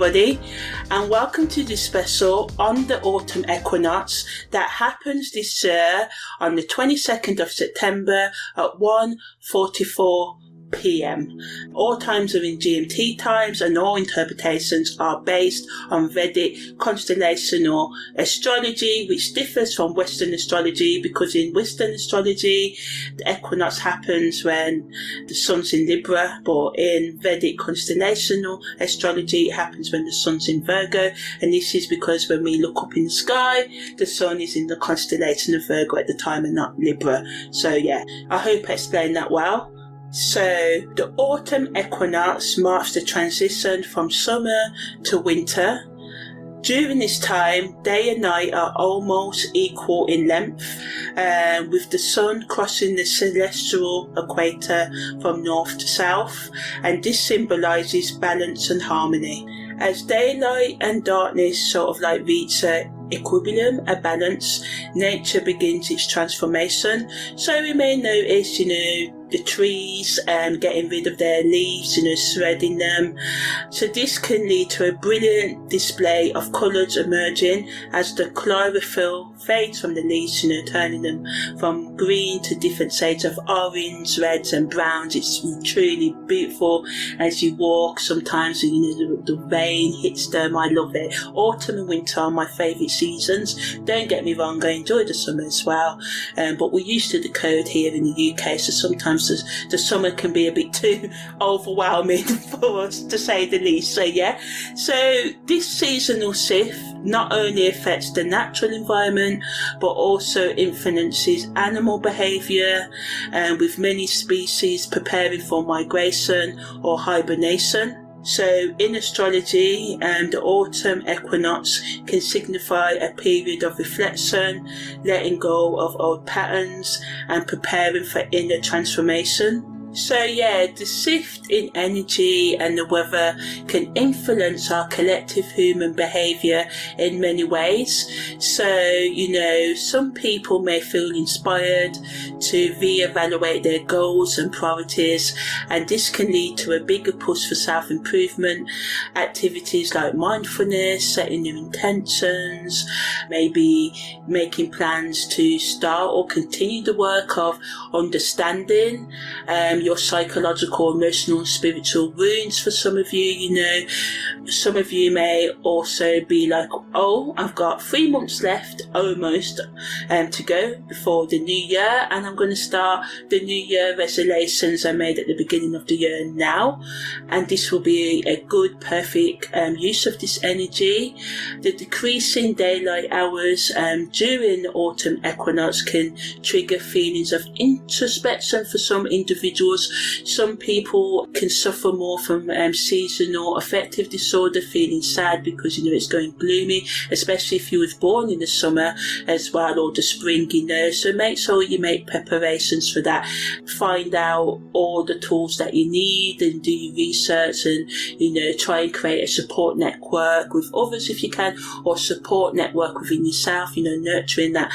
everybody, and welcome to this special on the Autumn Equinox that happens this year on the 22nd of September at 1:44 p.m. All times are in GMT times, and all interpretations are based on Vedic constellational astrology, which differs from Western astrology because in Western astrology the equinox happens when the sun's in Libra, but in Vedic constellational astrology it happens when the sun's in Virgo, and this is because when we look up in the sky the sun is in the constellation of Virgo at the time and not Libra. So yeah, I hope I explained that well. So the autumn equinox marks the transition from summer to winter. During this time, day and night are almost equal in length, with the sun crossing the celestial equator from north to south, and this symbolises balance and harmony. As daylight and darkness sort of like reach a equilibrium, a balance, nature begins its transformation. So we may notice, the trees getting rid of their leaves, shredding them. So this can lead to a brilliant display of colours emerging as the chlorophyll fades from the leaves, turning them from green to different shades of orange, reds and browns. It's truly beautiful as you walk. Sometimes the rain hits them. I love it. Autumn and winter are my favourite seasons. Don't get me wrong, I enjoy the summer as well, but we're used to the cold here in the UK, so sometimes the summer can be a bit too overwhelming for us, to say the least. So yeah, so this seasonal shift not only affects the natural environment but also influences animal behaviour, with many species preparing for migration or hibernation. So in astrology, the autumn equinox can signify a period of reflection, letting go of old patterns and preparing for inner transformation. So yeah, the shift in energy and the weather can influence our collective human behaviour in many ways. So, some people may feel inspired to re-evaluate their goals and priorities, and this can lead to a bigger push for self-improvement, activities like mindfulness, setting new intentions, maybe making plans to start or continue the work of understanding your psychological, emotional and spiritual wounds. For some of you, some of you may also be like, oh, I've got 3 months left almost to go before the new year, and I'm going to start the new year resolutions I made at the beginning of the year now, and this will be a good, perfect use of this energy. The decreasing daylight hours during the autumn equinox can trigger feelings of introspection for some individuals. Some people can suffer more from seasonal affective disorder, feeling sad because it's going gloomy, especially if you was born in the summer as well, or the spring, so make sure you make preparations for that. Find out all the tools that you need and do your research, and try and create a support network with others if you can, or support network within yourself, nurturing that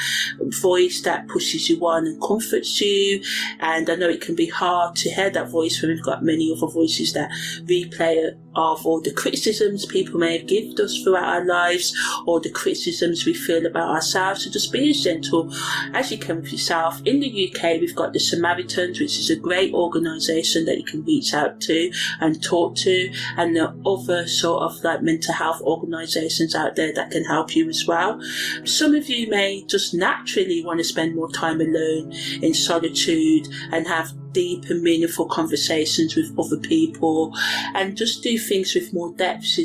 voice that pushes you on and comforts you. And I know it can be hard to hear that voice when we've got many other voices that replay of all the criticisms people may have given us throughout our lives, or the criticisms we feel about ourselves. So just be as gentle as you can with yourself. In the UK we've got the Samaritans, which is a great organisation that you can reach out to and talk to, and the other sort of like mental health organisations out there that can help you as well. Some of you may just naturally want to spend more time alone in solitude and have deep and meaningful conversations with other people, and just do things with more depth,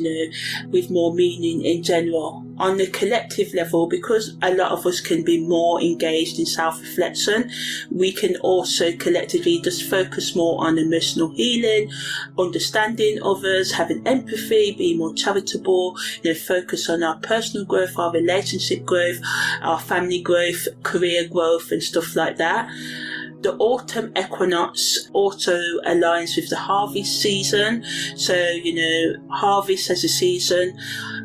with more meaning in general. On the collective level, because a lot of us can be more engaged in self-reflection, we can also collectively just focus more on emotional healing, understanding others, having empathy, being more charitable, focus on our personal growth, our relationship growth, our family growth, career growth and stuff like that. The autumn equinox also aligns with the harvest season. So, harvest as a season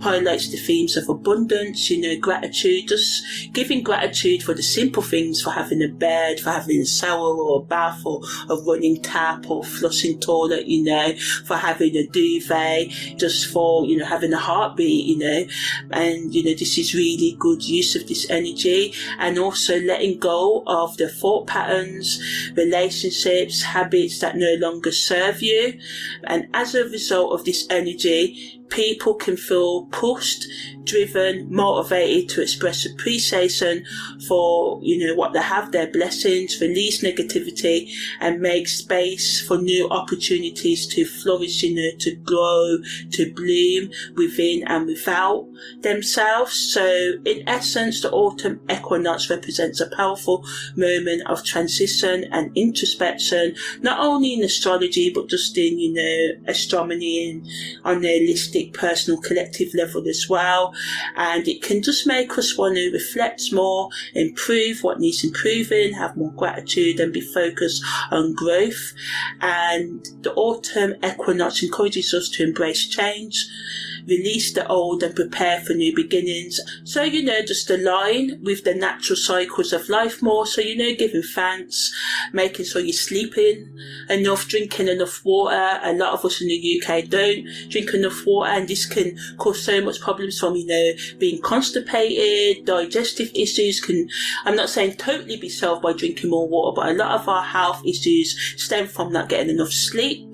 highlights the themes of abundance, gratitude, just giving gratitude for the simple things, for having a bed, for having a shower or a bath or a running tap or flushing toilet, for having a duvet, just for, having a heartbeat, and, this is really good use of this energy. And also letting go of the thought patterns, relationships, habits that no longer serve you. And as a result of this energy, people can feel pushed, driven, motivated to express appreciation for, what they have, their blessings, release negativity, and make space for new opportunities to flourish, to grow, to bloom within and without themselves. So in essence, the autumn equinox represents a powerful moment of transition and introspection, not only in astrology, but just in, astronomy and on the holistic, personal, collective level as well. And it can just make us want to reflect more, improve what needs improving, have more gratitude, and be focused on growth. And the autumn equinox encourages us to embrace change, release the old, and prepare for new beginnings. So, just align with the natural cycles of life more. So, giving thanks, making sure you're sleeping enough, drinking enough water. A lot of us in the UK don't drink enough water, and this can cause so much problems from, being constipated, digestive issues I'm not saying totally be solved by drinking more water, but a lot of our health issues stem from not getting enough sleep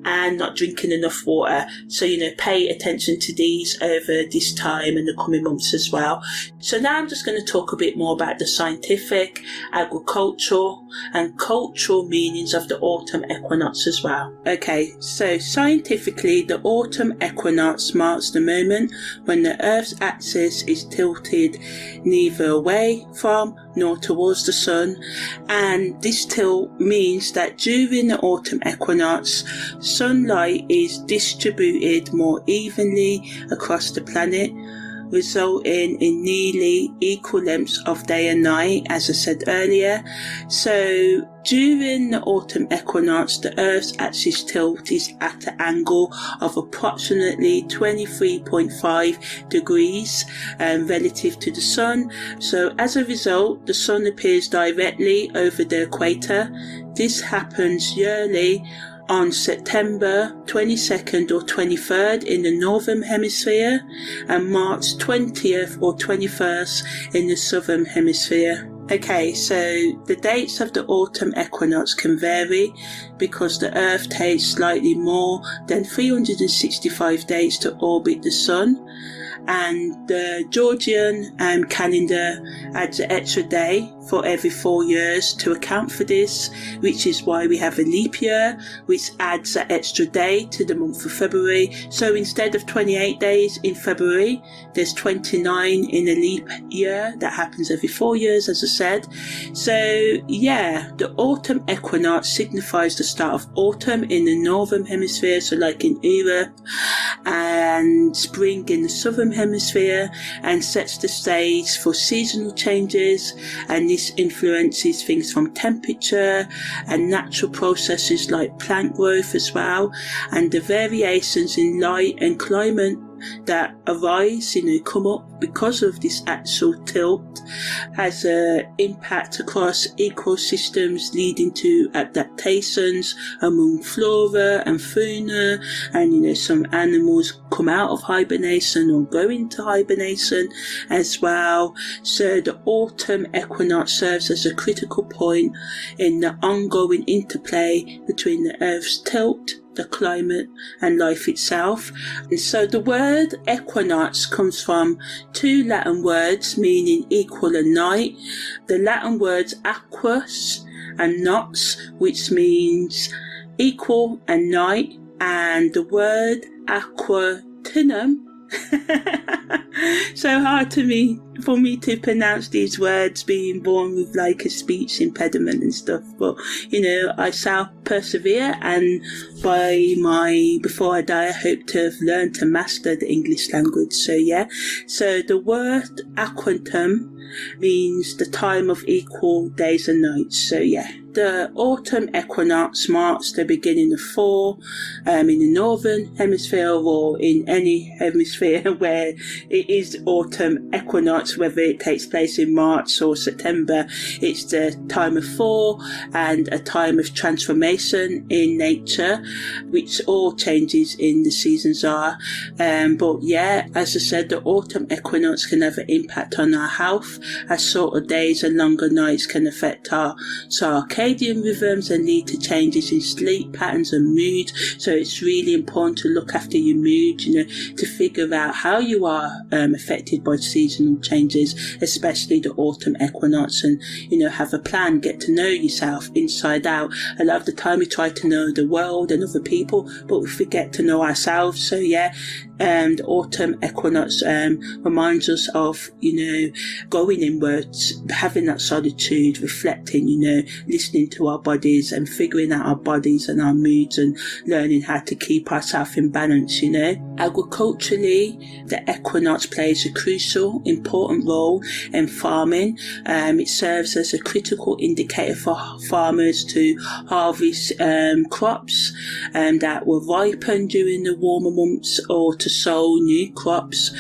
and not drinking enough water. So, pay attention to these over this time and the coming months as well. So now I'm just going to talk a bit more about the scientific, agricultural and cultural meanings of the autumn equinox as well. Okay, so scientifically, the autumn equinox marks the moment when the Earth's axis is tilted neither away from nor towards the sun, and this tilt means that during the autumn equinox, sunlight is distributed more evenly across the planet, resulting in nearly equal lengths of day and night, as I said earlier. So during the autumn equinox, the Earth's axis tilt is at an angle of approximately 23.5 degrees relative to the sun. So as a result, the sun appears directly over the equator. This happens yearly on September 22nd or 23rd in the northern hemisphere and March 20th or 21st in the southern hemisphere. Okay, so the dates of the autumn equinox can vary because the Earth takes slightly more than 365 days to orbit the sun, and the Georgian calendar adds an extra day for every 4 years to account for this, which is why we have a leap year, which adds an extra day to the month of February. So instead of 28 days in February, there's 29 in a leap year that happens every 4 years, as I said. So yeah, the autumn equinox signifies the start of autumn in the northern hemisphere, so like in Europe, and spring in the southern hemisphere, and sets the stage for seasonal changes, and this influences things from temperature and natural processes like plant growth as well, and the variations in light and climate that arise, come up because of this actual tilt, has an impact across ecosystems, leading to adaptations among flora and fauna, and some animals come out of hibernation or go into hibernation as well. So the autumn equinox serves as a critical point in the ongoing interplay between the Earth's tilt, the climate, and life itself. And so the word equinox comes from two Latin words meaning equal and night. The Latin words aquus and nox, which means equal and night, and the word aquatinum. So hard for me to pronounce these words, being born with like a speech impediment and stuff, but I shall persevere, and before I die I hope to have learned to master the English language. So yeah, so the word aquantum means the time of equal days and nights. So yeah, the autumn equinox marks the beginning of fall in the northern hemisphere or in any hemisphere where it is autumn equinox, whether it takes place in March or September. It's the time of fall and a time of transformation in nature, which all changes in the seasons are. But yeah, as I said, the autumn equinox can have an impact on our health, as shorter days and longer nights can affect our circadian rhythms and lead to changes in sleep patterns and mood. So it's really important to look after your mood, to figure out how you are affected by seasonal changes, especially the autumn equinox, and have a plan, get to know yourself inside out. A lot of the time we try to know the world and other people, but we forget to know ourselves. So yeah, the autumn equinox reminds us of going inwards, having that solitude, reflecting, listening to our bodies and figuring out our bodies and our moods and learning how to keep ourselves in balance. Agriculturally, the equinox plays a crucial, important role in farming. It serves as a critical indicator for farmers to harvest crops that were ripened during the warmer months or to sow new crops.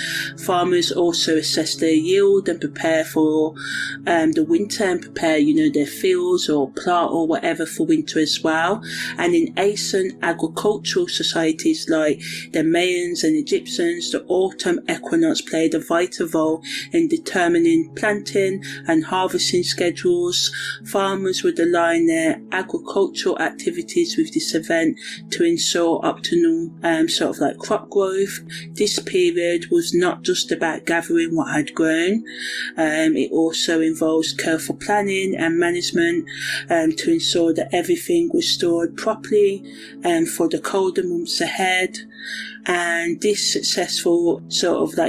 Farmers also assess their yield and prepare for the winter and prepare, their fields or plant or whatever for winter as well. And in ancient agricultural societies like the Mayans and Egyptians, the autumn equinox played a vital role in determining planting and harvesting schedules. Farmers would align their agricultural activities with this event to ensure optimal crop growth. This period was not just about gathering what had grown. It also involves careful planning and management to ensure that everything was stored properly for the colder months ahead. And this successful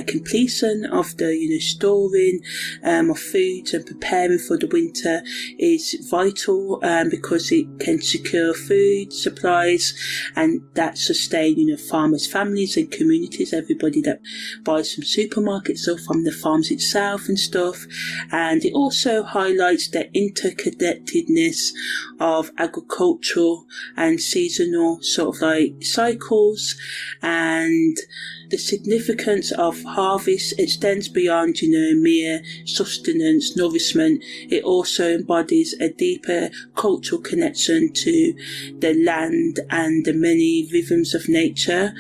completion of the storing of foods and preparing for the winter is vital because it can secure food supplies and that sustain farmers' families and communities, everybody that buys from supermarkets or from the farms itself and stuff. And it also highlights the interconnectedness of agricultural and seasonal cycles, and the significance of harvest extends beyond, mere sustenance, nourishment. It also embodies a deeper cultural connection to the land and the many rhythms of nature.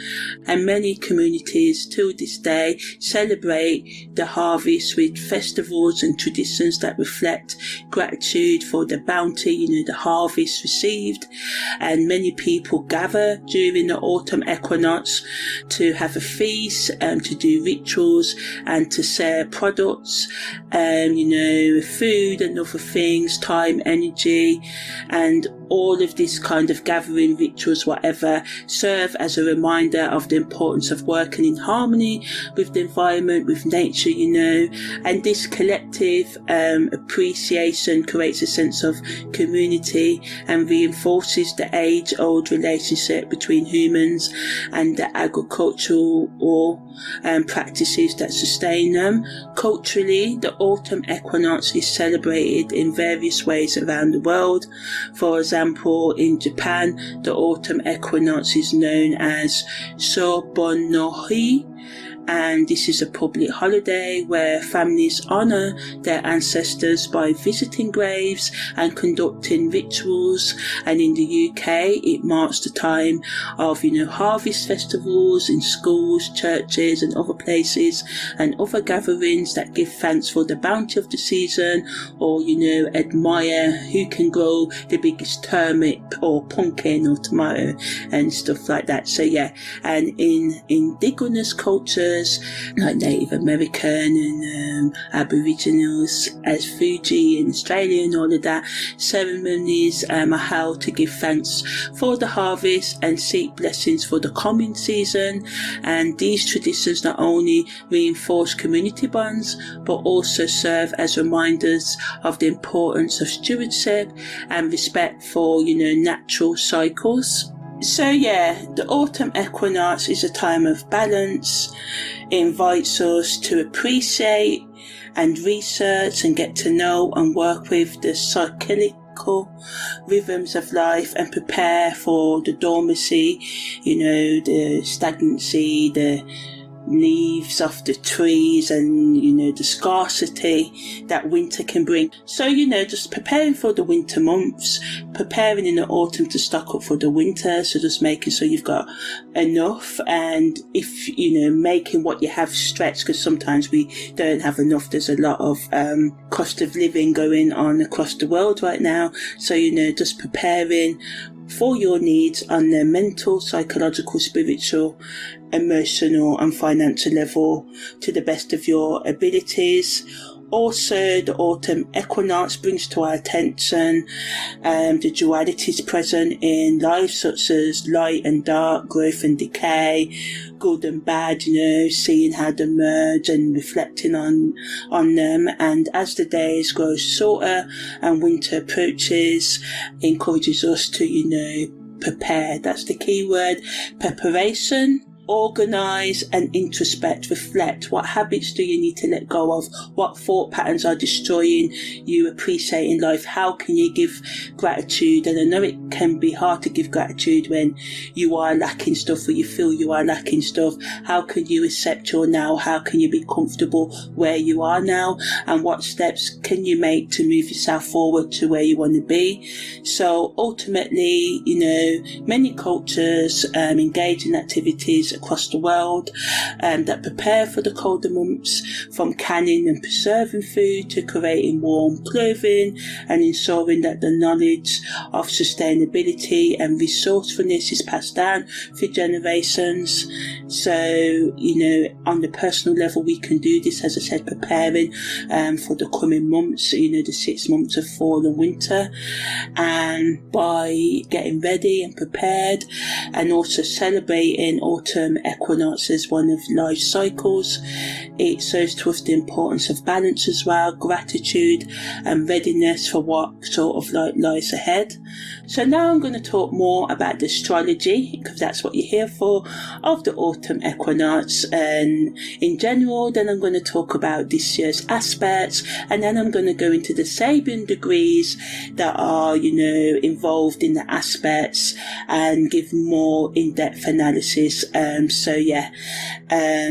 And many communities till this day celebrate the harvest with festivals and traditions that reflect gratitude for the bounty, the harvest received. And many people gather during the autumn equinox to have a feast, to do rituals and to share products, food and other things, time, energy, and all of this kind of gathering rituals, whatever, serve as a reminder of the importance of working in harmony with the environment, with nature, and this collective appreciation creates a sense of community and reinforces the age-old relationship between humans and the agricultural or practices that sustain them. Culturally, the autumn equinox is celebrated in various ways around the world. For example, in Japan, the autumn equinox is known as Shobon no Hi, and this is a public holiday where families honour their ancestors by visiting graves and conducting rituals. And in the UK, it marks the time of harvest festivals in schools, churches and other places, and other gatherings that give thanks for the bounty of the season, or admire who can grow the biggest turnip or pumpkin or tomato and stuff like that. So yeah, and in indigenous cultures like Native American and Aboriginals, as Fuji in Australia and all of that, ceremonies are held to give thanks for the harvest and seek blessings for the coming season. And these traditions not only reinforce community bonds but also serve as reminders of the importance of stewardship and respect for natural cycles. So yeah, the autumn equinox is a time of balance. It invites us to appreciate and research and get to know and work with the cyclical cycle rhythms of life and prepare for the dormancy, the stagnancy, the leaves off the trees, and the scarcity that winter can bring. So just preparing for the winter months, preparing in the autumn to stock up for the winter, so just making sure you've got enough, and if making what you have stretch, because sometimes we don't have enough. There's a lot of cost of living going on across the world right now, so just preparing for your needs on the mental, psychological, spiritual, emotional and financial level to the best of your abilities. Also, the autumn equinox brings to our attention the dualities present in life, such as light and dark, growth and decay, good and bad, seeing how they merge and reflecting on them. And as the days grow shorter and winter approaches, encourages us to, prepare. That's the key word, preparation. Organise and introspect, reflect. What habits do you need to let go of? What thought patterns are destroying you appreciating life? How can you give gratitude? And I know it can be hard to give gratitude when you are lacking stuff, or you feel you are lacking stuff. How can you accept your now? How can you be comfortable where you are now? And what steps can you make to move yourself forward to where you want to be? So ultimately, many cultures engage in activities across the world that prepare for the colder months, from canning and preserving food to creating warm clothing and ensuring that the knowledge of sustainability and resourcefulness is passed down through generations. So, on the personal level, we can do this, as I said, preparing for the coming months, the 6 months of fall and winter, and by getting ready and prepared, and also celebrating autumn equinox as one of life cycles. It shows to us the importance of balance as well, gratitude and readiness for what sort of lies ahead. So now I'm going to talk more about the astrology, because that's what you're here for, of the autumn equinox and in general. Then I'm going to talk about this year's aspects, and then I'm going to go into the Sabian degrees that are involved in the aspects and give more in-depth analysis.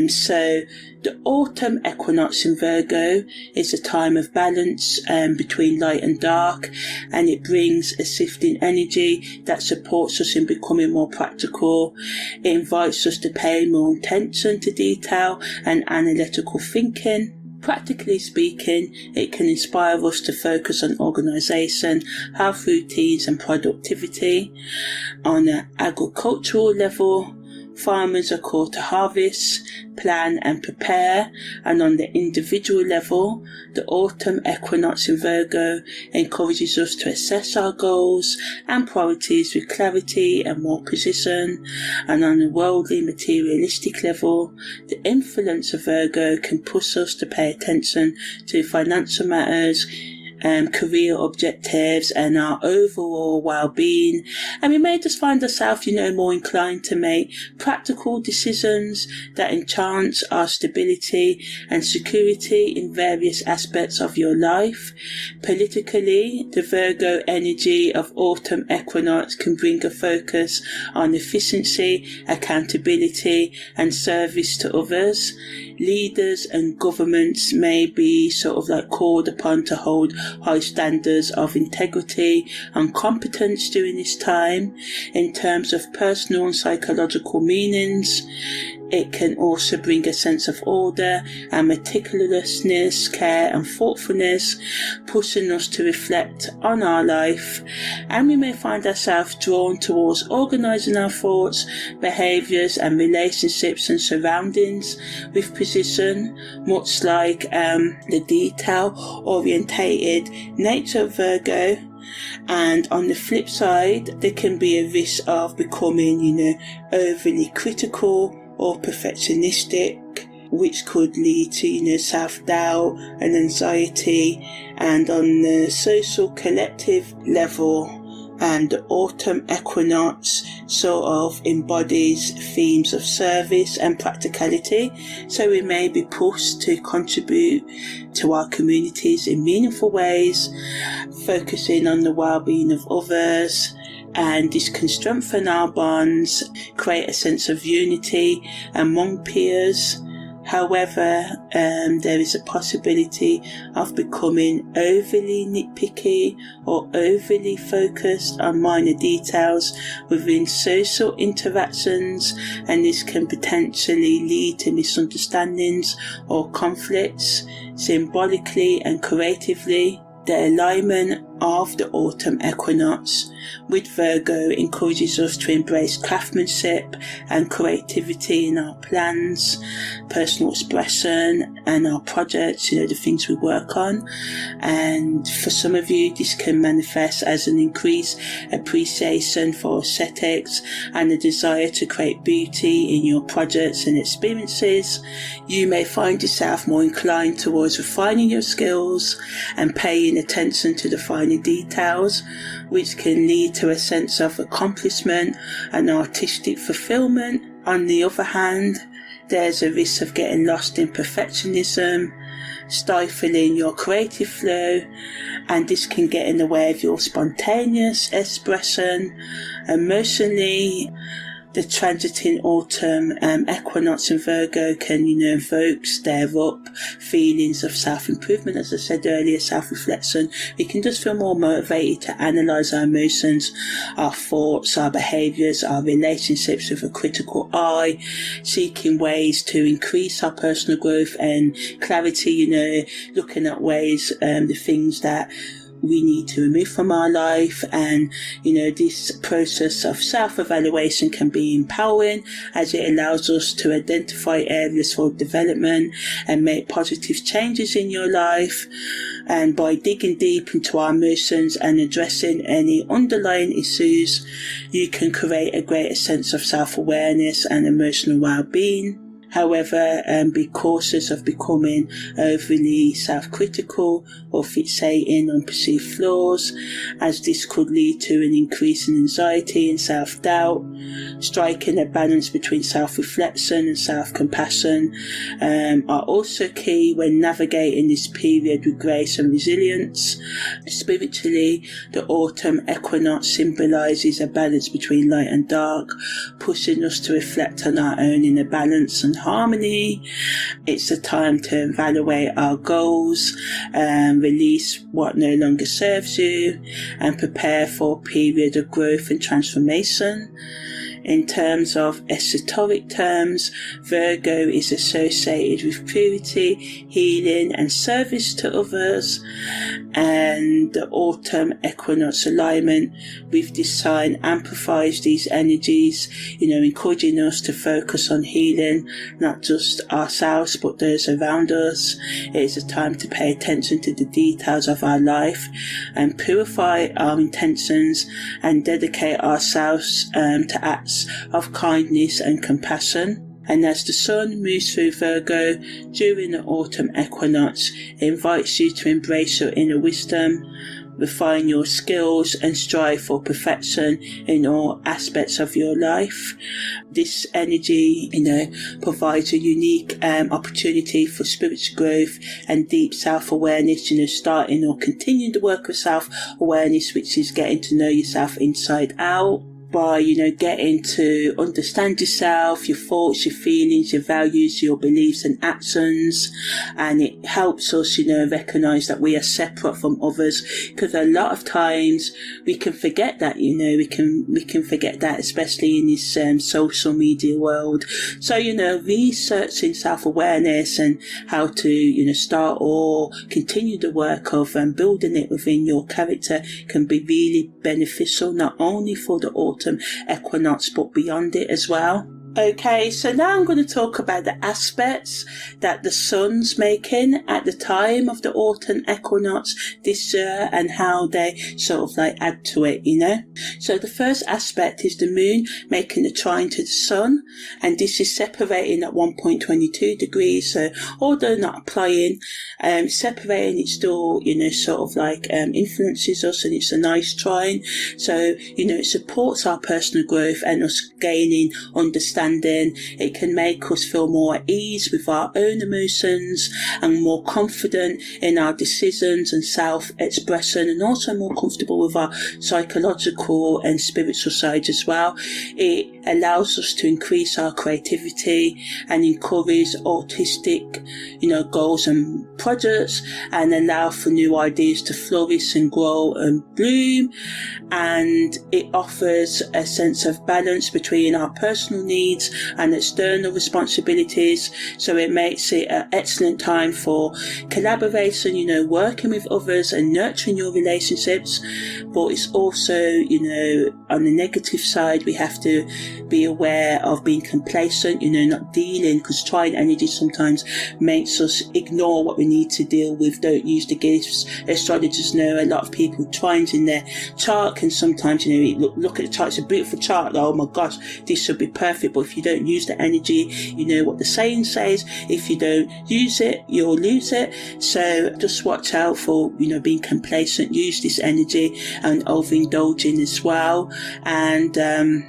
So the autumn equinox in Virgo is a time of balance between light and dark, and it brings a shifting energy that supports us in becoming more practical. It invites us to pay more attention to detail and analytical thinking. Practically speaking, it can inspire us to focus on organisation, health routines and productivity. On an agricultural level, farmers are called to harvest, plan and prepare, and on the individual level, the autumn equinox in Virgo encourages us to assess our goals and priorities with clarity and more precision. And on a worldly, materialistic level, the influence of Virgo can push us to pay attention to financial matters, career objectives and our overall well-being, and we may just find ourselves more inclined to make practical decisions that enhance our stability and security in various aspects of your life. Politically, the Virgo energy of autumn equinox can bring a focus on efficiency, accountability and service to others. Leaders and governments may be called upon to hold high standards of integrity and competence during this time. In terms of personal and psychological meanings, it can also bring a sense of order and meticulousness, care and thoughtfulness, pushing us to reflect on our life, and we may find ourselves drawn towards organising our thoughts, behaviours and relationships and surroundings with precision, much like the detail-orientated nature of Virgo. And on the flip side, there can be a risk of becoming, overly critical or perfectionistic, which could lead to, self-doubt and anxiety. And on the social collective level, and the autumn equinox sort of embodies themes of service and practicality. So we may be pushed to contribute to our communities in meaningful ways, focusing on the well-being of others, and this can strengthen our bonds, create a sense of unity among peers. However, there is a possibility of becoming overly nitpicky or overly focused on minor details within social interactions, and this can potentially lead to misunderstandings or conflicts. Symbolically and creatively, the alignment of the autumn equinox with Virgo encourages us to embrace craftsmanship and creativity in our plans, personal expression and our projects, the things we work on. And for some of you, this can manifest as an increased appreciation for aesthetics and a desire to create beauty in your projects and experiences. You may find yourself more inclined towards refining your skills and paying attention to the finer details, which can lead to a sense of accomplishment and artistic fulfillment. On the other hand, there's a risk of getting lost in perfectionism, stifling your creative flow, and this can get in the way of your spontaneous expression. Emotionally, the transiting autumn equinox in Virgo can, evoke, stir up feelings of self-improvement, as I said earlier, self-reflection. We can just feel more motivated to analyse our emotions, our thoughts, our behaviours, our relationships with a critical eye, seeking ways to increase our personal growth and clarity, looking at ways, the things that we need to remove from our life. And this process of self-evaluation can be empowering, as it allows us to identify areas for development and make positive changes in your life. And by digging deep into our emotions and addressing any underlying issues, you can create a greater sense of self-awareness and emotional well-being. However, be cautious of becoming overly self-critical or fixating on perceived flaws, as this could lead to an increase in anxiety and self-doubt. Striking a balance between self-reflection and self-compassion are also key when navigating this period with grace and resilience. Spiritually, the autumn equinox symbolises a balance between light and dark, pushing us to reflect on our own inner balance and harmony. It's a time to evaluate our goals, release what no longer serves you, and prepare for a period of growth and transformation. In terms of esoteric terms, Virgo is associated with purity, healing and service to others, and the autumn equinox alignment with this sign amplifies these energies, encouraging us to focus on healing not just ourselves but those around us. It is a time to pay attention to the details of our life and purify our intentions and dedicate ourselves to acts of kindness and compassion. And as the sun moves through Virgo during the autumn equinox, it invites you to embrace your inner wisdom, refine your skills and strive for perfection in all aspects of your life. This energy, provides a unique opportunity for spiritual growth and deep self-awareness, starting or continuing the work of self-awareness, which is getting to know yourself inside out. By, getting to understand yourself, your thoughts, your feelings, your values, your beliefs and actions. And it helps us, recognize that we are separate from others, because a lot of times we can forget that, we can forget that, especially in this social media world. So, researching self-awareness and how to, start or continue the work of building it within your character can be really beneficial, not only for the autumn equinox but beyond it as well. Okay, so now I'm going to talk about the aspects that the sun's making at the time of the autumn equinox this year and how they sort of like add to it, you know. So the first aspect is the moon making a trine to the sun, and this is separating at 1.22 degrees. So although not applying, separating, it still, you know, sort of like influences us, and it's a nice trine. So, you know, it supports our personal growth and us gaining understanding. It can make us feel more at ease with our own emotions and more confident in our decisions and self-expression, and also more comfortable with our psychological and spiritual side as well. It allows us to increase our creativity and encourage artistic, you know, goals and projects, and allow for new ideas to flourish and grow and bloom. And it offers a sense of balance between our personal needs and external responsibilities, so it makes it an excellent time for collaboration, you know, working with others and nurturing your relationships. But it's also, you know, on the negative side, we have to be aware of being complacent, you know, not dealing, because trine energy sometimes makes us ignore what we need to deal with, don't use the gifts. Astrologers know a lot of people trines in their chart can sometimes, you know, look at the chart, it's a beautiful chart, oh my gosh, this should be perfect, but if you don't use the energy, you know what the saying says, if you don't use it, you'll lose it. So just watch out for, you know, being complacent, use this energy, and overindulging as well, and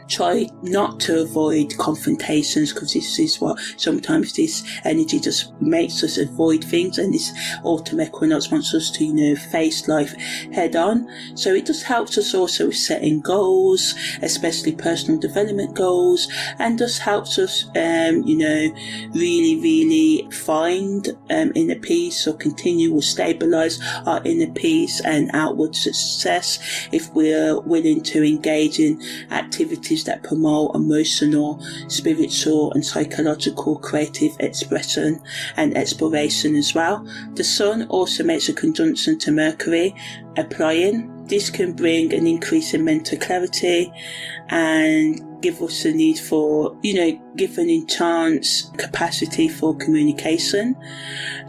try not to avoid confrontations, because this is what sometimes this energy just makes us avoid things, and this autumn equinox wants us to, you know, face life head on. So it just helps us also with setting goals, especially personal development goals, and just helps us, you know, really find inner peace, or continue or stabilize our inner peace and outward success if we're willing to engage in activities that promote emotional, spiritual and psychological creative expression and exploration as well. The sun also makes a conjunction to Mercury, applying. This can bring an increase in mental clarity and give us a need for, you know, give an enhanced capacity for communication.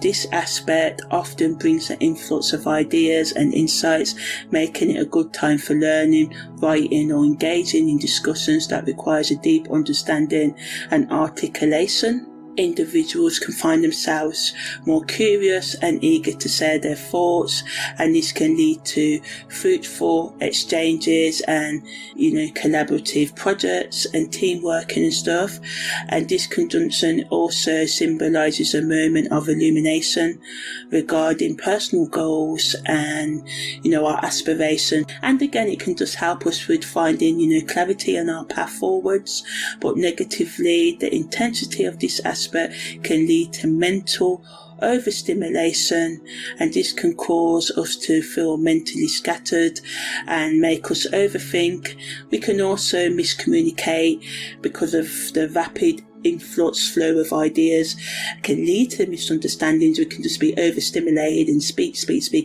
This aspect often brings an influx of ideas and insights, making it a good time for learning, writing or engaging in discussions that requires a deep understanding and articulation. Individuals can find themselves more curious and eager to share their thoughts, and this can lead to fruitful exchanges and, you know, collaborative projects and teamwork and stuff. And this conjunction also symbolizes a moment of illumination regarding personal goals and, you know, our aspiration. And again, it can just help us with finding, you know, clarity on our path forwards. But negatively, the intensity of this aspect can lead to mental overstimulation, and this can cause us to feel mentally scattered and make us overthink. We can also miscommunicate because of the rapid influx flow of ideas can lead to misunderstandings. We can just be overstimulated and speak.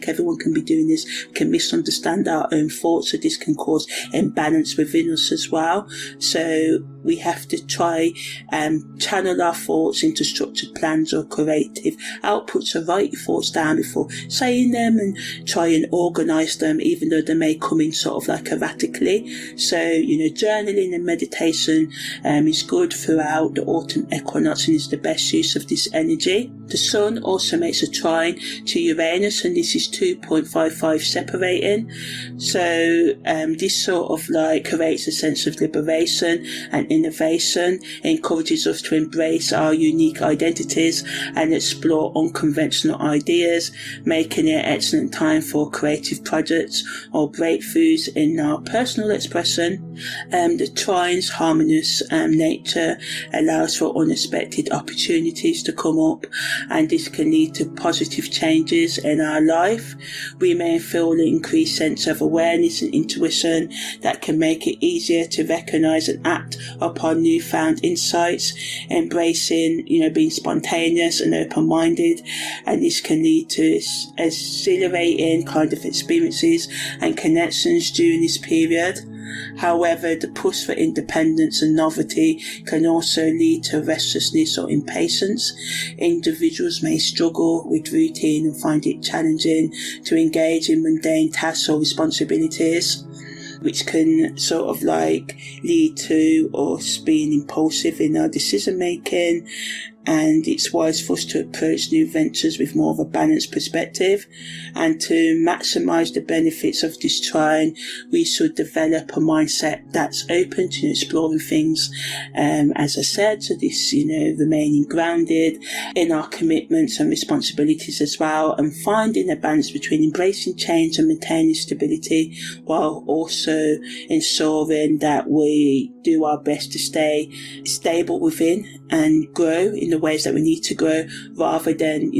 Everyone can be doing this. We can misunderstand our own thoughts, so this can cause imbalance within us as well. So we have to try and channel our thoughts into structured plans or creative outputs. So write your thoughts down before saying them and try and organise them, even though they may come in sort of like erratically. So, you know, journaling and meditation is good throughout the autumn equinox and is the best use of this energy. The sun also makes a trine to Uranus, and this is 2.55 separating. So this sort of like creates a sense of liberation and innovation, encourages us to embrace our unique identities and explore unconventional ideas, making it an excellent time for creative projects or breakthroughs in our personal expression. The trine's harmonious nature allows for unexpected opportunities to come up, and this can lead to positive changes in our life. We may feel an increased sense of awareness and intuition that can make it easier to recognise and act upon newfound insights, embracing, you know, being spontaneous and open-minded, and this can lead to exhilarating kind of experiences and connections during this period. However, the push for independence and novelty can also lead to restlessness or impatience. Individuals may struggle with routine and find it challenging to engage in mundane tasks or responsibilities, which can sort of like lead to us being impulsive in our decision making. And it's wise for us to approach new ventures with more of a balanced perspective. And to maximise the benefits of this trine, we should develop a mindset that's open to exploring things, as I said. So this, remaining grounded in our commitments and responsibilities as well, and finding a balance between embracing change and maintaining stability, while also ensuring that we do our best to stay stable within and grow in the ways that we need to grow, rather than,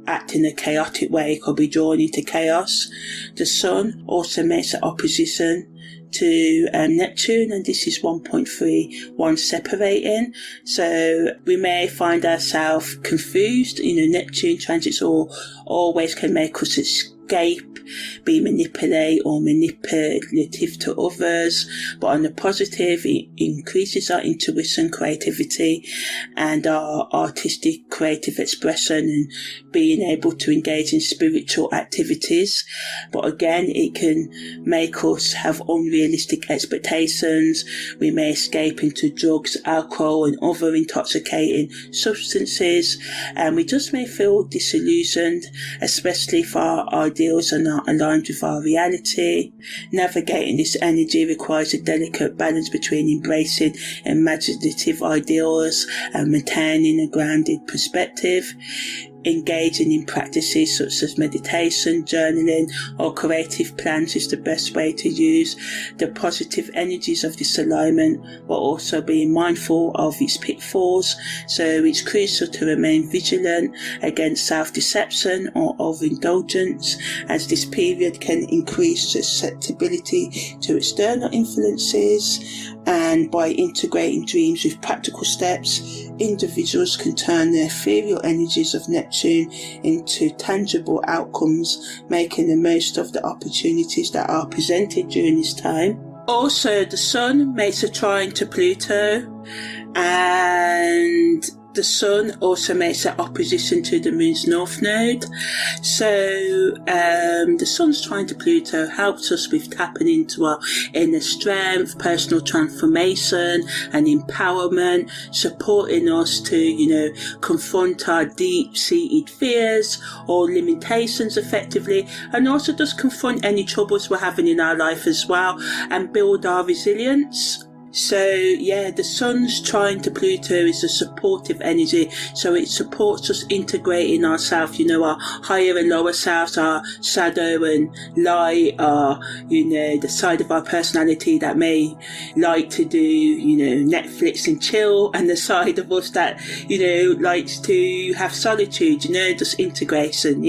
act in a chaotic way, could be drawn into chaos. The sun also makes an opposition to Neptune, and this is 1.31 separating. So we may find ourselves confused. Neptune transits always can make us escape, be manipulative to others, but on the positive, it increases our intuition, creativity, and our artistic creative expression, and being able to engage in spiritual activities. But again, it can make us have unrealistic expectations. We may escape into drugs, alcohol, and other intoxicating substances, and we just may feel disillusioned, especially if our ideals are not aligned with our reality. Navigating this energy requires a delicate balance between embracing imaginative ideals and maintaining a grounded perspective. Engaging in practices such as meditation, journaling, or creative plans is the best way to use the positive energies of this alignment, while also being mindful of its pitfalls. So it's crucial to remain vigilant against self-deception or overindulgence, as this period can increase susceptibility to external influences. And by integrating dreams with practical steps, individuals can turn the ethereal energies of Neptune into tangible outcomes, making the most of the opportunities that are presented during this time. Also, the Sun makes a trine to Pluto, and the Sun also makes an opposition to the Moon's North Node. So the Sun's trine to Pluto helps us with tapping into our inner strength, personal transformation and empowerment, supporting us to, confront our deep-seated fears or limitations effectively, and also just confront any troubles we're having in our life as well, and build our resilience. So the Sun's trine to Pluto is a supportive energy, so it supports us integrating ourselves, our higher and lower selves, our shadow and light, the side of our personality that may like to do, Netflix and chill, and the side of us that, likes to have solitude, just integration,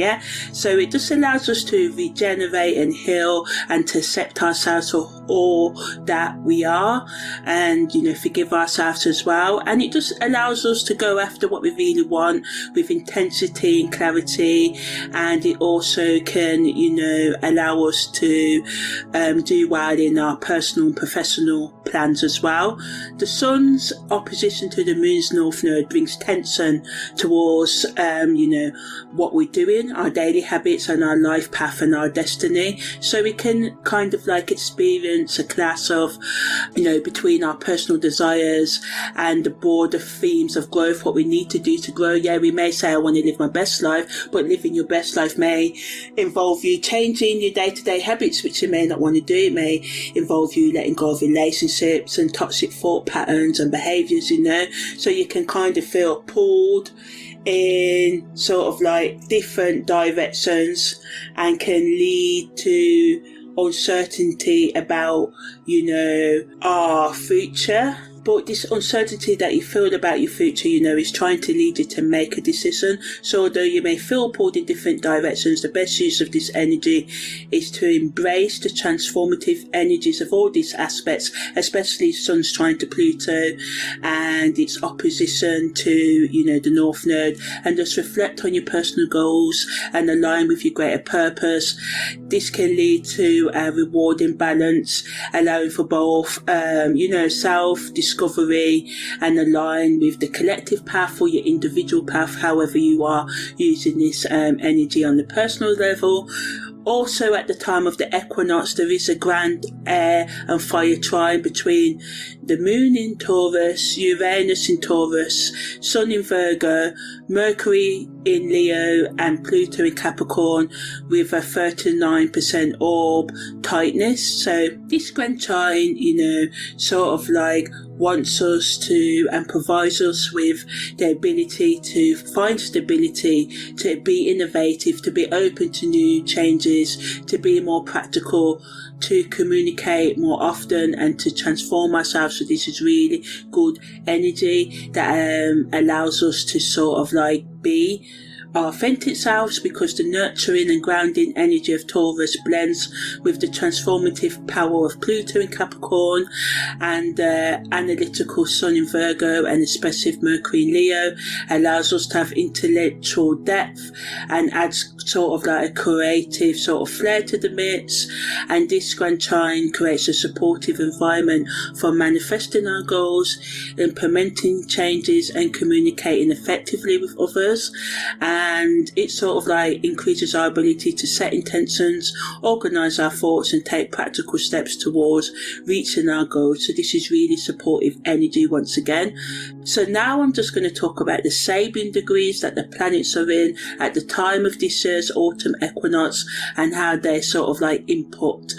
So it just allows us to regenerate and heal, and to accept ourselves for all that we are, and forgive ourselves as well. And it just allows us to go after what we really want with intensity and clarity, and it also can allow us to do well in our personal and professional plans as well. The Sun's opposition to the Moon's North Node brings tension towards what we're doing, our daily habits and our life path and our destiny. So we can kind of like experience a clash of between our personal desires and the broader themes of growth, what we need to do to grow. We may say I want to live my best life, but living your best life may involve you changing your day-to-day habits, which you may not want to do. It may involve you letting go of relationships and toxic thought patterns and behaviours, so you can kind of feel pulled in sort of like different directions, and can lead to uncertainty about, our future. But this uncertainty that you feel about your future, is trying to lead you to make a decision. So although you may feel pulled in different directions, the best use of this energy is to embrace the transformative energies of all these aspects, especially Sun's trine to Pluto and its opposition to, the North Node, and just reflect on your personal goals and align with your greater purpose. This can lead to a rewarding balance, allowing for both, self-discovery and align with the collective path or your individual path, however you are using this energy on the personal level. Also, at the time of the equinox, there is a grand air and fire trine between the moon in Taurus, Uranus in Taurus, Sun in Virgo, Mercury in Leo, and Pluto in Capricorn, with a 39% orb tightness. So this grand trine, sort of like wants us to and provides us with the ability to find stability, to be innovative, to be open to new changes, to be more practical, to communicate more often, and to transform ourselves. So this is really good energy that allows us to sort of like be our authentic selves, because the nurturing and grounding energy of Taurus blends with the transformative power of Pluto in Capricorn and analytical Sun in Virgo and expressive Mercury in Leo, allows us to have intellectual depth and adds sort of like a creative sort of flair to the mix. And this grand trine creates a supportive environment for manifesting our goals, implementing changes and communicating effectively with others. And it sort of like increases our ability to set intentions, organise our thoughts and take practical steps towards reaching our goals. So this is really supportive energy once again. So now I'm just going to talk about the Sabian degrees that the planets are in at the time of this year's autumn equinox, and how they sort of like input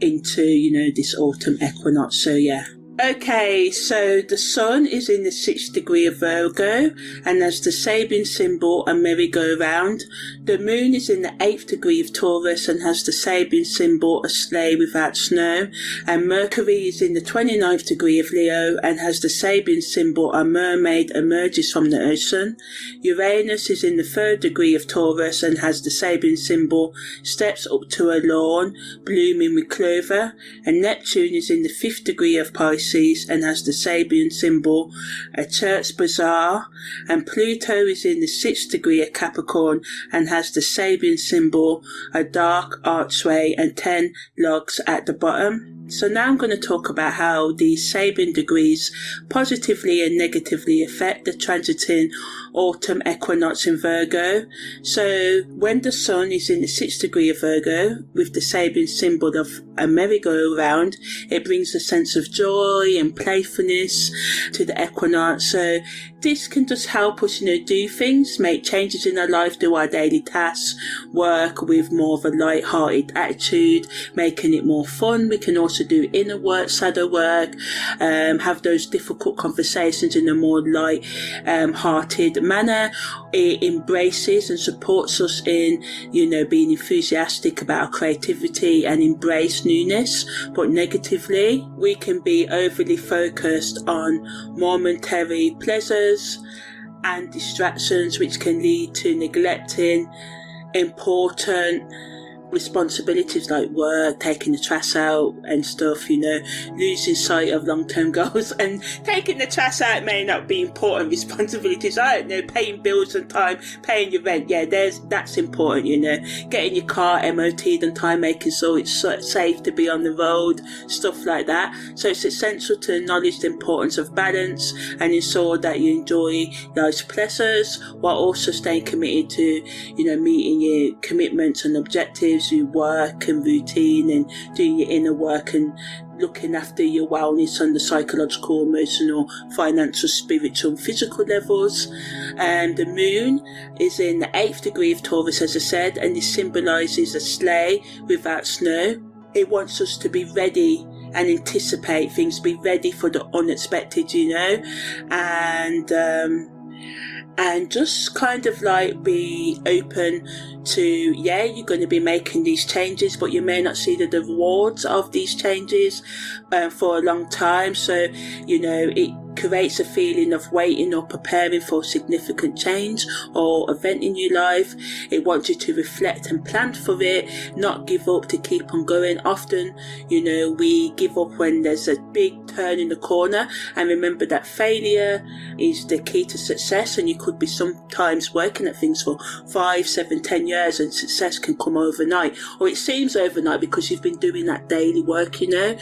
into, this autumn equinox. So yeah. Okay, so the Sun is in the 6th degree of Virgo and has the Sabian symbol a merry-go-round. The Moon is in the 8th degree of Taurus and has the Sabian symbol a sleigh without snow. And Mercury is in the 29th degree of Leo and has the Sabian symbol a mermaid emerges from the ocean. Uranus is in the 3rd degree of Taurus and has the Sabian symbol steps up to a lawn blooming with clover. And Neptune is in the 5th degree of Pisces and has the Sabian symbol a church bazaar. And Pluto is in the 6th degree of Capricorn and has the Sabian symbol a dark archway and 10 logs at the bottom. So now I'm going to talk about how these Sabian degrees positively and negatively affect the transiting autumn equinox in Virgo. So when the Sun is in the 6th degree of Virgo with the Sabian symbol of a merry-go-round, it brings a sense of joy and playfulness to the equinox. So this can just help us, do things, make changes in our life, do our daily tasks, work with more of a light-hearted attitude, making it more fun. We can also do inner work, shadow work, have those difficult conversations in a more light-hearted manner. It embraces and supports us in, being enthusiastic about our creativity and embrace newness. But negatively, we can be overly focused on momentary pleasures and distractions, which can lead to neglecting important responsibilities like work, taking the trash out and stuff, losing sight of long-term goals. And taking the trash out may not be important responsibilities. I don't know, paying bills on time, paying your rent, that's important, getting your car MOT'd on time, making sure it's safe to be on the road, stuff like that. So it's essential to acknowledge the importance of balance and ensure that you enjoy life's pleasures while also staying committed to, meeting your commitments and objectives, your work and routine, and doing your inner work and looking after your wellness on the psychological, emotional, financial, spiritual and physical levels. And the Moon is in the 8th degree of Taurus, as I said, and this symbolises a sleigh without snow. It wants us to be ready and anticipate things, be ready for the unexpected, and just kind of like be open to, yeah, you're going to be making these changes, but you may not see the rewards of these changes for a long time. So, you know, it creates a feeling of waiting or preparing for significant change or event in your life. It wants you to reflect and plan for it, not give up, to keep on going. Often, you know, we give up when there's a big turn in the corner, and remember that failure is the key to success, and you could be sometimes working at things for 5, 7, 10 years and success can come overnight, or it seems overnight because you've been doing that daily work, you know.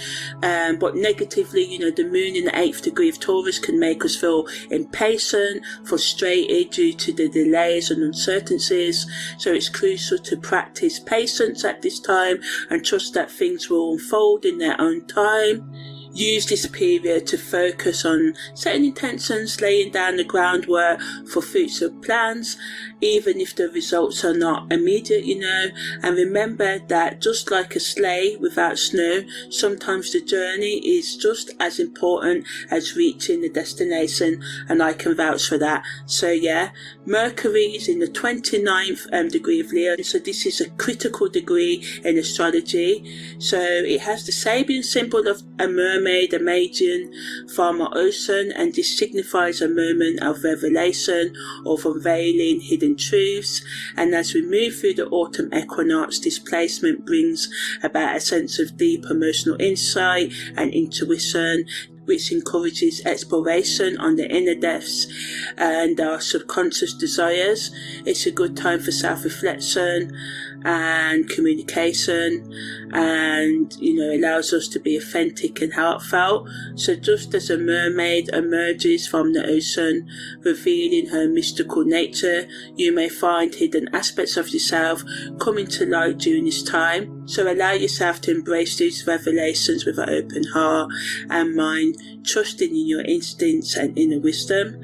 But negatively, you know, the moon in the 8th degree of Taurus can make us feel impatient, frustrated due to the delays and uncertainties. So it's crucial to practice patience at this time and trust that things will unfold in their own time. Use this period to focus on setting intentions, laying down the groundwork for future plans, even if the results are not immediate, you know. And remember that just like a sleigh without snow, sometimes the journey is just as important as reaching the destination, and I can vouch for that. So yeah, Mercury is in the 29th degree of Leo, so this is a critical degree in astrology. So it has the Sabian symbol of a mermaid, a Magian from our ocean, and this signifies a moment of revelation, of unveiling hidden truths. And as we move through the autumn equinox, this placement brings about a sense of deep emotional insight and intuition, which encourages exploration on the inner depths and our subconscious desires. It's a good time for self-reflection and communication, and, you know, allows us to be authentic and heartfelt. So just as a mermaid emerges from the ocean, revealing her mystical nature, you may find hidden aspects of yourself coming to light during this time. So allow yourself to embrace these revelations with an open heart and mind, trusting in your instincts and inner wisdom.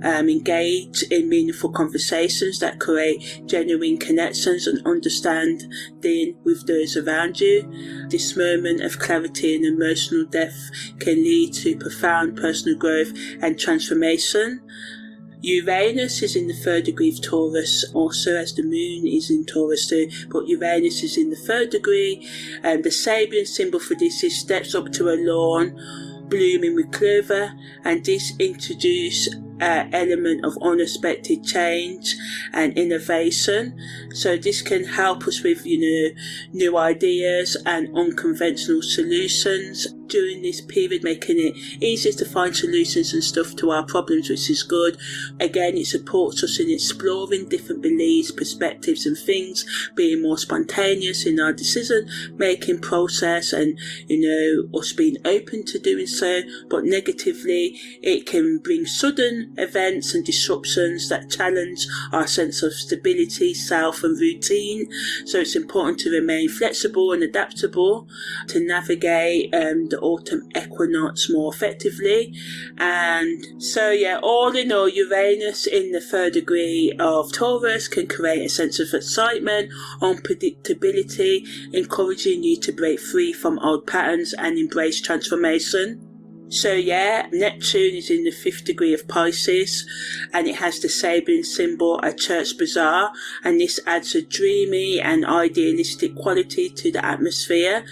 Engage in meaningful conversations that create genuine connections and understanding with those around you. This moment of clarity and emotional depth can lead to profound personal growth and transformation. Uranus is in the 3rd degree of Taurus, also as the moon is in Taurus too, but Uranus is in the 3rd degree, and the Sabian symbol for this is steps up to a lawn blooming with clover, and this introduces element of unexpected change and innovation. So this can help us with, you know, new ideas and unconventional solutions during this period, making it easier to find solutions and stuff to our problems, which is good. Again, it supports us in exploring different beliefs, perspectives and things, being more spontaneous in our decision making process, and, you know, us being open to doing so. But negatively, it can bring sudden events and disruptions that challenge our sense of stability, self and routine. So it's important to remain flexible and adaptable to navigate the autumn equinox more effectively. And so yeah, all in all, Uranus in the 3rd degree of Taurus can create a sense of excitement, unpredictability, encouraging you to break free from old patterns and embrace transformation. So yeah, Neptune is in the 5th degree of Pisces, and it has the Sabian symbol, a church bazaar, and this adds a dreamy and idealistic quality to the atmosphere.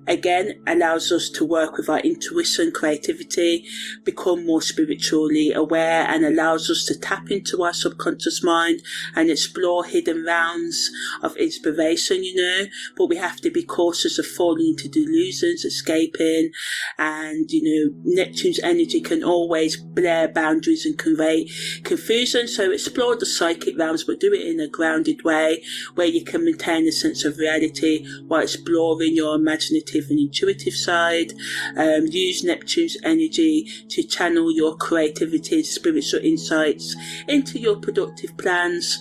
Again, allows us to work with our intuition, creativity, become more spiritually aware, and allows us to tap into our subconscious mind and explore hidden realms of inspiration, you know. But we have to be cautious of falling into delusions, escaping, and, you know, Neptune's energy can always blur boundaries and convey confusion. So explore the psychic realms, but do it in a grounded way where you can maintain a sense of reality while exploring your imaginative and intuitive side. Use Neptune's energy to channel your creativity and spiritual insights into your productive plans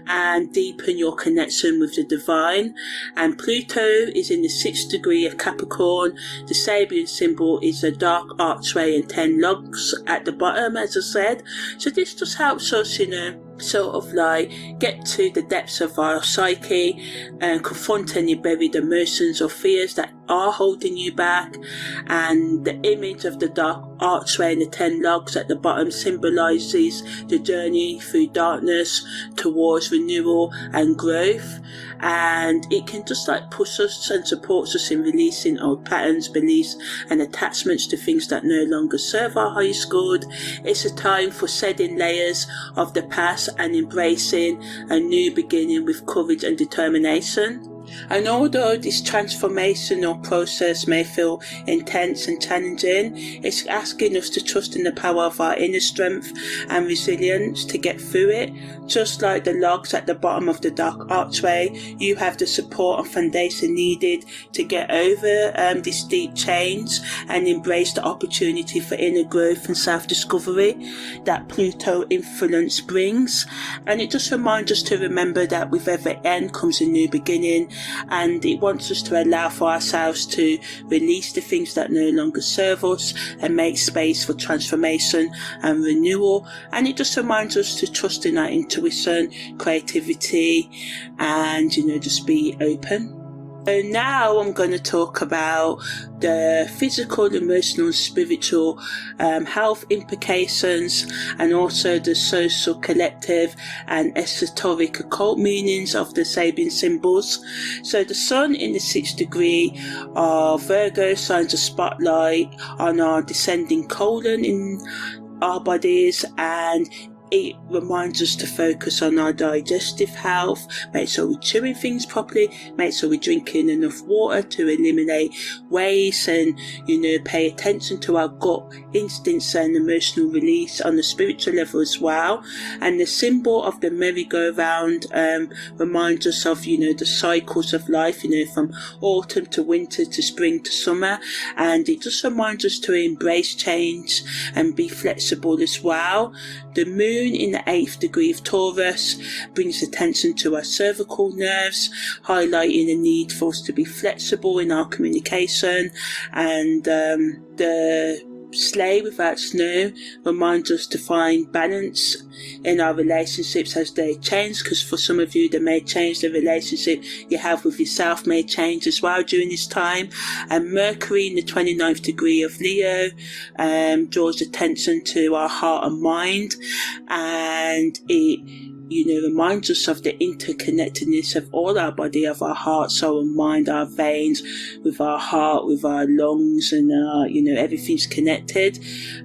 and deepen your connection with the divine. And Pluto is in the 6th degree of Capricorn. The Sabian symbol is a dark archway and 10 logs at the bottom, as I said. So this just helps us, you know, sort of like get to the depths of our psyche and confront any buried emotions or fears that are holding you back. And the image of the dark archway and the 10 logs at the bottom symbolises the journey through darkness towards renewal and growth. And it can just like push us and supports us in releasing old patterns, beliefs and attachments to things that no longer serve our highest good. It's a time for shedding layers of the past and embracing a new beginning with courage and determination. And although this transformational process may feel intense and challenging, it's asking us to trust in the power of our inner strength and resilience to get through it. Just like the logs at the bottom of the dark archway, you have the support and foundation needed to get over this deep change and embrace the opportunity for inner growth and self-discovery that Pluto influence brings. And it just reminds us to remember that with every end comes a new beginning, and it wants us to allow for ourselves to release the things that no longer serve us and make space for transformation and renewal. And it just reminds us to trust in our intuition, creativity, and just be open. So now I'm going to talk about the physical, emotional, and spiritual health implications, and also the social, collective, and esoteric occult meanings of the Sabian symbols. So the sun in the 6th degree of Virgo shines a spotlight on our descending colon in our bodies, and it reminds us to focus on our digestive health, make sure we're chewing things properly, make sure we're drinking enough water to eliminate waste, and pay attention to our gut instincts and emotional release on the spiritual level as well. And the symbol of the merry-go-round reminds us of the cycles of life, from autumn to winter to spring to summer, and it just reminds us to embrace change and be flexible as well. The moon in the 8th degree of Taurus brings attention to our cervical nerves, highlighting the need for us to be flexible in our communication. And the sleigh without snow reminds us to find balance in our relationships as they change, because for some of you they may change. The relationship you have with yourself may change as well during this time. And Mercury in the 29th degree of Leo draws attention to our heart and mind, and it reminds us of the interconnectedness of all our body, of our heart, soul and mind, our veins, with our heart, with our lungs, and everything's connected.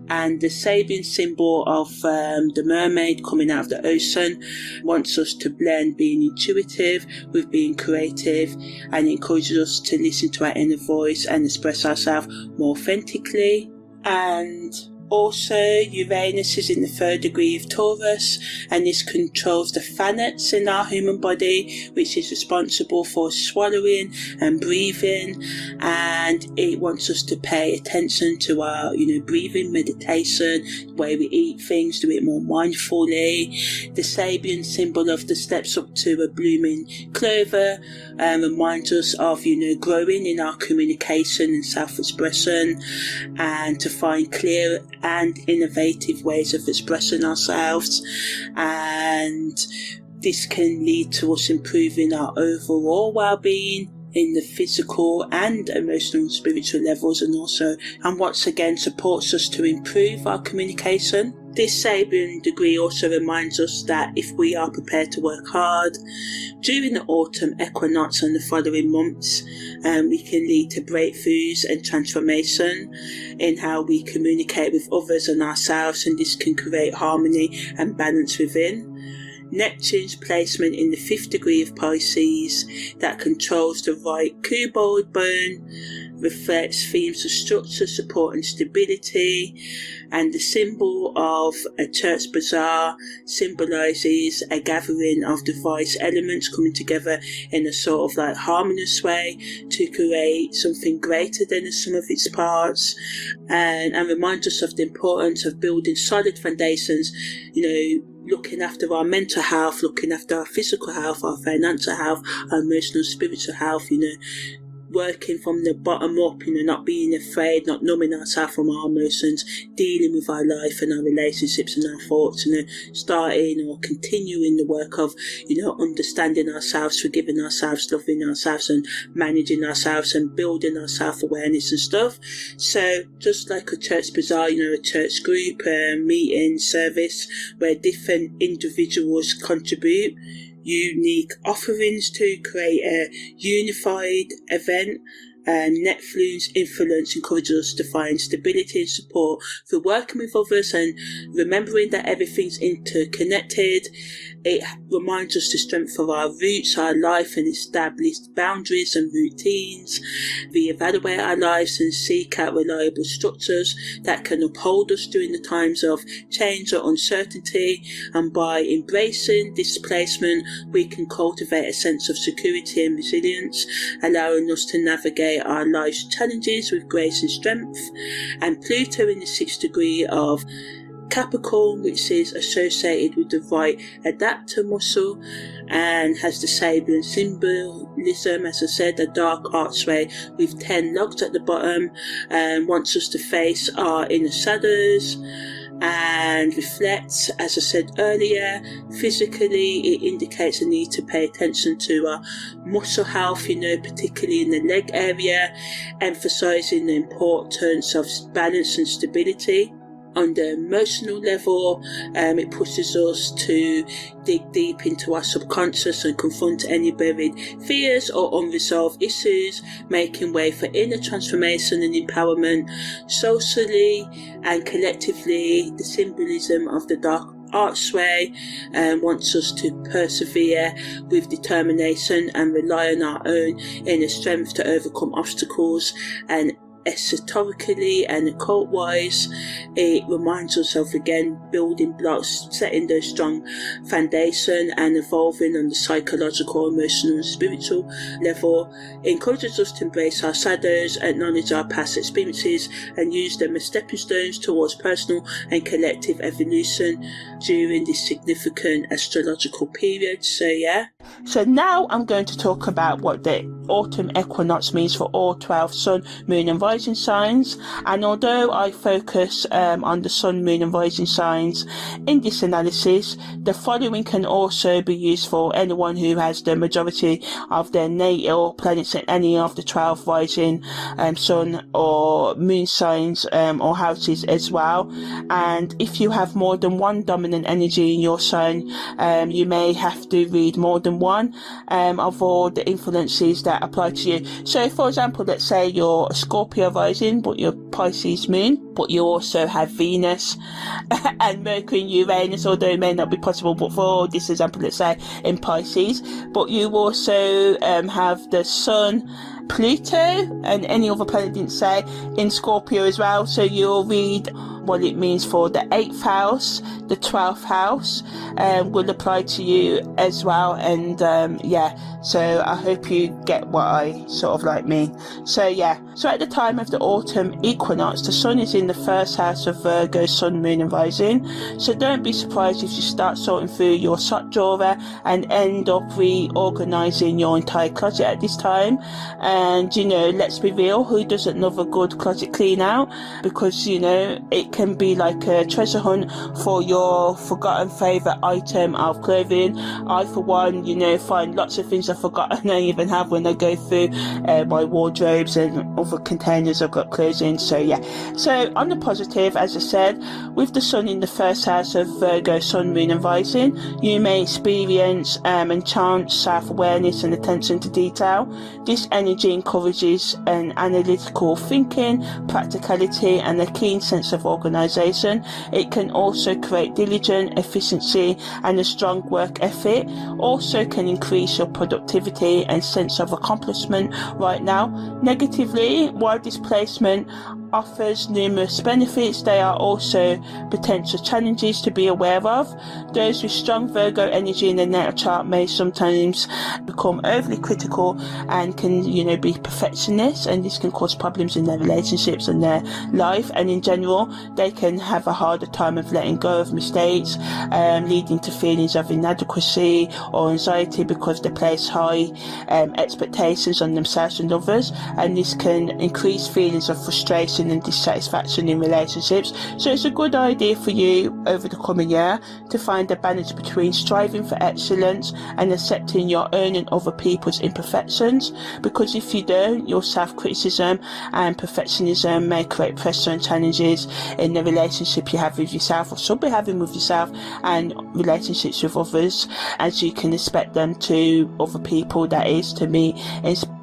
And the Sabian symbol of the mermaid coming out of the ocean wants us to blend being intuitive with being creative, and encourages us to listen to our inner voice and express ourselves more authentically. And also, Uranus is in the 3rd degree of Taurus, and this controls the phalanx in our human body, which is responsible for swallowing and breathing. And it wants us to pay attention to our, breathing, meditation, the way we eat things, do it more mindfully. The Sabian symbol of the steps up to a blooming clover reminds us of, growing in our communication and self-expression, and to find clear and innovative ways of expressing ourselves. And this can lead to us improving our overall well-being in the physical and emotional and spiritual levels, and once again supports us to improve our communication. This Sabian degree also reminds us that if we are prepared to work hard during the autumn equinox and the following months, we can lead to breakthroughs and transformation in how we communicate with others and ourselves, and this can create harmony and balance within. Neptune's placement in the 5th degree of Pisces that controls the right cuboid bone reflects themes of structure, support and stability. And the symbol of a church bazaar symbolises a gathering of diverse elements coming together in a sort of like harmonious way to create something greater than the sum of its parts, and reminds us of the importance of building solid foundations, looking after our mental health, looking after our physical health, our financial health, our emotional, spiritual health, working from the bottom up, not being afraid, not numbing ourselves from our emotions, dealing with our life and our relationships and our thoughts, starting or continuing the work of, understanding ourselves, forgiving ourselves, loving ourselves and managing ourselves and building our self-awareness and stuff. So just like a church bazaar, a church group, meeting, service, where different individuals contribute unique offerings to create a unified event. Netflix influence encourages us to find stability and support through working with others and remembering that everything's interconnected. It reminds us to strengthen our roots, our life, and establish boundaries and routines. We evaluate our lives and seek out reliable structures that can uphold us during the times of change or uncertainty. And by embracing displacement, we can cultivate a sense of security and resilience, allowing us to navigate our life's challenges with grace and strength. And Pluto in the 6th degree of Capricorn, which is associated with the right adapter muscle and has the Sabian symbolism, as I said, a dark archway with 10 logs at the bottom, and wants us to face our inner shadows and reflect. As I said earlier, physically it indicates a need to pay attention to our muscle health, particularly in the leg area, emphasizing the importance of balance and stability. On the emotional level, it pushes us to dig deep into our subconscious and confront any buried fears or unresolved issues, making way for inner transformation and empowerment. Socially and collectively, the symbolism of the dark archway wants us to persevere with determination and rely on our own inner strength to overcome obstacles. And esoterically and occult wise, it reminds us of, again, building blocks, setting those strong foundation and evolving on the psychological, emotional and spiritual level. It encourages us to embrace our shadows, acknowledge our past experiences and use them as stepping stones towards personal and collective evolution during this significant astrological period. So now I'm going to talk about what the autumn equinox means for all 12 sun, moon and rising signs. And although I focus on the sun, moon and rising signs in this analysis, the following can also be used for anyone who has the majority of their natal planets in any of the 12 rising sun or moon signs or houses as well. And if you have more than one dominant energy in your sign, you may have to read more than one of all the influences that apply to you. So for example, let's say you're a Scorpio rising but you're Pisces moon, but you also have Venus and Mercury and Uranus, although it may not be possible, but for this example, let's say in Pisces. But you also have the Sun, Pluto and any other planet didn't say in Scorpio as well. So you'll read what it means for the 8th house, the 12th house will apply to you as well. And so I hope you get what I sort of mean. So at the time of the autumn equinox, the sun is in the 1st house of Virgo, sun, moon and rising. So don't be surprised if you start sorting through your sock drawer and end up reorganizing your entire closet at this time. And let's be real, who doesn't love a good closet clean out? Because it can be like a treasure hunt for your forgotten favorite item of clothing. I for one find lots of things I've forgotten I even have when I go through my wardrobes and other containers I've got clothes in. So on the positive, as I said, with the sun in the 1st house of Virgo, sun, moon and rising, you may experience enhanced self-awareness and attention to detail. This energy encourages an analytical thinking, practicality and a keen sense of organisation. It can also create diligent efficiency and a strong work ethic. Also can increase your productivity and sense of accomplishment right now. Negatively, while this placement offers numerous benefits, there are also potential challenges to be aware of. Those with strong Virgo energy in the natal chart may sometimes become overly critical and can be perfectionists, and this can cause problems in their relationships and their life. And in general, they can have a harder time of letting go of mistakes, leading to feelings of inadequacy or anxiety because they place high expectations on themselves and others, and this can increase feelings of frustration and dissatisfaction in relationships. So it's a good idea for you over the coming year to find a balance between striving for excellence and accepting your own and other people's imperfections, because if you don't, your self-criticism and perfectionism may create pressure and challenges in the relationship you have with yourself, or should be having with yourself, and relationships with others, as you can expect them to, other people that is, to meet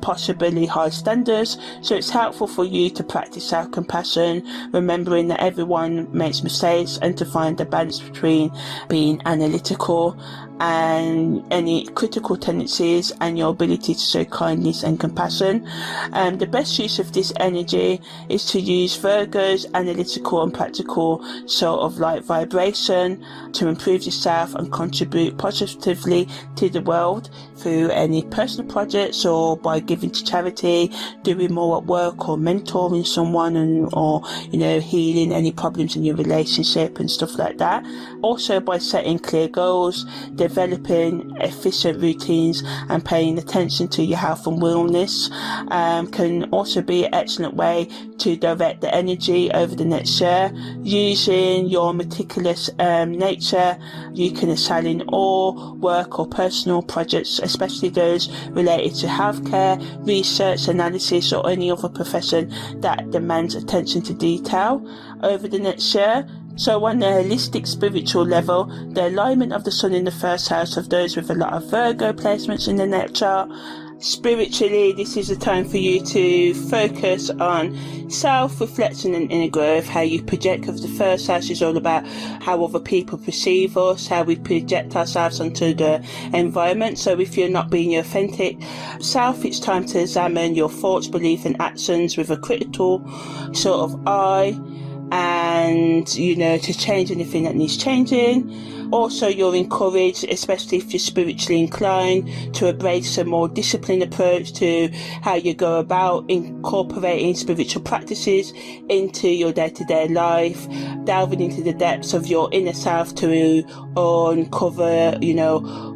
possibly high standards. So it's helpful for you to practice self-compassion, remembering that everyone makes mistakes, and to find a balance between being analytical and any critical tendencies and your ability to show kindness and compassion. The best use of this energy is to use Virgo's analytical and practical sort of like vibration to improve yourself and contribute positively to the world through any personal projects, or by giving to charity, doing more at work, or mentoring someone, or healing any problems in your relationship and stuff like that. Also by setting clear goals, developing efficient routines, and paying attention to your health and wellness can also be an excellent way to direct the energy over the next year. Using your meticulous nature, you can excel in all work or personal projects, especially those related to healthcare, research, analysis, or any other profession that demands attention to detail over the next year. So on a holistic spiritual level, the alignment of the sun in the first house of those with a lot of Virgo placements in the net chart. Spiritually, this is a time for you to focus on self-reflection and inner growth, how you project, because the first house is all about how other people perceive us, how we project ourselves onto the environment. So if you're not being your authentic self, it's time to examine your thoughts, beliefs and actions with a critical sort of eye, and to change anything that needs changing. Also, you're encouraged, especially if you're spiritually inclined, to embrace a more disciplined approach to how you go about incorporating spiritual practices into your day-to-day life, delving into the depths of your inner self to uncover,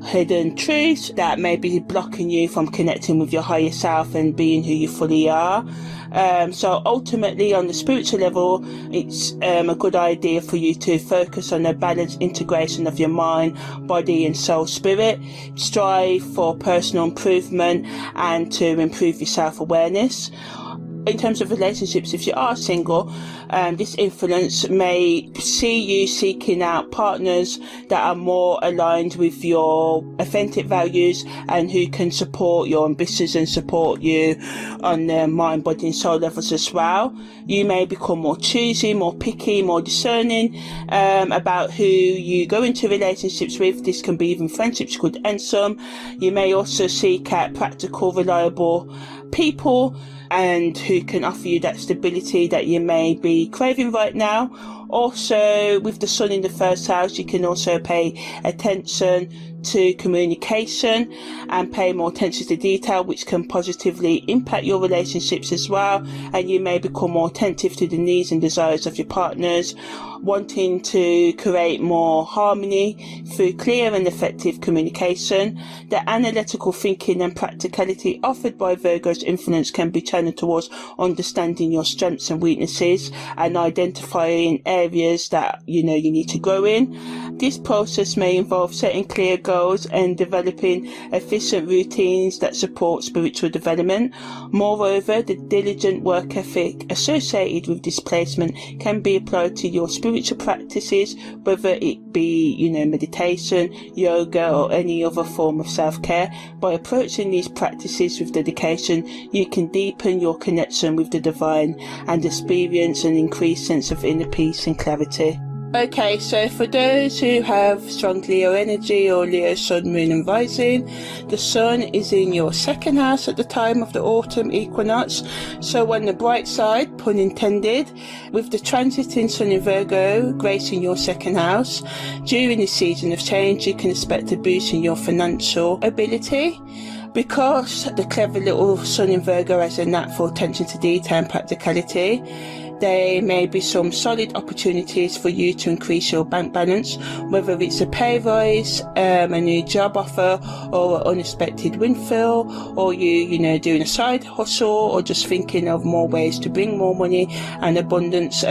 hidden truths that may be blocking you from connecting with your higher self and being who you fully are. So ultimately, on the spiritual level, it's a good idea for you to focus on a balanced integration of your mind, body and soul spirit. Strive for personal improvement and to improve your self-awareness. In terms of relationships, if you are single, this influence may see you seeking out partners that are more aligned with your authentic values and who can support your ambitions and support you on the mind, body and soul levels as well. You may become more choosy, more picky, more discerning about who you go into relationships with. This can be even friendships, could end some. You may also seek out practical, reliable people and who can offer you that stability that you may be craving right now. Also, with the sun in the first house, you can also pay attention to communication and pay more attention to detail, which can positively impact your relationships as well. And you may become more attentive to the needs and desires of your partners, wanting to create more harmony through clear and effective communication. The analytical thinking and practicality offered by Virgo's influence can be channeled towards understanding your strengths and weaknesses and identifying areas that you need to grow in. This process may involve setting clear goals and developing efficient routines that support spiritual development. Moreover, the diligent work ethic associated with this placement can be applied to your spiritual practices, whether it be, meditation, yoga, or any other form of self-care. By approaching these practices with dedication, you can deepen your connection with the divine and experience an increased sense of inner peace and clarity. Okay, so for those who have strong Leo energy or Leo sun, moon and rising, the sun is in your second house at the time of the autumn equinox. So on the bright side, pun intended, with the transiting sun in Virgo gracing your second house, during this season of change you can expect a boost in your financial ability. Because the clever little sun in Virgo has a natural attention to detail and practicality, There may be some solid opportunities for you to increase your bank balance, whether it's a pay rise, a new job offer, or an unexpected windfall, or you know, doing a side hustle, or just thinking of more ways to bring more money and abundance,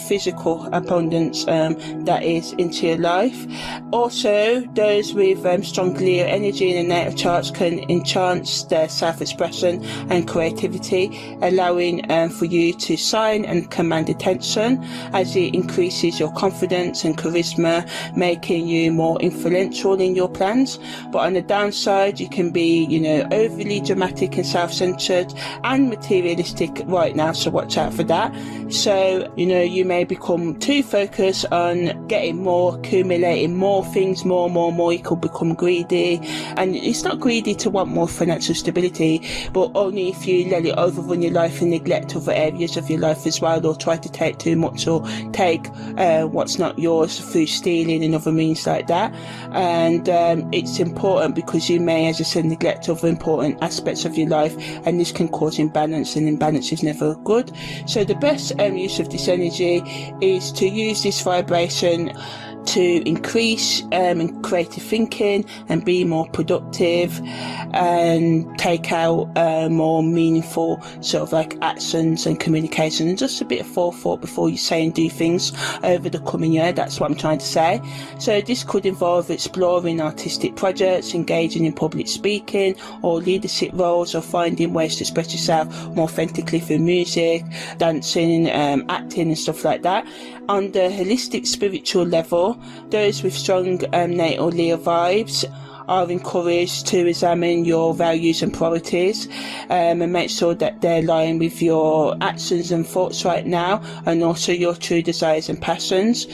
physical abundance, that is, into your life. Also, those with strong Leo energy in the natal charts can enhance their self-expression and creativity, allowing for you to shine and command attention as it increases your confidence and charisma, making you more influential in your plans. But on the downside, you can be, you know, overly dramatic and self-centered and materialistic right now, so watch out for that. So, you know, you may become too focused on getting more, accumulating more things, more. You could become greedy, and it's not greedy to want more financial stability, but only if you let it overrun your life and neglect other areas of your life as well, or try to take too much, or take what's not yours through stealing and other means like that. And it's important because you may, as I said, neglect other important aspects of your life, and this can cause imbalance, and imbalance is never good. So the best use of this energy is to use this vibration to increase creative thinking and be more productive, and take out more meaningful sort of like actions and communication, and just a bit of forethought before you say and do things over the coming year. That's what I'm trying to say. So this could involve exploring artistic projects, engaging in public speaking or leadership roles, or finding ways to express yourself more authentically through music, dancing, acting and stuff like that. On the holistic spiritual level, those with strong natal Leo vibes are encouraged to examine your values and priorities, and make sure that they're aligned with your actions and thoughts right now, and also your true desires and passions.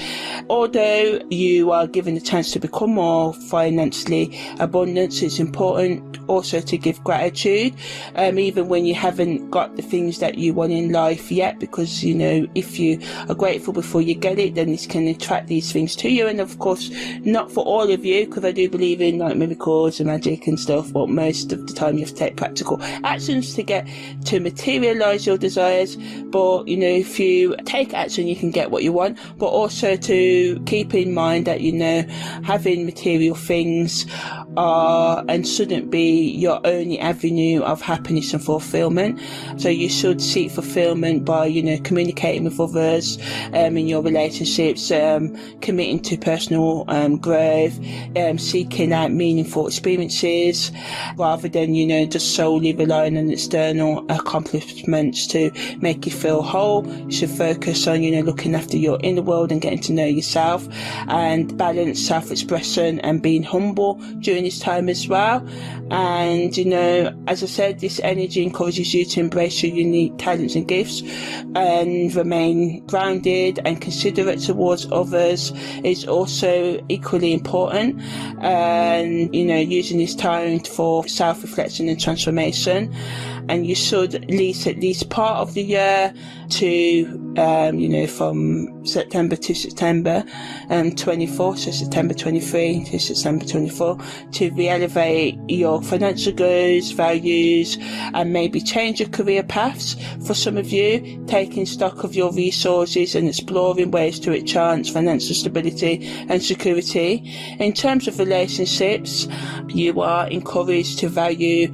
Although you are given the chance to become more financially abundant, it's important also to give gratitude, even when you haven't got the things that you want in life yet, because, you know, if you are grateful before you get it, then this can attract these things to you. And of course, not for all of you, because I do believe in like miracles and magic and stuff, but most of the time you have to take practical actions to materialize your desires. But, you know, if you take action, you can get what you want. But also to keep in mind that, you know, having material things are and shouldn't be your only avenue of happiness and fulfillment. So you should seek fulfillment by, you know, communicating with others, in your relationships, committing to personal growth, seeking out meaningful experiences, rather than, you know, just solely relying on external accomplishments to make you feel whole. You should focus on, you know, looking after your inner world and getting to know yourself, and balance self-expression and being humble during this time as well. And, you know, as I said, this energy encourages you to embrace your unique talents and gifts, and remain grounded and considerate towards others is also equally important. And, you know, using this time for self-reflection and transformation. And you should at least part of the year to, you know, from September to September 24, so September 23 to September 24, to re-elevate your financial goals, values, and maybe change your career paths. For some of you, taking stock of your resources and exploring ways to enhance financial stability and security. In terms of relationships, you are encouraged to value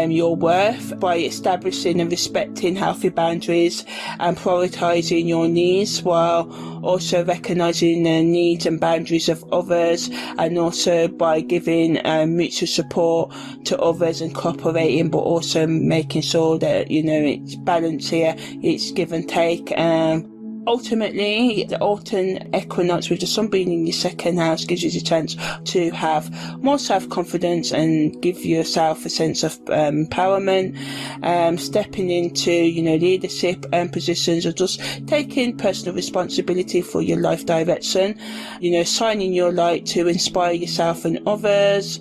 your worth by establishing and respecting healthy boundaries and prioritizing your needs, while also recognizing the needs and boundaries of others, and also by giving mutual support to others and cooperating, but also making sure that, you know, it's balanced here, it's give and take. Ultimately, the autumn equinox with the sun being in your second house gives you the chance to have more self-confidence and give yourself a sense of empowerment, stepping into, you know, leadership positions, or just taking personal responsibility for your life direction, you know, shining your light to inspire yourself and others,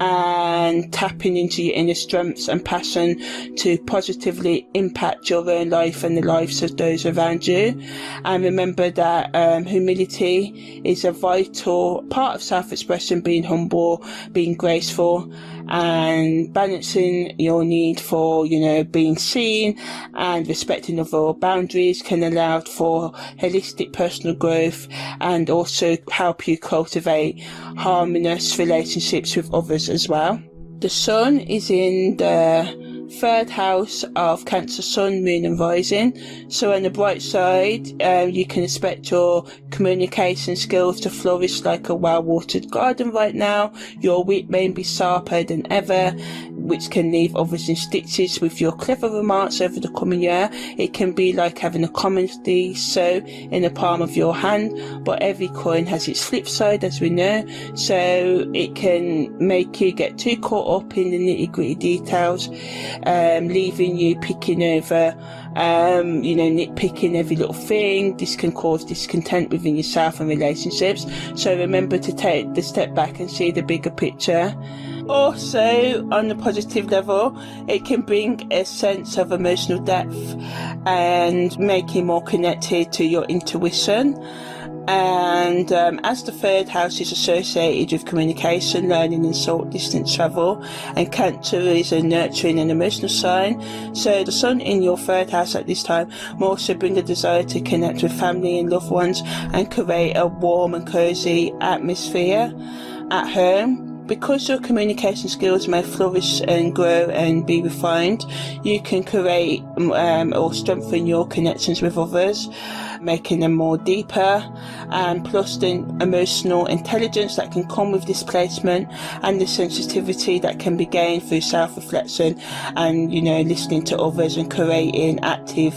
and tapping into your inner strengths and passion to positively impact your own life and the lives of those around you. And remember that humility is a vital part of self-expression, being humble, being graceful, and balancing your need for, being seen and respecting other boundaries can allow for holistic personal growth and also help you cultivate harmonious relationships with others as well. The sun is in the third house of Cancer, Sun, Moon and Rising. So on the bright side, you can expect your communication skills to flourish like a well-watered garden right now. Your wit may be sharper than ever, which can leave others in stitches with your clever remarks over the coming year. It can be like having a commodity so in the palm of your hand, but every coin has its flip side, as we know. So it can make you get too caught up in the nitty-gritty details, leaving you picking over, nitpicking every little thing. This can cause discontent within yourself and relationships. So remember to take the step back and see the bigger picture. Also, on the positive level, it can bring a sense of emotional depth and make you more connected to your intuition. And as the third house is associated with communication, learning and short distance travel, and Cancer is a nurturing and emotional sign, so the sun in your third house at this time will also bring a desire to connect with family and loved ones and create a warm and cozy atmosphere at home. Because your communication skills may flourish and grow and be refined, you can create or strengthen your connections with others, making them more deeper, and plus the emotional intelligence that can come with this placement and the sensitivity that can be gained through self-reflection and listening to others and creating active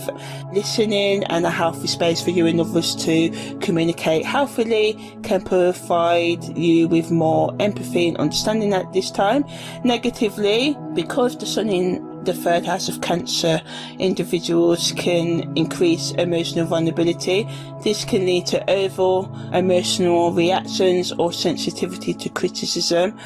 listening and a healthy space for you and others to communicate healthily can provide you with more empathy and understanding at this time. Negatively, because the sun in the third house of Cancer, individuals can increase emotional vulnerability. This can lead to over emotional reactions or sensitivity to criticism,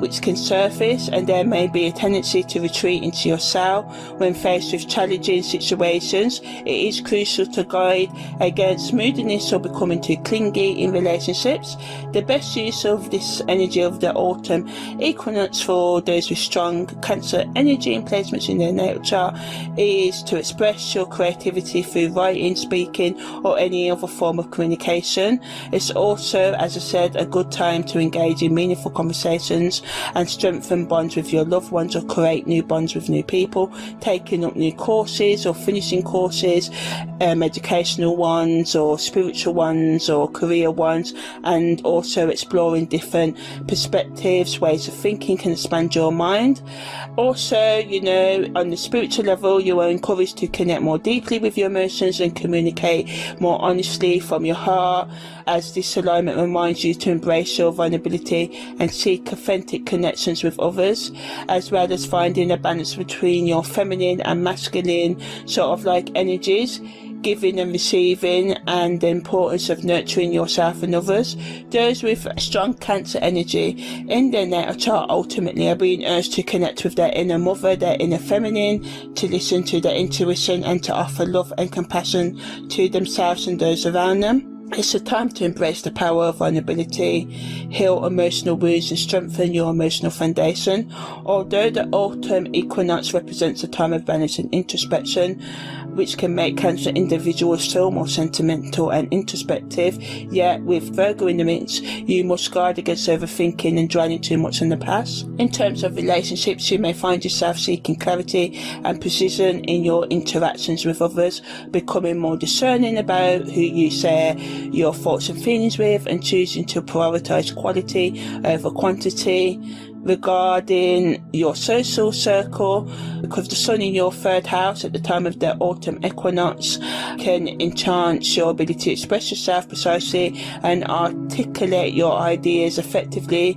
which can surface, and there may be a tendency to retreat into yourself when faced with challenging situations. It is crucial to guard against moodiness or becoming too clingy in relationships. The best use of this energy of the autumn equinox for those with strong Cancer energy in placements in their natal chart is to express your creativity through writing, speaking or any other form of communication. It's also, as I said, a good time to engage in meaningful conversations and strengthen bonds with your loved ones or create new bonds with new people, taking up new courses or finishing courses, educational ones or spiritual ones or career ones, and also exploring different perspectives, ways of thinking can expand your mind. Also, on the spiritual level, you are encouraged to connect more deeply with your emotions and communicate more honestly from your heart, as this alignment reminds you to embrace your vulnerability and seek authentic connections with others, as well as finding a balance between your feminine and masculine energies, giving and receiving, and the importance of nurturing yourself and others. Those with strong Cancer energy in their natal chart ultimately are being urged to connect with their inner mother, their inner feminine, to listen to their intuition and to offer love and compassion to themselves and those around them. It's a time to embrace the power of vulnerability, heal emotional wounds and strengthen your emotional foundation. Although the autumn equinox represents a time of balance and introspection, which can make Cancer individuals feel more sentimental and introspective, yet with Virgo in the mix, you must guard against overthinking and dwelling too much on the past. In terms of relationships, you may find yourself seeking clarity and precision in your interactions with others, becoming more discerning about who you share your thoughts and feelings with, and choosing to prioritize quality over quantity. Regarding your social circle, because the sun in your third house at the time of the autumn equinox can enhance your ability to express yourself precisely and articulate your ideas effectively,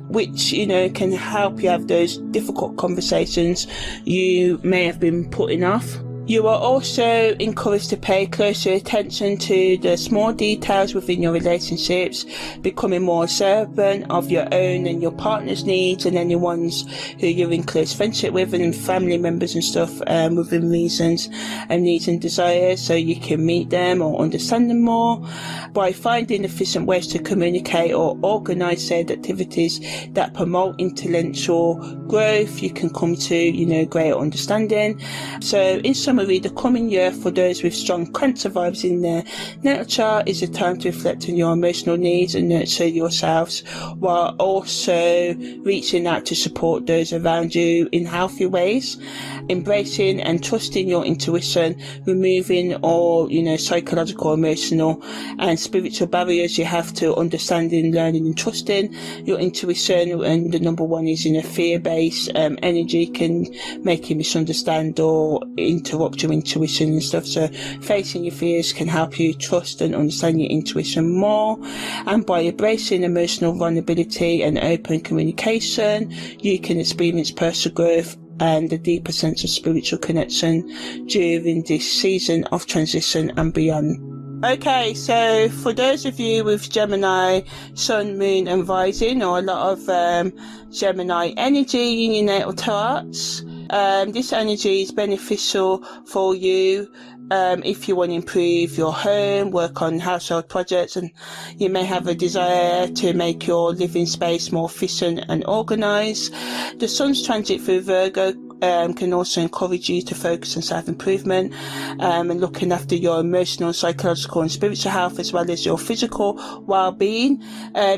which can help you have those difficult conversations you may have been putting off. You are also encouraged to pay closer attention to the small details within your relationships, becoming more observant of your own and your partner's needs and anyone's who you're in close friendship with, and family members and stuff, within reasons and needs and desires, so you can meet them or understand them more. By finding efficient ways to communicate or organise said activities that promote intellectual growth, you can come to, greater understanding. So in summary, the coming year for those with strong Cancer vibes in their natal chart is a time to reflect on your emotional needs and nurture yourselves, while also reaching out to support those around you in healthy ways, embracing and trusting your intuition, removing all, psychological, emotional and spiritual barriers you have to understanding, learning and trusting your intuition. And the number one is, fear-based energy can make you misunderstand or interrupt your intuition and stuff. So facing your fears can help you trust and understand your intuition more. And by embracing emotional vulnerability and open communication, you can experience personal growth and a deeper sense of spiritual connection during this season of transition and beyond. Okay, so for those of you with Gemini, Sun, Moon and Rising, or a lot of Gemini energy in your natal charts, this energy is beneficial for you if you want to improve your home, work on household projects, and you may have a desire to make your living space more efficient and organised. The Sun's transit through Virgo can also encourage you to focus on self-improvement and looking after your emotional, psychological and spiritual health, as well as your physical well-being.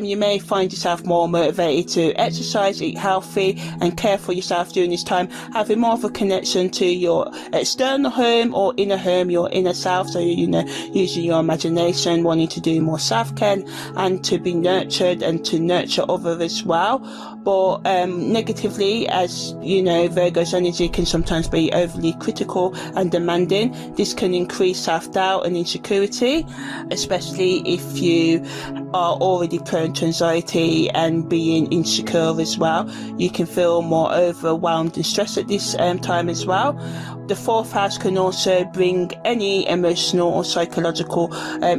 You may find yourself more motivated to exercise, eat healthy and care for yourself during this time, having more of a connection to your external home or inner home, your inner self. So, using your imagination, wanting to do more self-care and to be nurtured and to nurture others as well. But negatively, as Virgo's energy can sometimes be overly critical and demanding. This can increase self-doubt and insecurity, especially if you are already prone to anxiety and being insecure as well. You can feel more overwhelmed and stressed at this time as well. The fourth house can also bring any emotional or psychological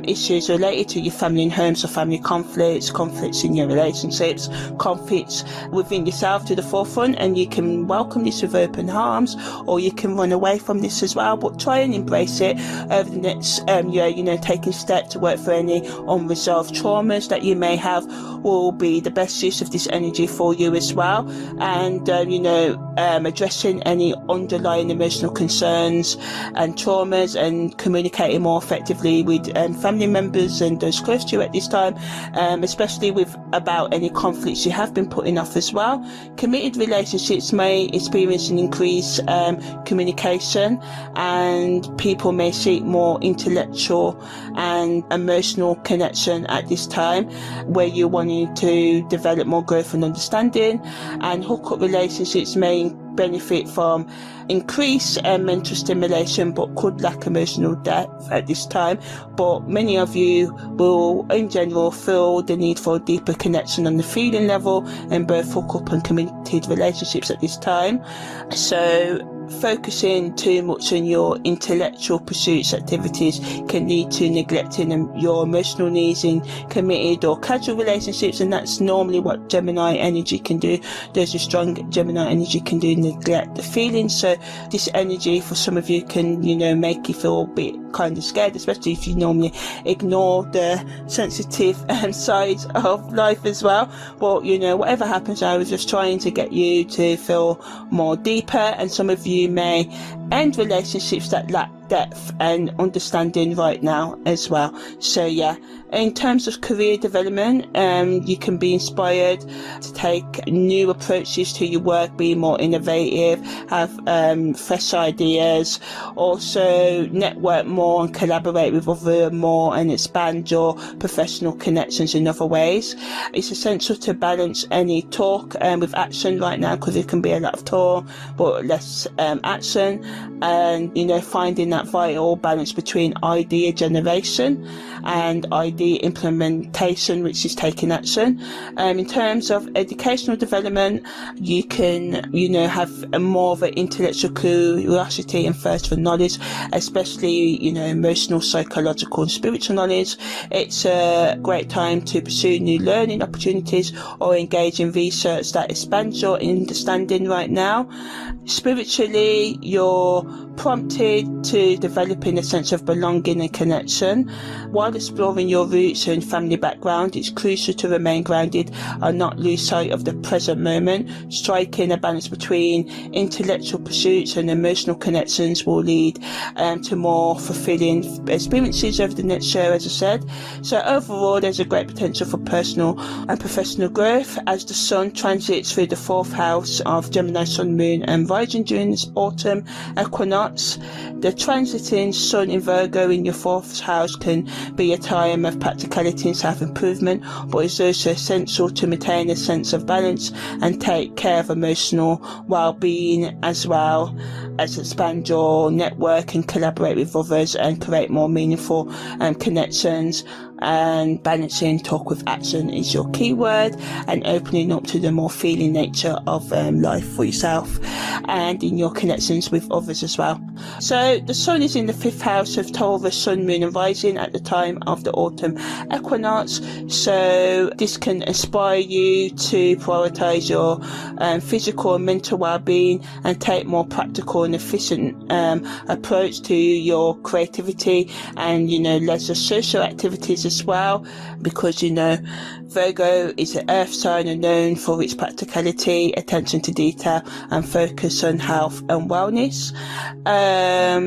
issues related to your family and home, so family conflicts in your relationships, conflicts within yourself to the forefront, and you can welcome this with open arms, or you can run away from this as well, but try and embrace it over the next year. Taking steps to work for any unresolved traumas that you may have will be the best use of this energy for you as well. And addressing any underlying emotional concerns and traumas and communicating more effectively with family members and those close to you at this time, especially about any conflicts you have been putting off as well. Committed relationships may experience an increased communication, and people may seek more intellectual and emotional connection at this time, where you're wanting to develop more growth and understanding. And hookup relationships may benefit from increased mental stimulation, but could lack emotional depth at this time. But many of you will in general feel the need for a deeper connection on the feeling level in both hookup and committed relationships at this time. So focusing too much on your intellectual pursuits activities can lead to neglecting your emotional needs in committed or casual relationships, and that's normally what Gemini energy can do. Those with strong Gemini energy can do neglect the feelings. So this energy for some of you can make you feel a bit kind of scared, especially if you normally ignore the sensitive sides of life as well. But whatever happens, I was just trying to get you to feel more deeper, and some of you may end relationships that lack depth and understanding right now as well. So in terms of career development, you can be inspired to take new approaches to your work, be more innovative, have fresh ideas, also network more and collaborate with others more and expand your professional connections in other ways. It's essential to balance any talk with action right now, because it can be a lot of talk but less action, and finding that that vital balance between idea generation and idea implementation, which is taking action. In terms of educational development, you can, have a more of an intellectual curiosity and thirst for knowledge, especially, emotional, psychological and spiritual knowledge. It's a great time to pursue new learning opportunities or engage in research that expands your understanding right now. Spiritually, you're prompted to developing a sense of belonging and connection. While exploring your roots and family background, it's crucial to remain grounded and not lose sight of the present moment. Striking a balance between intellectual pursuits and emotional connections will lead to more fulfilling experiences over the next year, as I said. So overall, there's a great potential for personal and professional growth as the Sun transits through the 4th house of Gemini, Sun, Moon and Rising during this autumn equinox. The transiting Sun in Virgo in your 4th house can be a time of practicality and self-improvement, but it's also essential to maintain a sense of balance and take care of emotional well-being, as well as expand your network and collaborate with others and create more meaningful connections. And balancing talk with action is your keyword, and opening up to the more feeling nature of life for yourself and in your connections with others as well. So the Sun is in the 5th house of Taurus, Sun, Moon and Rising at the time of the autumn equinox, so this can inspire you to prioritize your physical and mental well-being and take more practical and efficient approach to your creativity and leisure social activities as well, because Virgo is an earth sign and known for its practicality, attention to detail and focus on health and wellness.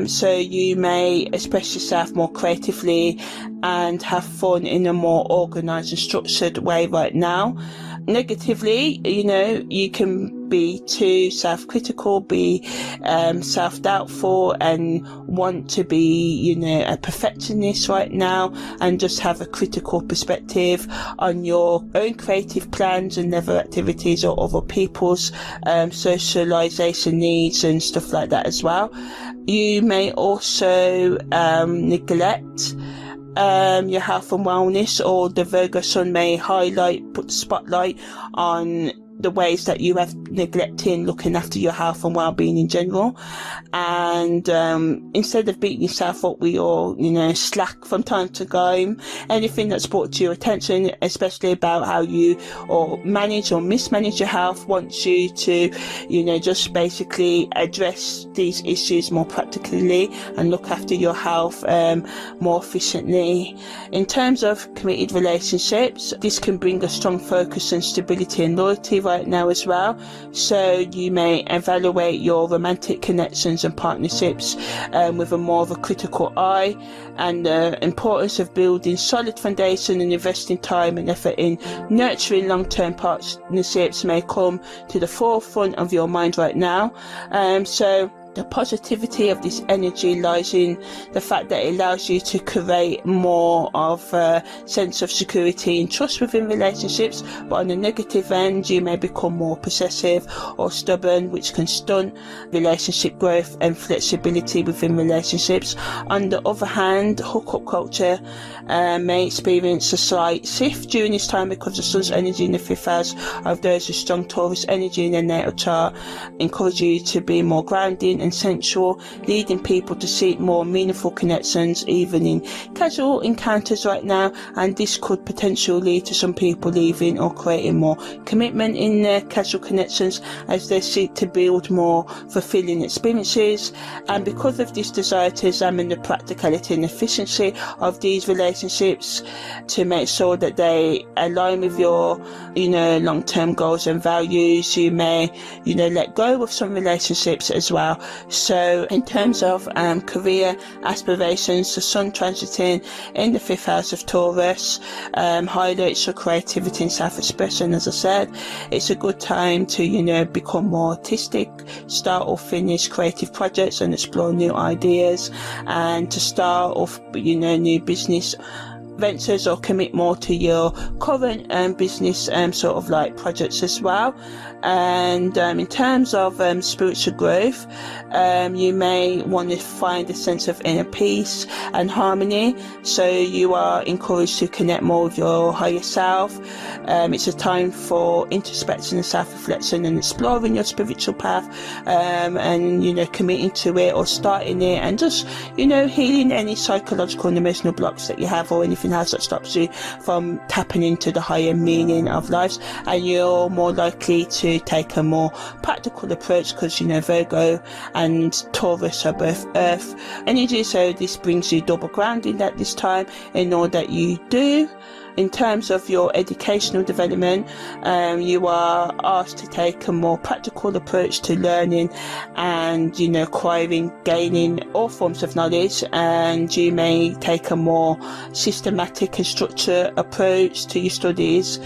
So you may express yourself more creatively and have fun in a more organized and structured way right now. Negatively, you can be too self-critical, be self-doubtful and want to be, a perfectionist right now, and just have a critical perspective on your own creative plans and other activities or other people's socialization needs and stuff like that as well. You may also neglect your health and wellness, or the Virgo Sun may put the spotlight on the ways that you have neglecting looking after your health and well-being in general. And instead of beating yourself up with your slack from time to time, anything that's brought to your attention, especially about how you or manage or mismanage your health, wants you to just basically address these issues more practically and look after your health more efficiently. In terms of committed relationships, this can bring a strong focus on stability and loyalty right now as well, so you may evaluate your romantic connections and partnerships with a more of a critical eye, and the importance of building solid foundation and investing time and effort in nurturing long-term partnerships may come to the forefront of your mind right now. So the positivity of this energy lies in the fact that it allows you to create more of a sense of security and trust within relationships, but on the negative end you may become more possessive or stubborn, which can stunt relationship growth and flexibility within relationships. On the other hand, hookup culture may experience a slight shift during this time, because the Sun's energy in the 5th house of those with strong Taurus energy in their natal chart encourage you to be more grounding and sensual, leading people to seek more meaningful connections even in casual encounters right now, and this could potentially lead to some people leaving or creating more commitment in their casual connections as they seek to build more fulfilling experiences. And because of this desire to examine the practicality and efficiency of these relationships to make sure that they align with your long-term goals and values, you may let go of some relationships as well. So in terms of career aspirations, the Sun transiting in the 5th house of Taurus highlights your creativity and self-expression. As I said, it's a good time to become more artistic, start or finish creative projects and explore new ideas, and to start off new business ventures or commit more to your current business sort of like projects as well. And in terms of spiritual growth, you may want to find a sense of inner peace and harmony, so you are encouraged to connect more with your higher self. It's a time for introspection and self-reflection and exploring your spiritual path, and committing to it or starting it, and just healing any psychological and emotional blocks that you have, or anything else that stops you from tapping into the higher meaning of life. And you're more likely to take a more practical approach, because Virgo and Taurus are both earth energy, so this brings you double grounding at this time in all that you do. In terms of your educational development, you are asked to take a more practical approach to learning and, acquiring, gaining all forms of knowledge, and you may take a more systematic and structured approach to your studies,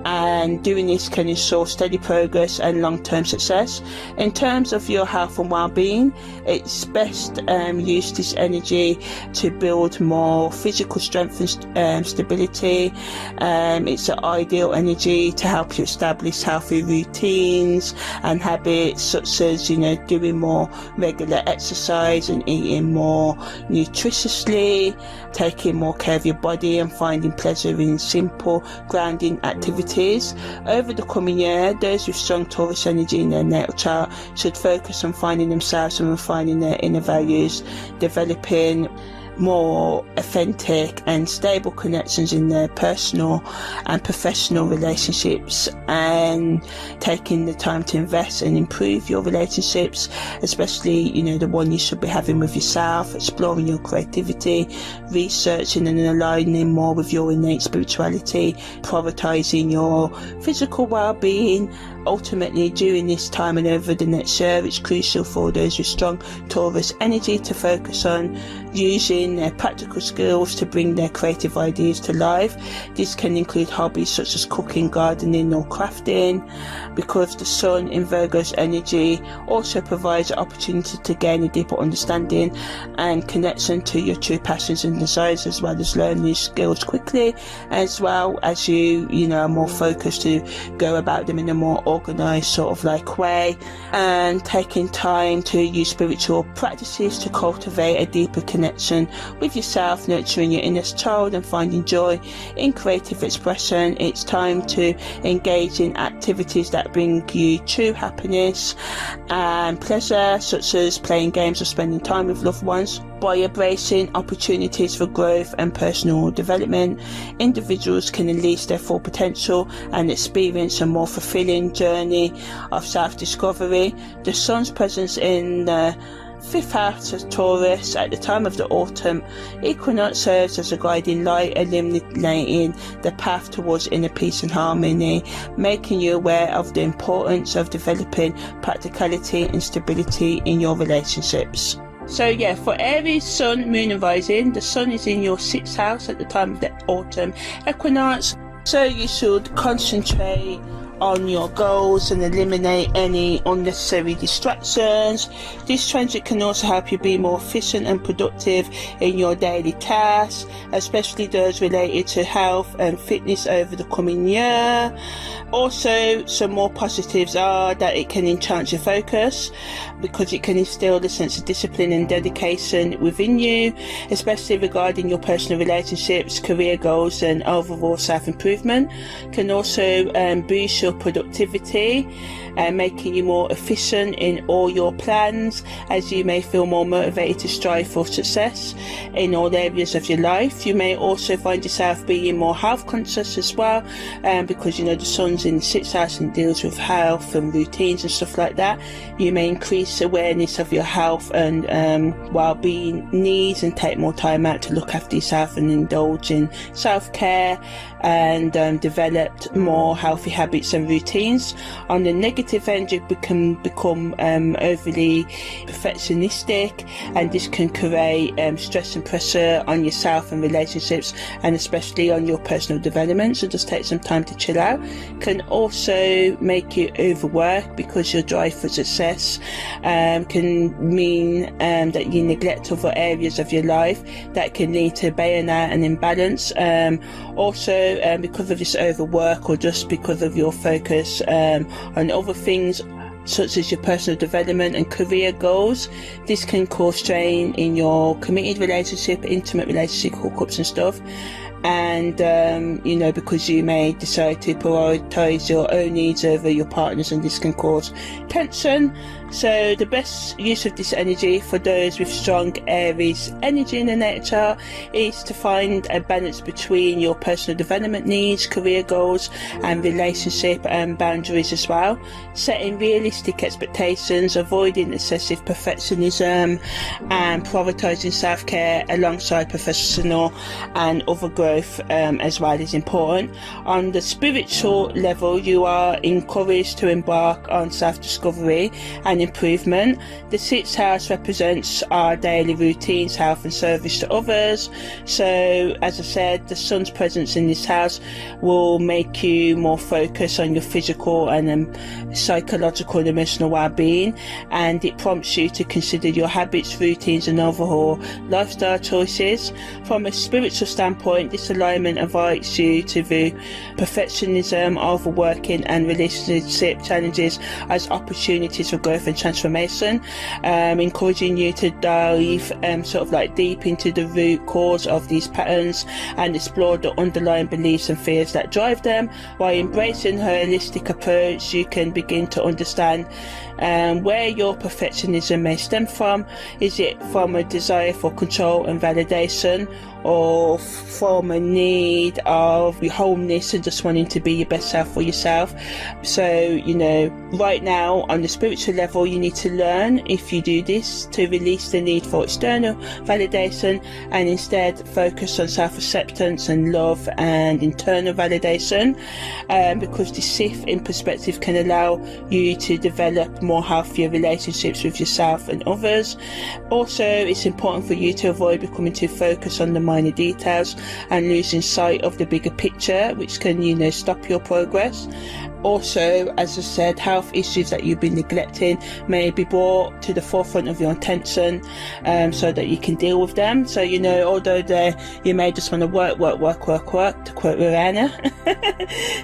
and doing this can ensure steady progress and long-term success. In terms of your health and well-being, it's best use this energy to build more physical strength and stability. It's an ideal energy to help you establish healthy routines and habits, such as doing more regular exercise and eating more nutritiously, taking more care of your body and finding pleasure in simple grounding activities. Over the coming year, those with strong Taurus energy in their natal chart should focus on finding themselves and refining their inner values, developing more authentic and stable connections in their personal and professional relationships, and taking the time to invest and improve your relationships, especially the one you should be having with yourself, exploring your creativity, researching and aligning more with your innate spirituality, prioritizing your physical well-being. Ultimately, during this time and over the next year, it's crucial for those with strong Taurus energy to focus on using their practical skills to bring their creative ideas to life. This can include hobbies such as cooking, gardening or crafting, because the Sun in Virgo's energy also provides an opportunity to gain a deeper understanding and connection to your true passions and desires, as well as learn new skills quickly, as well as you are more focused to go about them in a more organized sort of like way, and taking time to use spiritual practices to cultivate a deeper connection with yourself, nurturing your inner child and finding joy in creative expression. It's time to engage in activities that bring you true happiness and pleasure, such as playing games or spending time with loved ones. By embracing opportunities for growth and personal development, individuals can unleash their full potential and experience a more fulfilling journey of self-discovery. The Sun's presence in the 5th house of Taurus at the time of the autumn equinox serves as a guiding light, illuminating the path towards inner peace and harmony, making you aware of the importance of developing practicality and stability in your relationships. So yeah, for Aries, Sun, Moon and Rising, the Sun is in your 6th house at the time of the autumn equinox, so you should concentrate on your goals and eliminate any unnecessary distractions. This transit can also help you be more efficient and productive in your daily tasks, especially those related to health and fitness over the coming year. Also, some more positives are that it can enhance your focus, because it can instill a sense of discipline and dedication within you, especially regarding your personal relationships, career goals and overall self-improvement. Can also boost your productivity and making you more efficient in all your plans, as you may feel more motivated to strive for success in all areas of your life. You may also find yourself being more health conscious as well, because the Sun's in the 6th house and deals with health and routines and stuff like that. You may increase awareness of your health and well-being needs, and take more time out to look after yourself and indulge in self-care, and develop more healthy habits and routines. On the negative negative energy can become overly perfectionistic, and this can create stress and pressure on yourself and relationships, and especially on your personal development. So just take some time to chill out. Can also make you overwork because your drive for success can mean that you neglect other areas of your life that can lead to burnout and imbalance. Also, because of this overwork, or just because of your focus on other things such as your personal development and career goals, this can cause strain in your committed relationship, intimate relationship, hookups and stuff. And because you may decide to prioritize your own needs over your partner's, and this can cause tension. So the best use of this energy for those with strong Aries energy in the natal chart is to find a balance between your personal development needs, career goals and relationship and boundaries as well. Setting realistic expectations, avoiding excessive perfectionism, and prioritizing self-care alongside professional and other growth as well is important. On the spiritual level, you are encouraged to embark on self-discovery and improvement. The 6th house represents our daily routines, health and service to others. So as I said, the sun's presence in this house will make you more focused on your physical and psychological and emotional well-being, and it prompts you to consider your habits, routines and overall lifestyle choices. From a spiritual standpoint, this alignment invites you to view perfectionism, overworking and relationship challenges as opportunities for growth and transformation, encouraging you to dive deep into the root cause of these patterns and explore the underlying beliefs and fears that drive them. By embracing a holistic approach, you can begin to understand where your perfectionism may stem from. Is it from a desire for control and validation, or from a need of wholeness and just wanting to be your best self for yourself? So, right now on the spiritual level, you need to learn, if you do this, to release the need for external validation and instead focus on self-acceptance and love and internal validation, because this shift in perspective can allow you to develop more healthier relationships with yourself and others. Also, it's important for you to avoid becoming too focused on the minor details and losing sight of the bigger picture, which can stop your progress. Also, as I said, health issues that you've been neglecting may be brought to the forefront of your attention, so that you can deal with them. So, although you may just want to work, to quote Rihanna,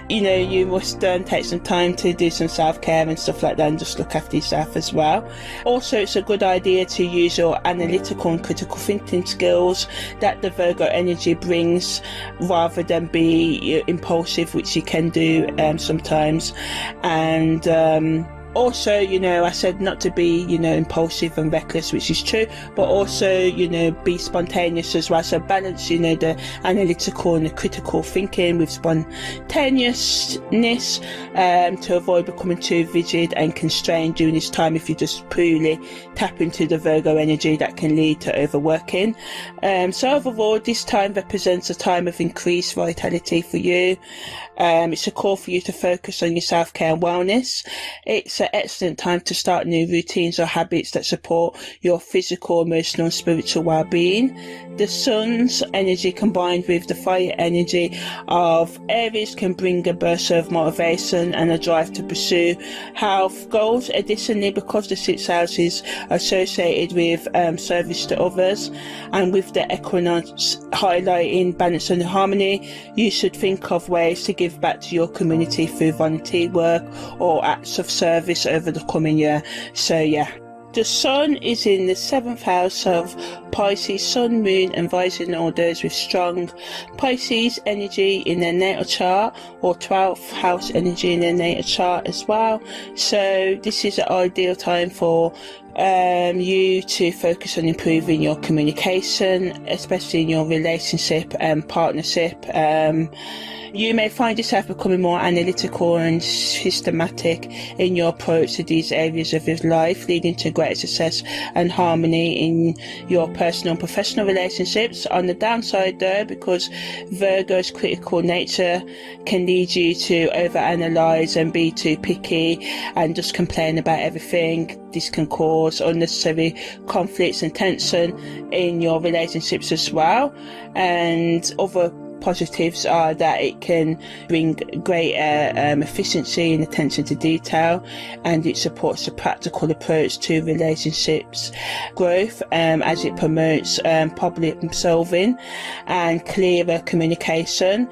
you must take some time to do some self-care and stuff like that, and just look after yourself as well. Also, it's a good idea to use your analytical and critical thinking skills that the Virgo energy brings, rather than be impulsive, which you can do sometimes. And also, I said not to be, impulsive and reckless, which is true, but also, be spontaneous as well. So balance, the analytical and the critical thinking with spontaneousness, to avoid becoming too rigid and constrained during this time. If you just purely tap into the Virgo energy, that can lead to overworking. So overall, this time represents a time of increased vitality for you. It's a call for you to focus on your self-care and wellness. It's an excellent time to start new routines or habits that support your physical, emotional and spiritual well-being. The sun's energy combined with the fire energy of Aries can bring a burst of motivation and a drive to pursue health goals. Additionally, because the 6th house is associated with service to others, and with the equinox highlighting balance and harmony, you should think of ways to give back to your community through volunteer work or acts of service over the coming year. So yeah. The sun is in the 7th house of Pisces. Sun, moon and rising all those with strong Pisces energy in their natal chart, or 12th house energy in their natal chart as well. So this is an ideal time for you to focus on improving your communication, especially in your relationship and partnership. You may find yourself becoming more analytical and systematic in your approach to these areas of your life, leading to greater success and harmony in your personal and professional relationships. On the downside though, because Virgo's critical nature can lead you to overanalyze and be too picky and just complain about everything. This can cause unnecessary conflicts and tension in your relationships as well. And other positives are that it can bring greater efficiency and attention to detail, and it supports a practical approach to relationships growth as it promotes problem solving and clearer communication,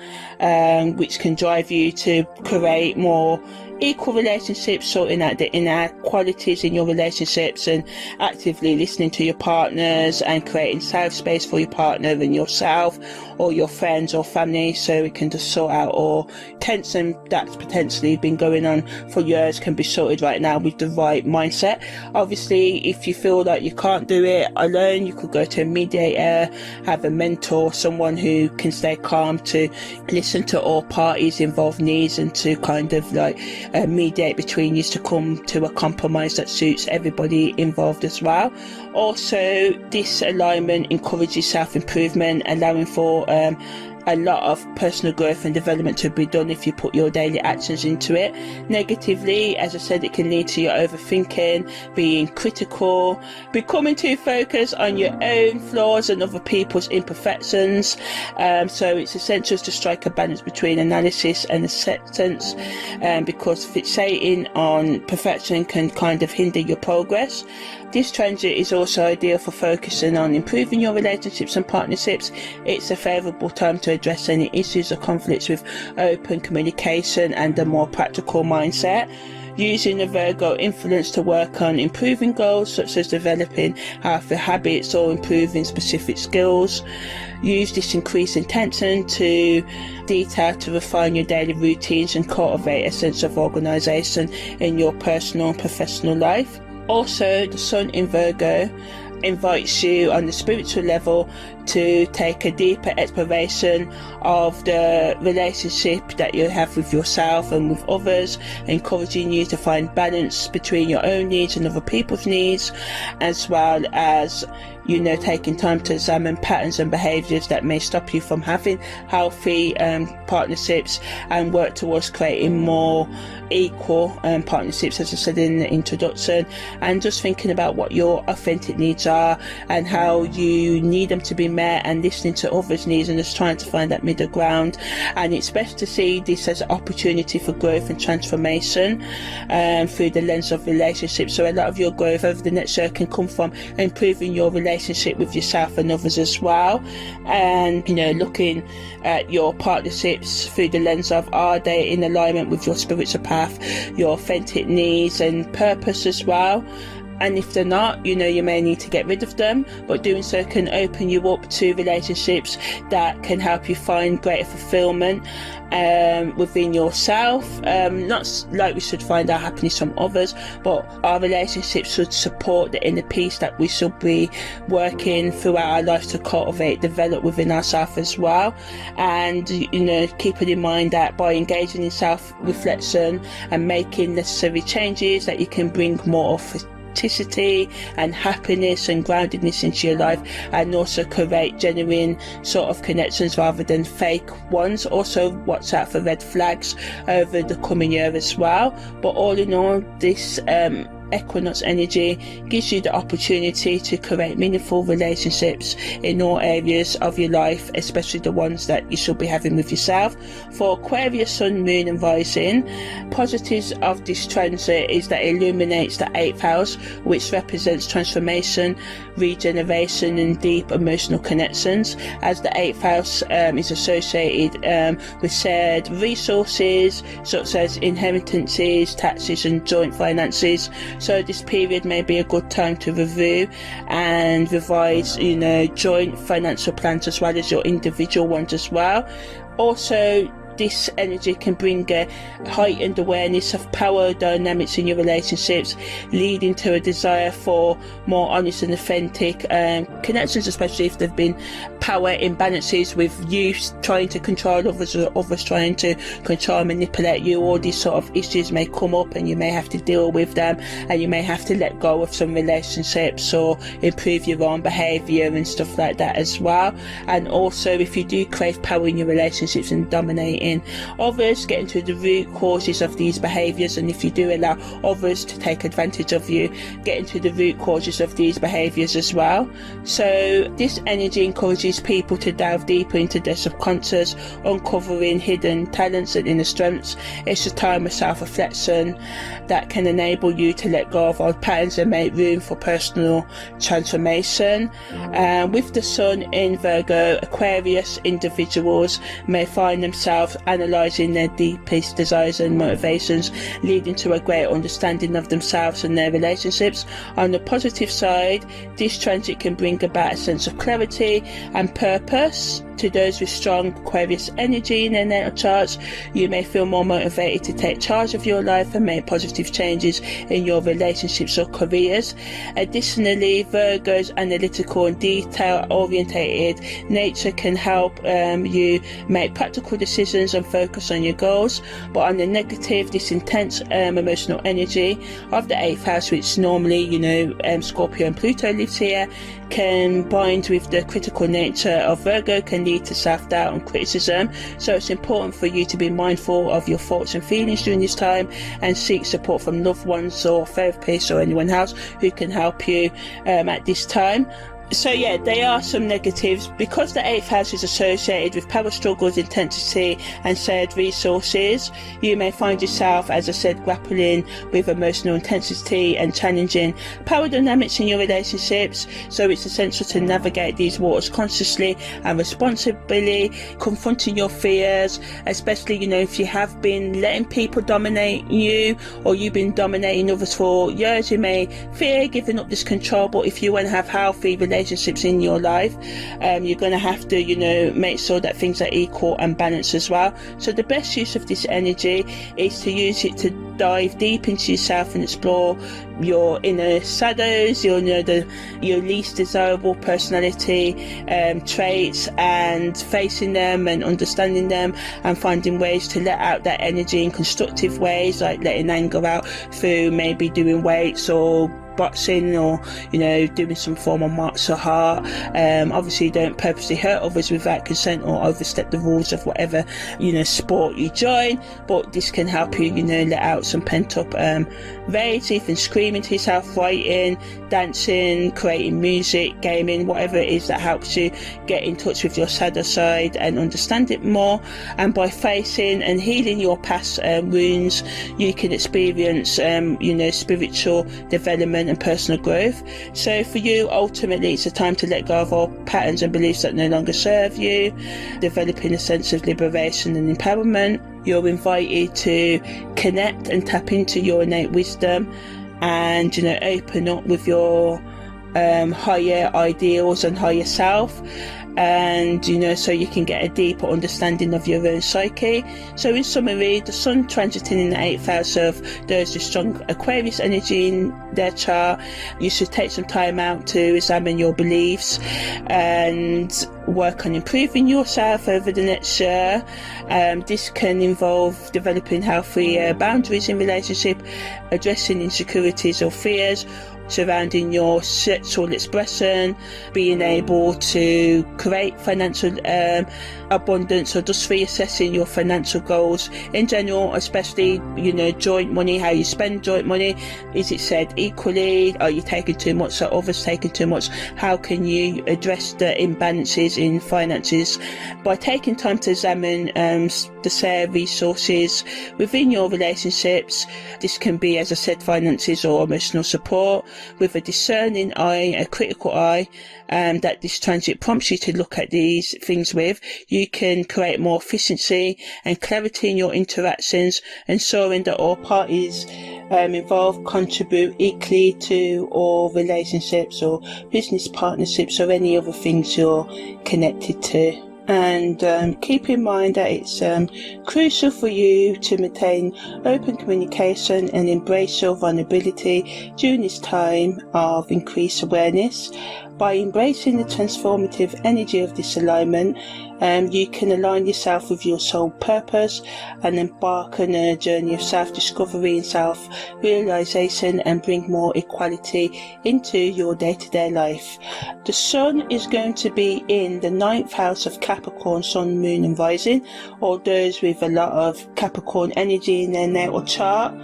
which can drive you to create more equal relationships, sorting out the inequalities in your relationships and actively listening to your partners and creating safe space for your partner and yourself or your friends or family, so we can just sort out all tension that's potentially been going on for years can be sorted right now with the right mindset. Obviously, if you feel like you can't do it alone, you could go to a mediator, have a mentor, someone who can stay calm to listen to all parties involved needs and to kind of like mediate between you to come to a compromise that suits everybody involved as well. Also, this alignment encourages self-improvement, allowing for a lot of personal growth and development to be done if you put your daily actions into it. Negatively, as I said, it can lead to your overthinking, being critical, becoming too focused on your own flaws and other people's imperfections. So it's essential to strike a balance between analysis and acceptance, because fixating on perfection can kind of hinder your progress. This transit is also ideal for focusing on improving your relationships and partnerships. It's a favourable time to address any issues or conflicts with open communication and a more practical mindset. Using the Virgo influence to work on improving goals such as developing healthy habits or improving specific skills. Use this increased intention to detail to refine your daily routines and cultivate a sense of organisation in your personal and professional life. Also, the Sun in Virgo invites you on the spiritual level to take a deeper exploration of the relationship that you have with yourself and with others, encouraging you to find balance between your own needs and other people's needs, as well as taking time to examine patterns and behaviours that may stop you from having healthy partnerships, and work towards creating more equal partnerships, as I said in the introduction, and just thinking about what your authentic needs are and how you need them to be met, and listening to others' needs and just trying to find that middle ground. And it's best to see this as an opportunity for growth and transformation through the lens of relationships. So a lot of your growth over the next year can come from improving your relationship with yourself and others as well, and looking at your partnerships through the lens of, are they in alignment with your spiritual path, your authentic needs and purpose as well. And if they're not, you may need to get rid of them, but doing so can open you up to relationships that can help you find greater fulfillment within yourself. Not like we should find our happiness from others, but our relationships should support the inner peace that we should be working throughout our lives to cultivate, develop within ourselves as well. And keeping in mind that by engaging in self-reflection and making necessary changes, that you can bring more authenticity and happiness and groundedness into your life, and also create genuine sort of connections rather than fake ones. Also watch out for red flags over the coming year as well. But all in all, this Equinox energy gives you the opportunity to create meaningful relationships in all areas of your life, especially the ones that you should be having with yourself. For Aquarius, Sun, Moon and Rising, positives of this transit is that it illuminates the 8th house, which represents transformation, regeneration and deep emotional connections, as the 8th house is associated with shared resources such as inheritances, taxes and joint finances. So this period may be a good time to review and revise, joint financial plans as well as your individual ones as well. Also, this energy can bring a heightened awareness of power dynamics in your relationships, leading to a desire for more honest and authentic connections, especially if there've been power imbalances with you trying to control others or others trying to control and manipulate you. All these sort of issues may come up and you may have to deal with them, and you may have to let go of some relationships or improve your own behaviour and stuff like that as well. And also, if you do crave power in your relationships and dominating others, get into the root causes of these behaviours, and if you do allow others to take advantage of you, get into the root causes of these behaviours as well. So this energy encourages people to delve deeper into their subconscious, uncovering hidden talents and inner strengths. It's a time of self-reflection that can enable you to let go of old patterns and make room for personal transformation. With the sun in Virgo, Aquarius individuals may find themselves analysing their deepest desires and motivations, leading to a great understanding of themselves and their relationships. On the positive side, this transit can bring about a sense of clarity and purpose. To those with strong Aquarius energy in their natal charts, you may feel more motivated to take charge of your life and make positive changes in your relationships or careers. Additionally, Virgo's analytical and detail-orientated nature can help you make practical decisions and focus on your goals. But on the negative, this intense emotional energy of the 8th house, which normally, Scorpio and Pluto lives here, combined with the critical nature of Virgo, can lead to self-doubt and criticism. So it's important for you to be mindful of your thoughts and feelings during this time, and seek support from loved ones or therapists or anyone else who can help you at this time. So yeah, there are some negatives. Because the 8th house is associated with power struggles, intensity and shared resources, you may find yourself, as I said, grappling with emotional intensity and challenging power dynamics in your relationships. So it's essential to navigate these waters consciously and responsibly, confronting your fears, especially, if you have been letting people dominate you, or you've been dominating others for years. You may fear giving up this control, but if you want to have healthy relationships in your life, you're going to have to make sure that things are equal and balanced as well. So the best use of this energy is to use it to dive deep into yourself and explore your inner shadows, your least desirable personality traits, and facing them and understanding them and finding ways to let out that energy in constructive ways, like letting anger out through maybe doing weights or boxing, or doing some form of martial art. Obviously don't purposely hurt others without consent or overstep the rules of whatever sport you join, but this can help you let out some pent up rage, even screaming to yourself, writing, dancing, creating music, gaming, whatever it is that helps you get in touch with your shadow side and understand it more. And by facing and healing your past wounds, you can experience spiritual development and personal growth. So for you, ultimately, it's a time to let go of all patterns and beliefs that no longer serve you, developing a sense of liberation and empowerment. You're invited to connect and tap into your innate wisdom, and open up with your higher ideals and higher self, and so you can get a deeper understanding of your own psyche. So in summary, the sun transiting in the 8th house of those with strong Aquarius energy in their chart, you should take some time out to examine your beliefs and work on improving yourself over the next year. This can involve developing healthy boundaries in relationship, addressing insecurities or fears surrounding your sexual expression, being able to create financial abundance, or just reassessing your financial goals in general, especially joint money, how you spend joint money. Is it said equally? Are you taking too much? Are others taking too much? How can you address the imbalances in finances? By taking time to examine the shared resources within your relationships. This can be, as I said, finances or emotional support. With a discerning eye, a critical eye, that this transit prompts you to look at these things with, you can create more efficiency and clarity in your interactions, ensuring that all parties involved contribute equally to all relationships or business partnerships or any other things you're connected to. and keep in mind that it's crucial for you to maintain open communication and embrace your vulnerability during this time of increased awareness. By embracing the transformative energy of this alignment, you can align yourself with your soul purpose and embark on a journey of self-discovery and self-realization and bring more equality into your day-to-day life. The sun is going to be in the 9th house of Capricorn, Sun, Moon and Rising, or those with a lot of Capricorn energy in their natal chart.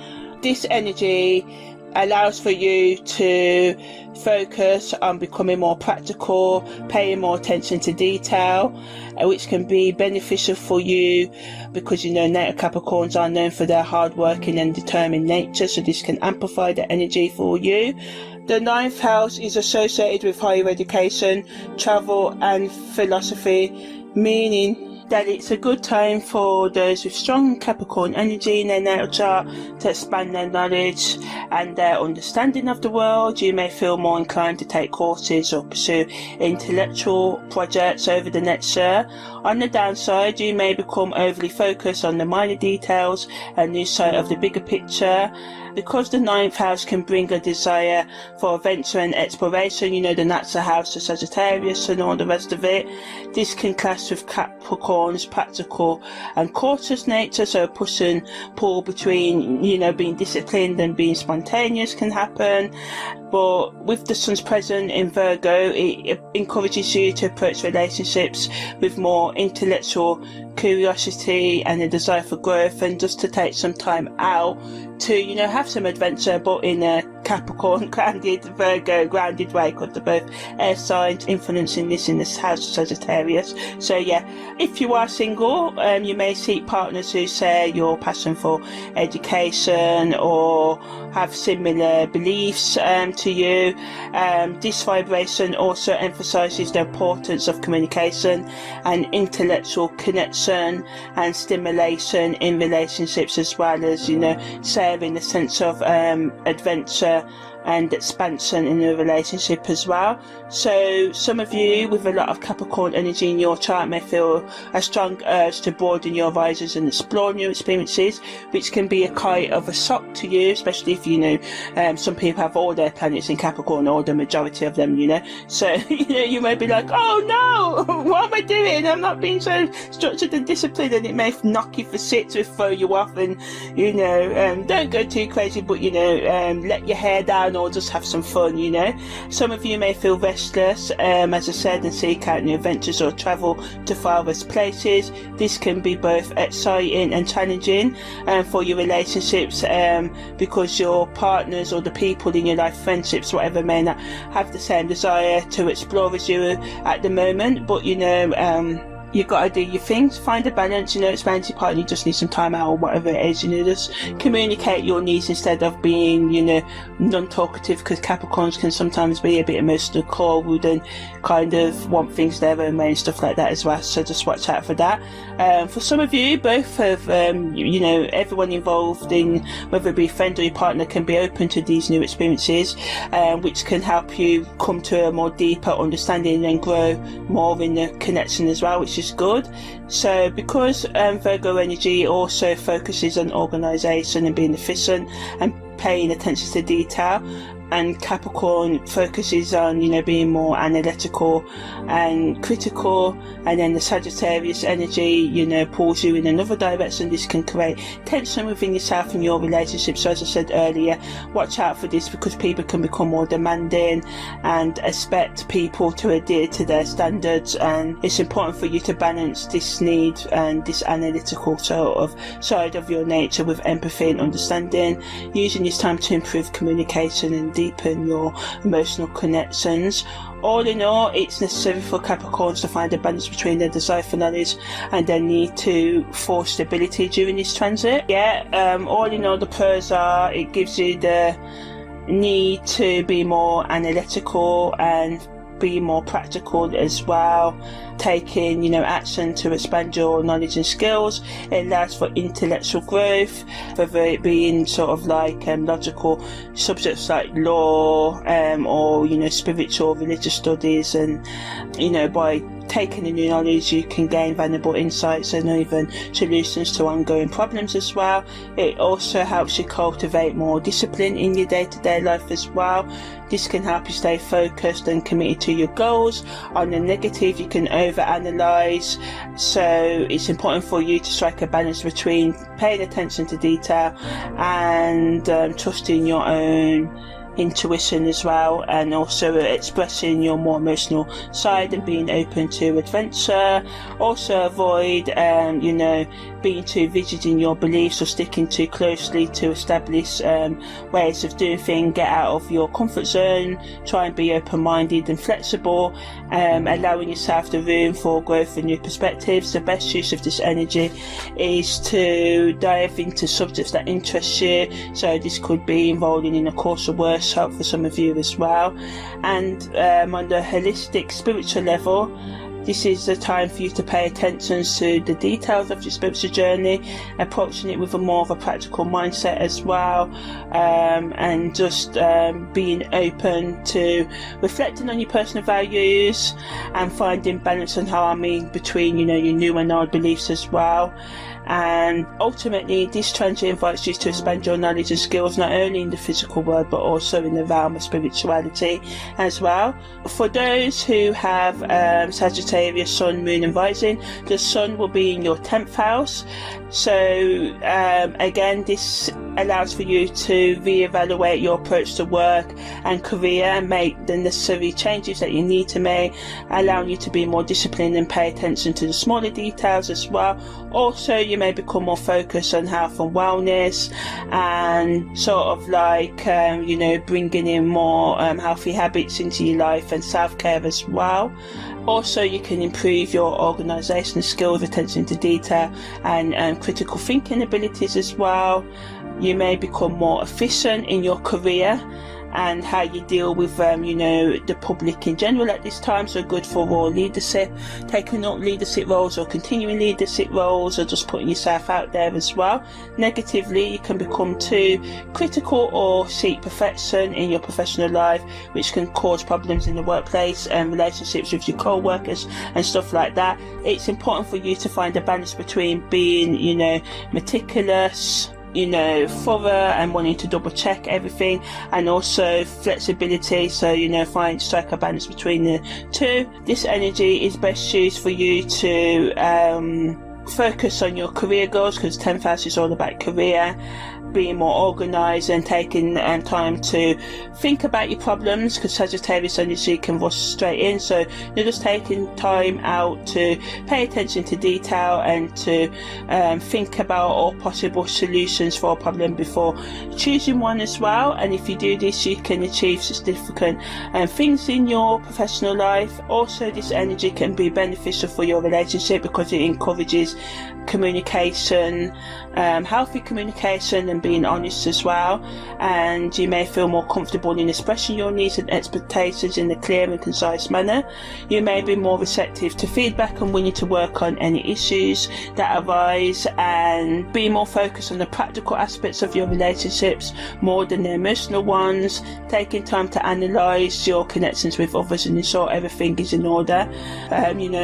This energy allows for you to focus on becoming more practical, paying more attention to detail, which can be beneficial for you because natal Capricorns are known for their hard-working and determined nature, so this can amplify the energy for you. The 9th house is associated with higher education, travel and philosophy, meaning that it's a good time for those with strong Capricorn energy in their natal chart to expand their knowledge and their understanding of the world. You may feel more inclined to take courses or pursue intellectual projects over the next year. On the downside, you may become overly focused on the minor details and lose sight of the bigger picture. Because the 9th house can bring a desire for adventure and exploration, the natural house of Sagittarius and all the rest of it, this can clash with Capricorn's practical and cautious nature, so a push and pull between, being disciplined and being spontaneous can happen. But with the sun's present in Virgo, it encourages you to approach relationships with more intellectual curiosity and a desire for growth, and just to take some time out to have some adventure, but in a Capricorn grounded, Virgo grounded way, because they're both air signs influencing this in this house of Sagittarius. So yeah, if you are single, you may seek partners who share your passion for education or have similar beliefs to you. This vibration also emphasizes the importance of communication and intellectual connection and stimulation in relationships, as well as sharing a sense of adventure and expansion in a relationship as well. So some of you with a lot of Capricorn energy in your chart may feel a strong urge to broaden your horizons and explore new experiences, which can be a kind of a shock to you, especially if some people have all their planets in Capricorn, or the majority of them, so you may be like, oh no, what am I doing? I'm not being so structured and disciplined, and it may knock you for six or throw you off, and don't go too crazy, but let your hair down or just have some fun. Some of you may feel restless, as I said, and seek out new adventures or travel to farthest places. This can be both exciting and challenging for your relationships, because your partners or the people in your life, friendships, whatever, may not have the same desire to explore as you at the moment. But you've got to do your things, find a balance, explain to your partner you just need some time out or whatever it is, just communicate your needs instead of being, non-talkative, because Capricorns can sometimes be a bit emotional, cold, and kind of want things their own way and stuff like that as well, so just watch out for that. For some of you, both of, everyone involved in, whether it be a friend or your partner, can be open to these new experiences, which can help you come to a more deeper understanding and grow more in the connection as well, which is good. So because Virgo energy also focuses on organisation and being efficient and paying attention to detail, and Capricorn focuses on being more analytical and critical, and then the Sagittarius energy pulls you in another direction. This can create tension within yourself and your relationship. So as I said earlier, watch out for this, because people can become more demanding and expect people to adhere to their standards, and it's important for you to balance this need and this analytical sort of side of your nature with empathy and understanding, using this time to improve communication and deepen your emotional connections. All in all, it's necessary for Capricorns to find a balance between their desire for knowledge and their need to for stability during this transit. All in all, the pros are, it gives you the need to be more analytical and be more practical as well, taking action to expand your knowledge and skills. It allows for intellectual growth, whether it be in sort of like logical subjects like law, or spiritual religious studies, and by taking the new knowledge, you can gain valuable insights and even solutions to ongoing problems as well. It also helps you cultivate more discipline in your day-to-day life as well. This can help you stay focused and committed to your goals. On the negative, you can overanalyze, so it's important for you to strike a balance between paying attention to detail and trusting your own intuition as well, and also expressing your more emotional side and being open to adventure. Also avoid being too rigid in your beliefs or sticking too closely to established ways of doing things. Get out of your comfort zone, try and be open-minded and flexible, allowing yourself the room for growth and new perspectives. The best use of this energy is to dive into subjects that interest you, so this could be enrolling in a course of work for some of you as well. And on the holistic spiritual level, this is a time for you to pay attention to the details of your spiritual journey, approaching it with more of a practical mindset as well, and just being open to reflecting on your personal values and finding balance and harmony between your new and old beliefs as well. And ultimately, this transit invites you to expand your knowledge and skills not only in the physical world but also in the realm of spirituality as well. For those who have Sagittarius Sun, Moon and Rising, the Sun will be in your 10th house. So again, this allows for you to reevaluate your approach to work and career and make the necessary changes that you need to make, allowing you to be more disciplined and pay attention to the smaller details as well. Also, you may become more focused on health and wellness and sort of like bringing in more healthy habits into your life and self-care as well. Also, you can improve your organisational skills, attention to detail and critical thinking abilities as well. You may become more efficient in your career and how you deal with the public in general at this time. So good for all leadership, taking up leadership roles or continuing leadership roles, or just putting yourself out there as well. Negatively, you can become too critical or seek perfection in your professional life, which can cause problems in the workplace and relationships with your co-workers and stuff like that. It's important for you to find a balance between being meticulous, thorough and wanting to double check everything, and also flexibility, so strike a balance between the two. This energy is best used for you to focus on your career goals, because 10th house is all about career, being more organised and taking time to think about your problems, because Sagittarius energy can rush straight in. So you're just taking time out to pay attention to detail and to think about all possible solutions for a problem before choosing one as well. And if you do this, you can achieve significant things in your professional life. Also, this energy can be beneficial for your relationship because it encourages communication, healthy communication, and being honest as well. And you may feel more comfortable in expressing your needs and expectations in a clear and concise manner. You may be more receptive to feedback and willing to work on any issues that arise, and be more focused on the practical aspects of your relationships more than the emotional ones, taking time to analyse your connections with others and ensure everything is in order.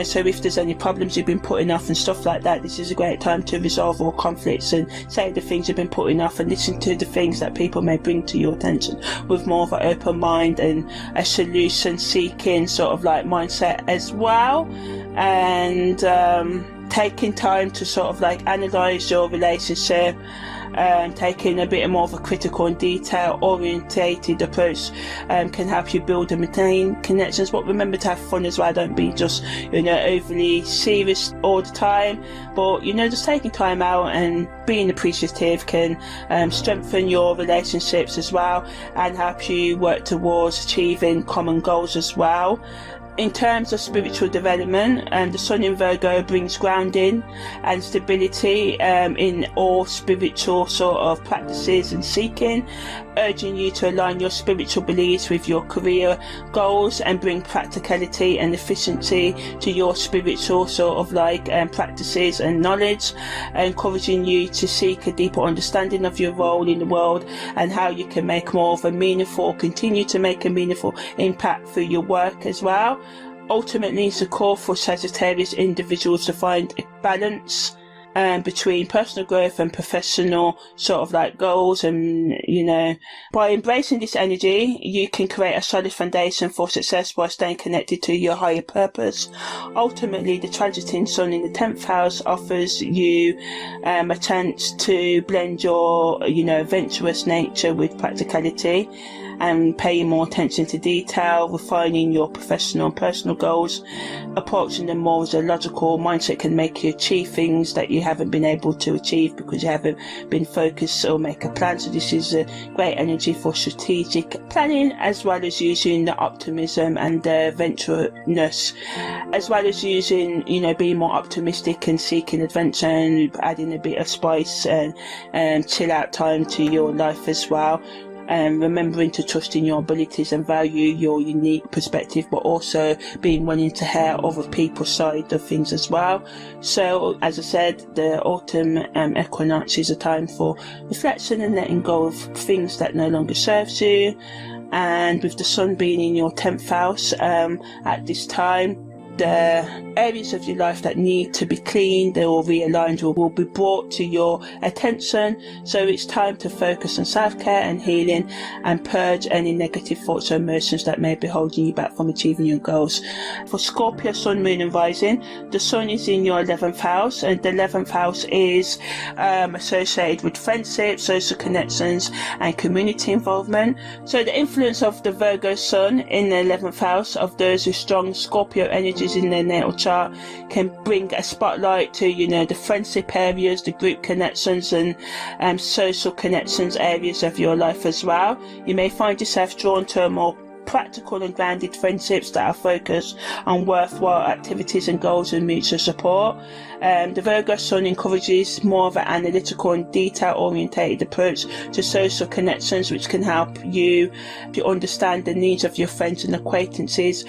So if there's any problems you've been putting off and stuff like that, this is a great time to resolve all conflicts and say the things you've been putting off, and listen to the things that people may bring to your attention with more of an open mind and a solution seeking sort of like mindset as well. And taking time to sort of like analyse your relationship, taking a bit more of a critical and detail orientated approach can help you build and maintain connections. But remember to have fun as well. Don't be just overly serious all the time, but just taking time out and being appreciative can strengthen your relationships as well and help you work towards achieving common goals as well. In terms of spiritual development, the Sun in Virgo brings grounding and stability in all spiritual sort of practices and seeking, urging you to align your spiritual beliefs with your career goals and bring practicality and efficiency to your spiritual sort of like practices and knowledge, encouraging you to seek a deeper understanding of your role in the world and how you can make more of a meaningful, continue to make a meaningful impact through your work as well. Ultimately, it's a call for Sagittarius individuals to find a balance between personal growth and professional sort of like goals. And by embracing this energy, you can create a solid foundation for success by staying connected to your higher purpose. Ultimately, the transiting sun in the 10th house offers you a chance to blend your adventurous nature with practicality and paying more attention to detail, refining your professional and personal goals. Approaching them more as a logical mindset can make you achieve things that you haven't been able to achieve because you haven't been focused or make a plan. So this is a great energy for strategic planning, as well as using the optimism and the adventurousness, as well as using being more optimistic and seeking adventure and adding a bit of spice and chill out time to your life as well. And remembering to trust in your abilities and value your unique perspective, but also being willing to hear other people's side of things as well. So, as I said, the autumn equinox is a time for reflection and letting go of things that no longer serves you. And with the sun being in your 10th house at this time, the areas of your life that need to be cleaned or realigned will be brought to your attention. So it's time to focus on self-care and healing and purge any negative thoughts or emotions that may be holding you back from achieving your goals. For Scorpio, sun, moon and rising, the sun is in your 11th house, and the 11th house is associated with friendship, social connections and community involvement. So the influence of the Virgo sun in the 11th house of those with strong Scorpio energies in their natal chart can bring a spotlight to the friendship areas, the group connections and social connections areas of your life as well. You may find yourself drawn to a more practical and grounded friendships that are focused on worthwhile activities and goals and mutual support. The Virgo sun encourages more of an analytical and detail-orientated approach to social connections, which can help you to understand the needs of your friends and acquaintances,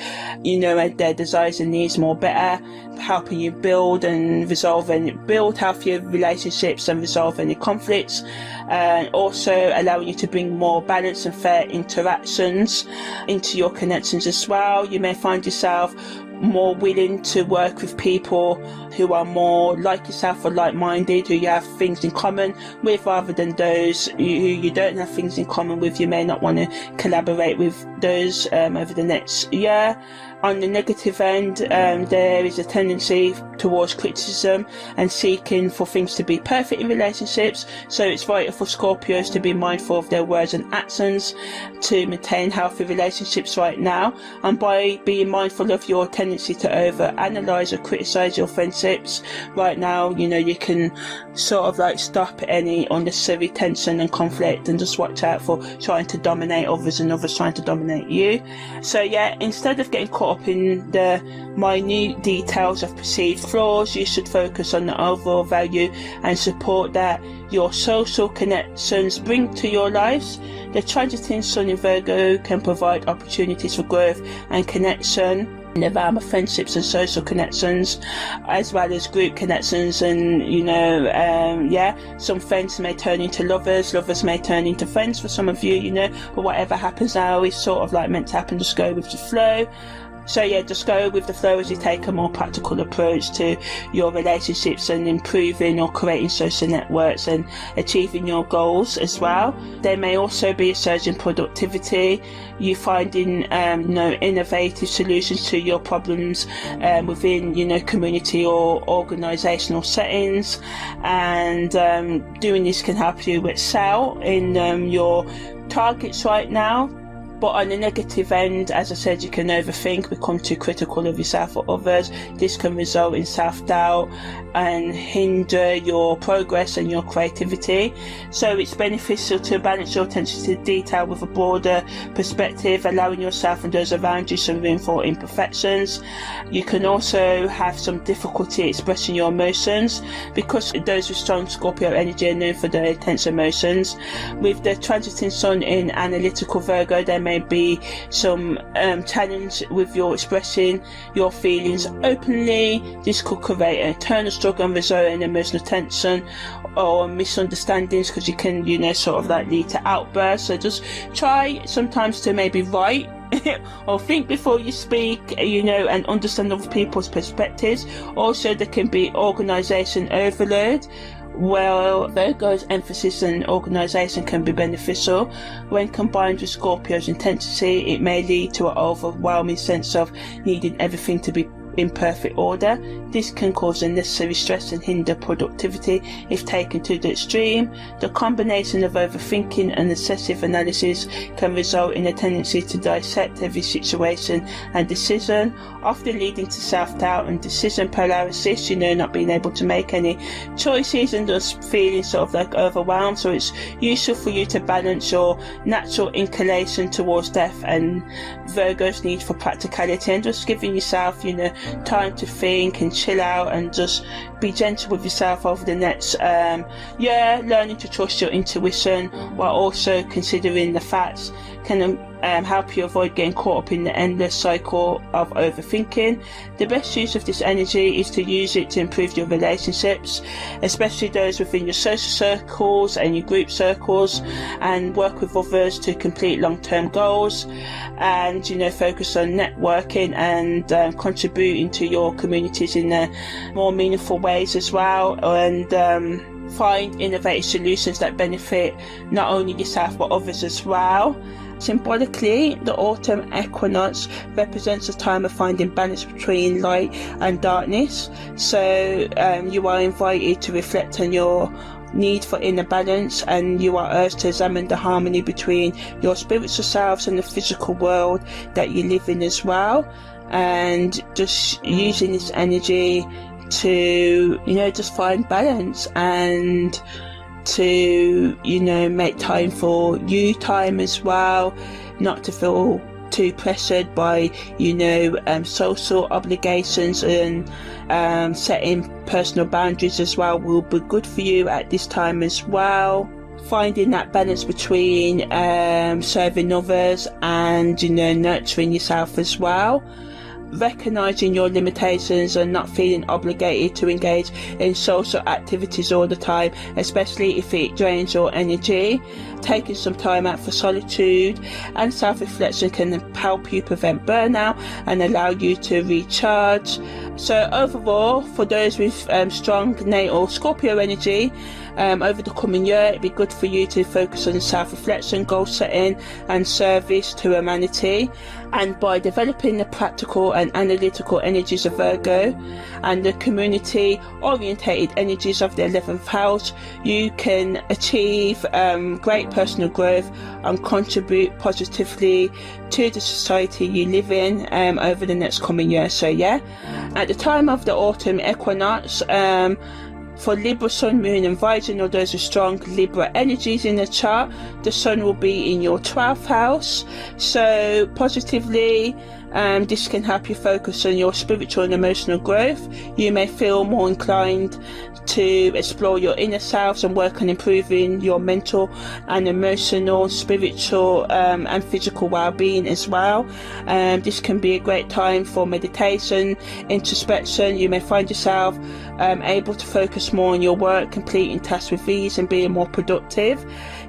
and their desires and needs more better, helping you build healthier relationships and resolve any conflicts, and also allowing you to bring more balance and fair interactions into your connections as well. You may find yourself more willing to work with people who are more like yourself or like-minded, who you have things in common with, rather than those who you don't have things in common with. You may not want to collaborate with those over the next year. On the negative end, there is a tendency towards criticism and seeking for things to be perfect in relationships. So it's vital for Scorpios to be mindful of their words and actions to maintain healthy relationships right now. And by being mindful of your tendency to over-analyse or criticise your friendships right now, you can sort of like stop any unnecessary tension and conflict, and just watch out for trying to dominate others and others trying to dominate you. So yeah, instead of getting caught up in the minute details of perceived flaws, you should focus on the overall value and support that your social connections bring to your lives. The transiting sun in Virgo can provide opportunities for growth and connection in the realm of friendships and social connections, as well as group connections. And some friends may turn into lovers may turn into friends for some of you, but whatever happens now is sort of like meant to happen. Just go with the flow. So yeah, just go with the flow as you take a more practical approach to your relationships and improving or creating social networks and achieving your goals as well. There may also be a surge in productivity, you finding innovative solutions to your problems within community or organisational settings, and doing this can help you excel in your targets right now. But on the negative end, as I said, you can overthink, become too critical of yourself or others. This can result in self-doubt and hinder your progress and your creativity. So it's beneficial to balance your attention to detail with a broader perspective, allowing yourself and those around you some room for imperfections. You can also have some difficulty expressing your emotions, because those with strong Scorpio energy are known for their intense emotions. With the transiting sun in analytical Virgo, there may be some challenge with your expressing your feelings openly. This could create an internal struggle and result in emotional tension or misunderstandings, because you can sort of like lead to outbursts. So just try sometimes to maybe write or think before you speak, and understand other people's perspectives. Also, there can be organisation overload. Well, Virgo's emphasis on organisation can be beneficial. When combined with Scorpio's intensity, it may lead to an overwhelming sense of needing everything to be in perfect order. This can cause unnecessary stress and hinder productivity if taken to the extreme. The combination of overthinking and excessive analysis can result in a tendency to dissect every situation and decision, often leading to self-doubt and decision paralysis, not being able to make any choices and just feeling sort of like overwhelmed. So it's useful for you to balance your natural inclination towards death and Virgo's need for practicality, and just giving yourself, time to think and chill out and just be gentle with yourself over the next year, learning to trust your intuition while also considering the facts can help you avoid getting caught up in the endless cycle of overthinking. The best use of this energy is to use it to improve your relationships, especially those within your social circles and your group circles, and work with others to complete long-term goals, and focus on networking and contributing to your communities in more meaningful ways as well, and find innovative solutions that benefit not only yourself but others as well. Symbolically, the autumn equinox represents a time of finding balance between light and darkness. So you are invited to reflect on your need for inner balance, and you are urged to examine the harmony between your spiritual selves and the physical world that you live in as well. And just using this energy to, just find balance and to, make time for you time as well, not to feel too pressured by, social obligations, and setting personal boundaries as well will be good for you at this time as well. Finding that balance between serving others and, nurturing yourself as well. Recognizing your limitations and not feeling obligated to engage in social activities all the time, especially if it drains your energy. Taking some time out for solitude and self-reflection can help you prevent burnout and allow you to recharge. So overall, for those with strong natal Scorpio energy, over the coming year, it'd be good for you to focus on self-reflection, goal setting and service to humanity. And by developing the practical and analytical energies of Virgo and the community orientated energies of the 11th house, you can achieve great personal growth and contribute positively to the society you live in over the next coming year. So at the time of the autumn equinox, for Libra, Sun, Moon and Rising, or those with strong Libra energies in the chart, the Sun will be in your 12th house. So positively, this can help you focus on your spiritual and emotional growth. You may feel more inclined to explore your inner selves and work on improving your mental and emotional, spiritual and physical well-being as well. This can be a great time for meditation, introspection. You may find yourself able to focus more on your work, completing tasks with ease and being more productive.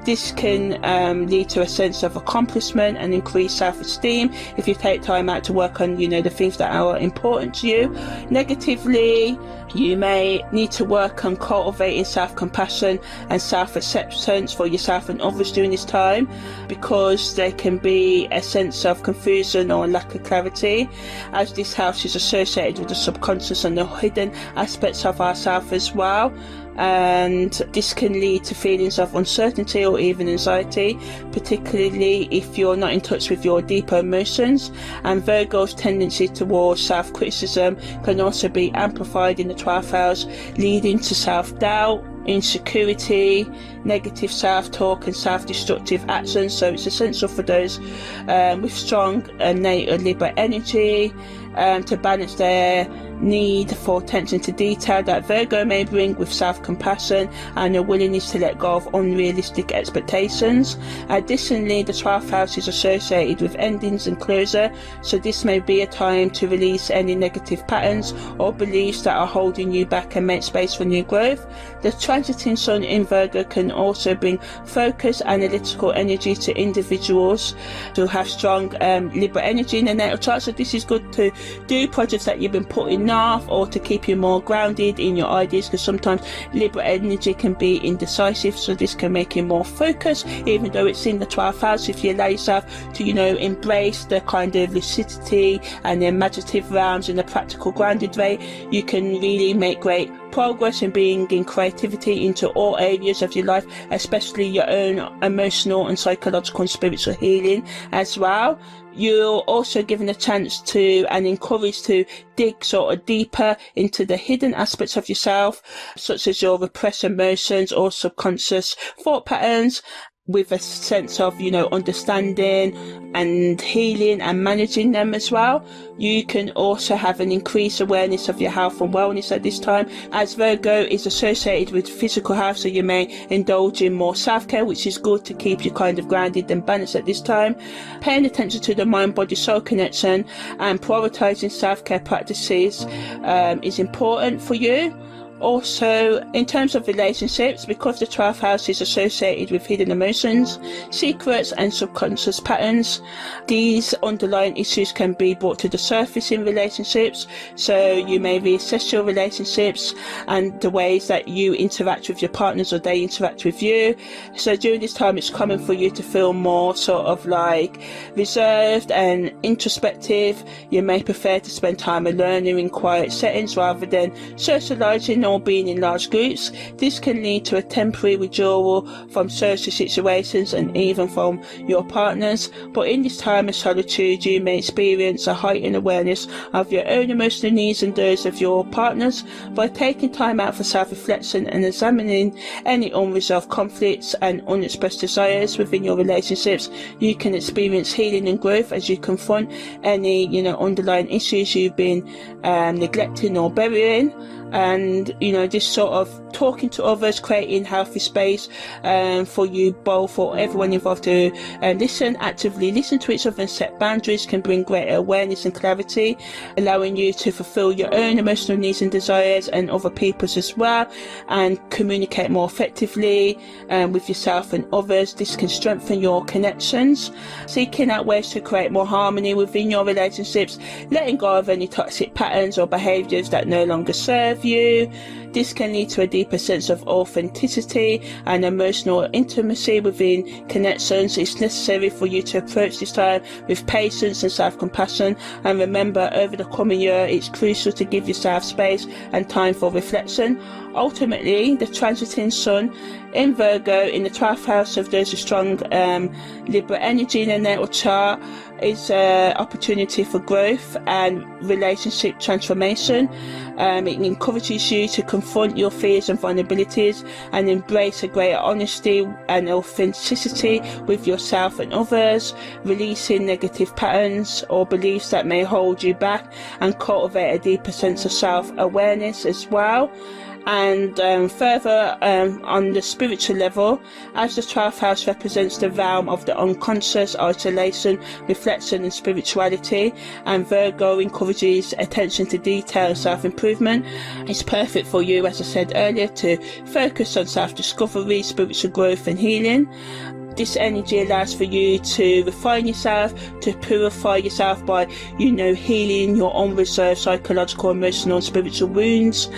This can lead to a sense of accomplishment and increased self-esteem if you take time out to work on, the things that are important to you. Negatively, you may need to work on cultivating self-compassion and self-acceptance for yourself and others during this time, because there can be a sense of confusion or lack of clarity, as this house is associated with the subconscious and the hidden aspects of ourselves as well. And this can lead to feelings of uncertainty or even anxiety, particularly if you're not in touch with your deeper emotions. And Virgo's tendency towards self-criticism can also be amplified in the 12th house, leading to self-doubt, insecurity, negative self-talk and self-destructive actions. So it's essential for those with strong natal Libra energy to balance their need for attention to detail that Virgo may bring with self-compassion and a willingness to let go of unrealistic expectations. Additionally, the 12th house is associated with endings and closure, so this may be a time to release any negative patterns or beliefs that are holding you back and make space for new growth. The transiting sun in Virgo can also bring focus, analytical energy to individuals who have strong Libra energy in their natal chart, so this is good to do projects that you've been putting off or to keep you more grounded in your ideas, because sometimes Libra energy can be indecisive, so this can make you more focused even though it's in the 12th house. If you allow yourself to, you know, embrace the kind of lucidity and the imaginative realms in a practical grounded way, you can really make great progress in bringing creativity into all areas of your life, especially your own emotional and psychological and spiritual healing as well. You're also given a chance to and encouraged to dig sort of deeper into the hidden aspects of yourself, such as your repressed emotions or subconscious thought patterns, with a sense of, you know, understanding and healing and managing them as well. You can also have an increased awareness of your health and wellness at this time, as Virgo is associated with physical health, so you may indulge in more self-care, which is good to keep you kind of grounded and balanced at this time. Paying attention to the mind-body-soul connection and prioritizing self-care practices is important for you. Also, in terms of relationships, because the 12th house is associated with hidden emotions, secrets and subconscious patterns, these underlying issues can be brought to the surface in relationships, so you may reassess your relationships and the ways that you interact with your partners or they interact with you. So during this time it's common for you to feel more sort of like reserved and introspective. You may prefer to spend time alone or in quiet settings rather than socializing or being in large groups. This can lead to a temporary withdrawal from social situations and even from your partners. But in this time of solitude, you may experience a heightened awareness of your own emotional needs and those of your partners. By taking time out for self-reflection and examining any unresolved conflicts and unexpressed desires within your relationships, you can experience healing and growth as you confront any, you know, underlying issues you've been neglecting or burying. And, you know, this sort of talking to others, creating healthy space for you both or everyone involved to actively listen to each other and set boundaries can bring greater awareness and clarity, allowing you to fulfill your own emotional needs and desires and other people's as well, and communicate more effectively with yourself and others. This can strengthen your connections. Seeking out ways to create more harmony within your relationships, letting go of any toxic patterns or behaviours that no longer serve you. This can lead to a deeper sense of authenticity and emotional intimacy within connections. It's necessary for you to approach this time with patience and self-compassion, and remember, over the coming year it's crucial to give yourself space and time for reflection. Ultimately, the transiting sun in Virgo in the 12th house of those with strong Libra energy in their natal chart is an opportunity for growth and relationship transformation. It encourages you to confront your fears and vulnerabilities and embrace a greater honesty and authenticity with yourself and others, releasing negative patterns or beliefs that may hold you back, and cultivate a deeper sense of self-awareness as well. And further on the spiritual level, as the 12th house represents the realm of the unconscious, isolation, reflection and spirituality, and Virgo encourages attention to detail and self-improvement, it's perfect for you, as I said earlier, to focus on self-discovery, spiritual growth and healing. This energy allows for you to refine yourself, to purify yourself by, you know, healing your unresolved psychological, emotional and spiritual wounds,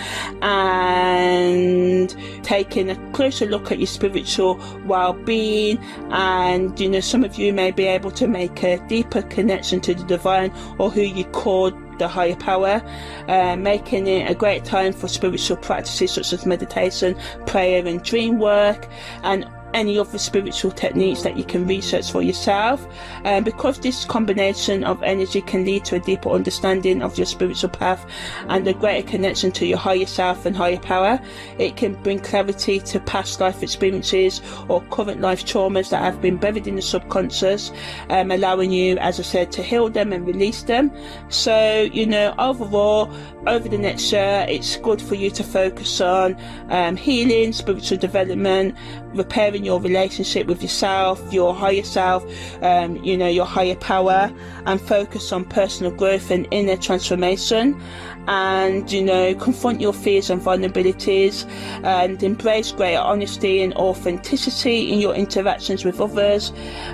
and taking a closer look at your spiritual well-being. And, you know, some of you may be able to make a deeper connection to the divine, or who you call the higher power, making it a great time for spiritual practices such as meditation, prayer and dream work. And any other spiritual techniques that you can research for yourself. And because this combination of energy can lead to a deeper understanding of your spiritual path and a greater connection to your higher self and higher power, it can bring clarity to past life experiences or current life traumas that have been buried in the subconscious, allowing you, as I said, to heal them and release them. So, overall, over the next year, it's good for you to focus on healing, spiritual development, repairing your relationship with yourself, your higher self, your higher power, and focus on personal growth and inner transformation. And confront your fears and vulnerabilities, and embrace greater honesty and authenticity in your interactions with others.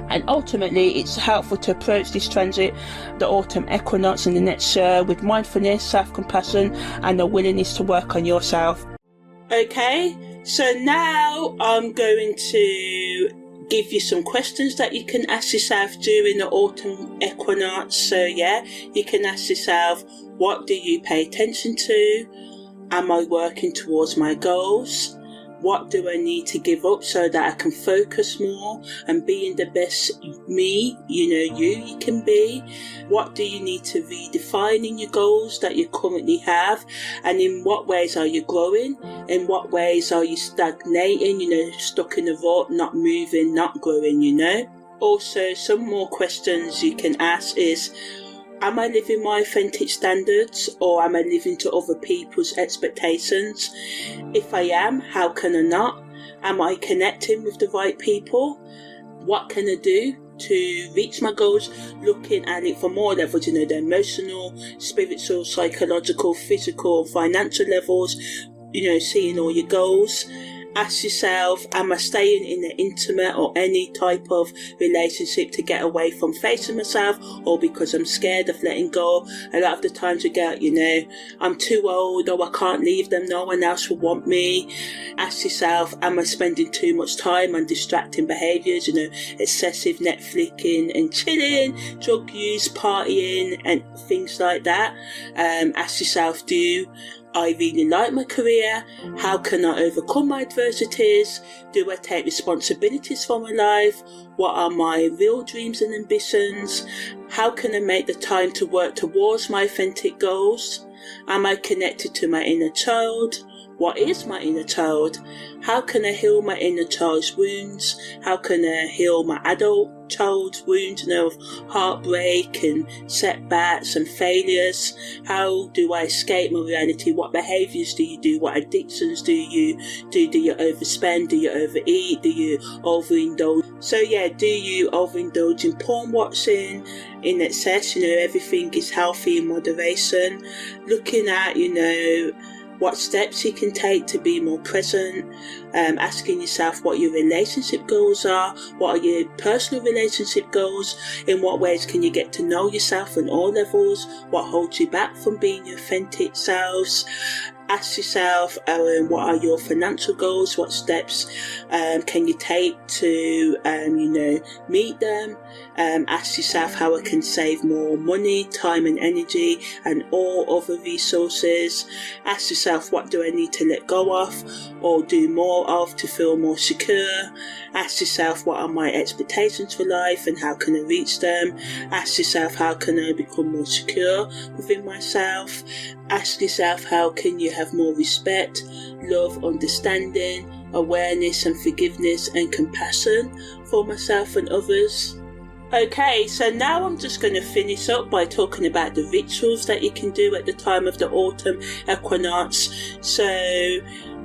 And ultimately, it's helpful to approach this transit, the autumn equinox, in the next year with mindfulness, self-compassion, and a willingness to work on yourself. Okay, so now I'm going to give you some questions that you can ask yourself during the autumn equinox. So you can ask yourself, what do you pay attention to? Am I working towards my goals? What do I need to give up so that I can focus more and being the best me, you can be? What do you need to redefine in your goals that you currently have? And in what ways are you growing? In what ways are you stagnating, stuck in a rut, not moving, not growing, Also, some more questions you can ask is, am I living my authentic standards, or am I living to other people's expectations? If I am, how can I not? Am I connecting with the right people? What can I do to reach my goals? Looking at it from all levels, the emotional, spiritual, psychological, physical, financial levels, seeing all your goals. Ask yourself, am I staying in an intimate or any type of relationship to get away from facing myself, or because I'm scared of letting go? A lot of the times we get, I'm too old, or I can't leave them, no one else will want me. Ask yourself, am I spending too much time on distracting behaviours, excessive Netflixing and chilling, drug use, partying and things like that? Ask yourself, I really like my career? How can I overcome my adversities? Do I take responsibilities for my life? What are my real dreams and ambitions? How can I make the time to work towards my authentic goals? Am I connected to my inner child? What is my inner child? How can I heal my inner child's wounds? How can I heal my adult child's wounds, of heartbreak and setbacks and failures? How do I escape my reality? What behaviours do you do? What addictions do you do? Do you overspend? Do you overeat? Do you overindulge? So do you overindulge in porn watching in excess? Everything is healthy in moderation. Looking at, what steps you can take to be more present, asking yourself what your relationship goals are, what are your personal relationship goals, in what ways can you get to know yourself on all levels, what holds you back from being your authentic selves. Ask yourself, what are your financial goals? What steps can you take to, meet them? Ask yourself how I can save more money, time and energy and all other resources. Ask yourself, what do I need to let go of or do more of to feel more secure? Ask yourself, what are my expectations for life and how can I reach them? Ask yourself, how can I become more secure within myself? Ask yourself, how can you have more respect, love, understanding, awareness and forgiveness and compassion for myself and others? Okay, so now I'm just going to finish up by talking about the rituals that you can do at the time of the autumn equinox. So,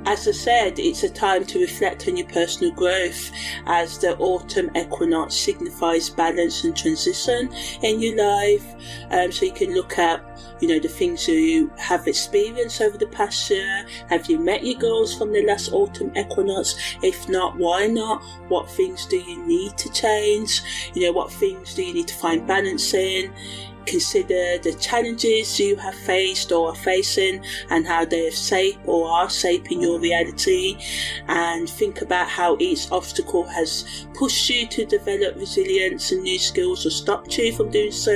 as I said, it's a time to reflect on your personal growth, as the autumn equinox signifies balance and transition in your life. So you can look at, the things you have experienced over the past year. Have you met your goals from the last autumn equinox? If not, why not? What things do you need to change? What things do you need to find balance in? consider the challenges you have faced or are facing and how they have shaped or are shaping your reality, and think about how each obstacle has pushed you to develop resilience and new skills or stopped you from doing so.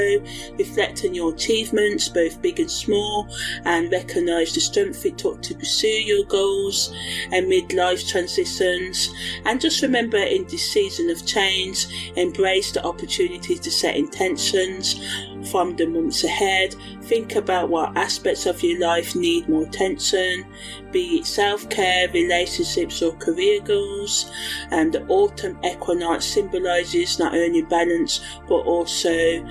Reflect on your achievements, both big and small, and recognise the strength it took to pursue your goals and mid-life transitions. And just remember, in this season of change, embrace the opportunity to set intentions from the months ahead. Think about what aspects of your life need more attention, be it self-care, relationships or career goals. And the autumn equinox symbolises not only balance but also,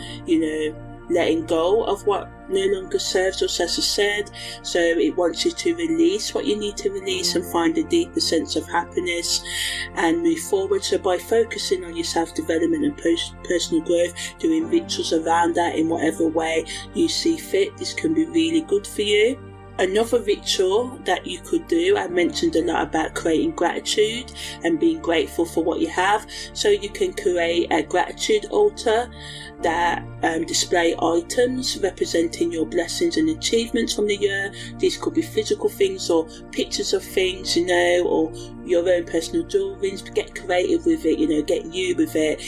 letting go of what no longer serves us, as I said. So it wants you to release what you need to release and find a deeper sense of happiness and move forward. So by focusing on your self-development and personal growth, doing rituals around that in whatever way you see fit, this can be really good for you. Another ritual that you could do, I mentioned a lot about creating gratitude and being grateful for what you have. So you can create a gratitude altar that display items representing your blessings and achievements from the year. These could be physical things or pictures of things, or your own personal drawings. Get creative with it, get you with it.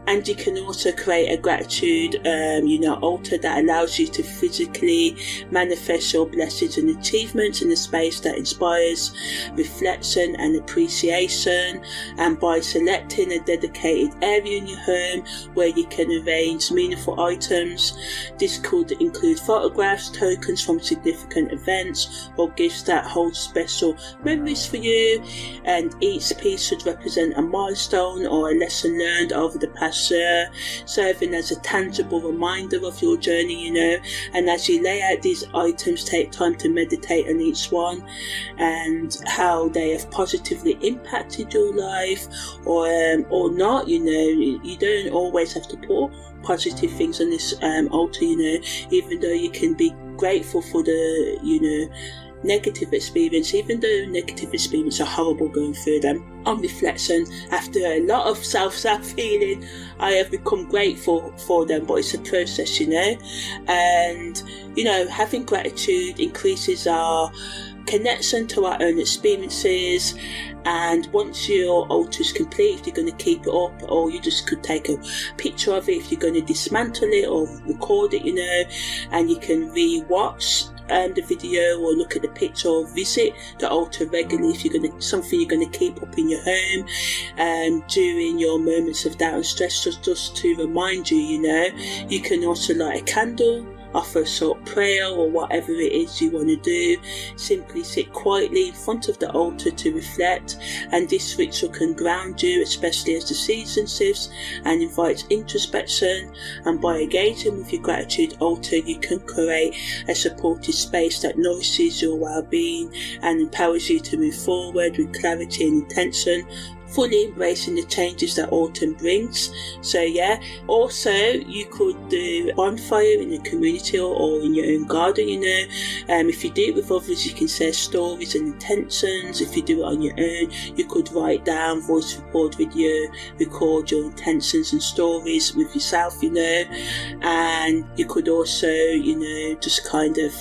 And you can also create a gratitude, altar that allows you to physically manifest your blessings and achievements in a space that inspires reflection and appreciation. And by selecting a dedicated area in your home where you can arrange meaningful items, this could include photographs, tokens from significant events, or gifts that hold special memories for you. And each piece should represent a milestone or a lesson learned over the past year, serving as a tangible reminder of your journey, And as you lay out these items, take time to meditate on each one and how they have positively impacted your life or not. You don't always have to put positive things on this altar, even though you can be grateful for the negative experience, even though negative experiences are horrible going through them. On reflection, after a lot of self-feeling, I have become grateful for them, but it's a process, and having gratitude increases our connection to our own experiences. And once your altar is complete, if you're going to keep it up, or you just could take a picture of it if you're going to dismantle it or record it, and you can re-watch the video or look at the picture or visit the altar regularly if you're something you're going to keep up in your home during your moments of doubt and stress, just to remind you. You can also light a candle, offer a short prayer, or whatever it is you want to do. Simply sit quietly in front of the altar to reflect, and this ritual can ground you, especially as the season shifts, and invites introspection. And by engaging with your gratitude altar, you can create a supportive space that nourishes your well-being and empowers you to move forward with clarity and intention, fully embracing the changes that autumn brings. So also you could do a bonfire in a community or in your own garden, if you do it with others, you can share stories and intentions. If you do it on your own, you could write down, voice record video, record your intentions and stories with yourself, and you could also, just kind of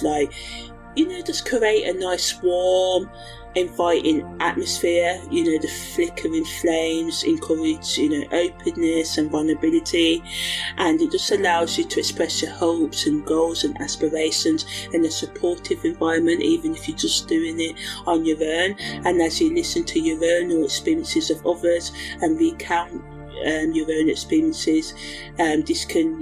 just create a nice warm, inviting atmosphere. The flickering flames encourage openness and vulnerability, and it just allows you to express your hopes and goals and aspirations in a supportive environment, even if you're just doing it on your own. And as you listen to your own experiences of others and recount your own experiences, this can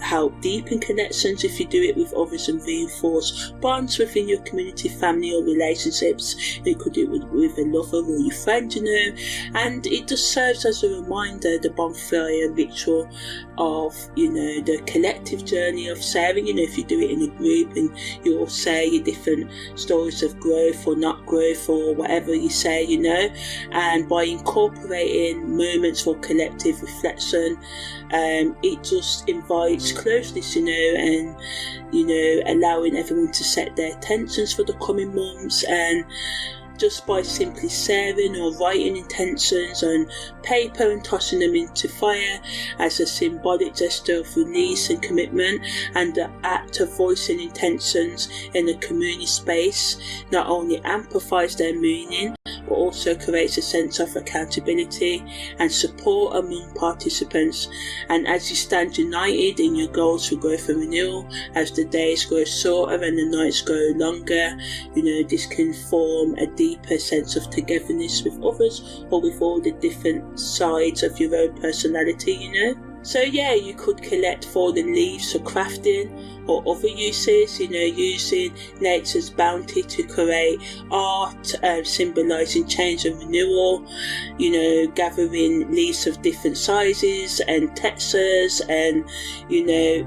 help deepen connections if you do it with others and reinforce bonds within your community, family or relationships. You could do it with a lover or your friend, and it just serves as a reminder, the bonfire ritual, of the collective journey of sharing. If you do it in a group and you all say your different stories of growth or not growth or whatever you say, and by incorporating moments for collective reflection, it just invites closeness, and allowing everyone to set their intentions for the coming months, and just by simply sharing or writing intentions on paper and tossing them into fire as a symbolic gesture of release and commitment, and the act of voicing intentions in a community space not only amplifies their meaning but also creates a sense of accountability and support among participants. And as you stand united in your goals for growth and renewal, as the days grow shorter and the nights grow longer, this can form a deeper sense of togetherness with others or with all the different sides of your own personality. So yeah, you could collect fallen leaves for crafting or other uses, using nature's bounty to create art, symbolising change and renewal, gathering leaves of different sizes and textures, and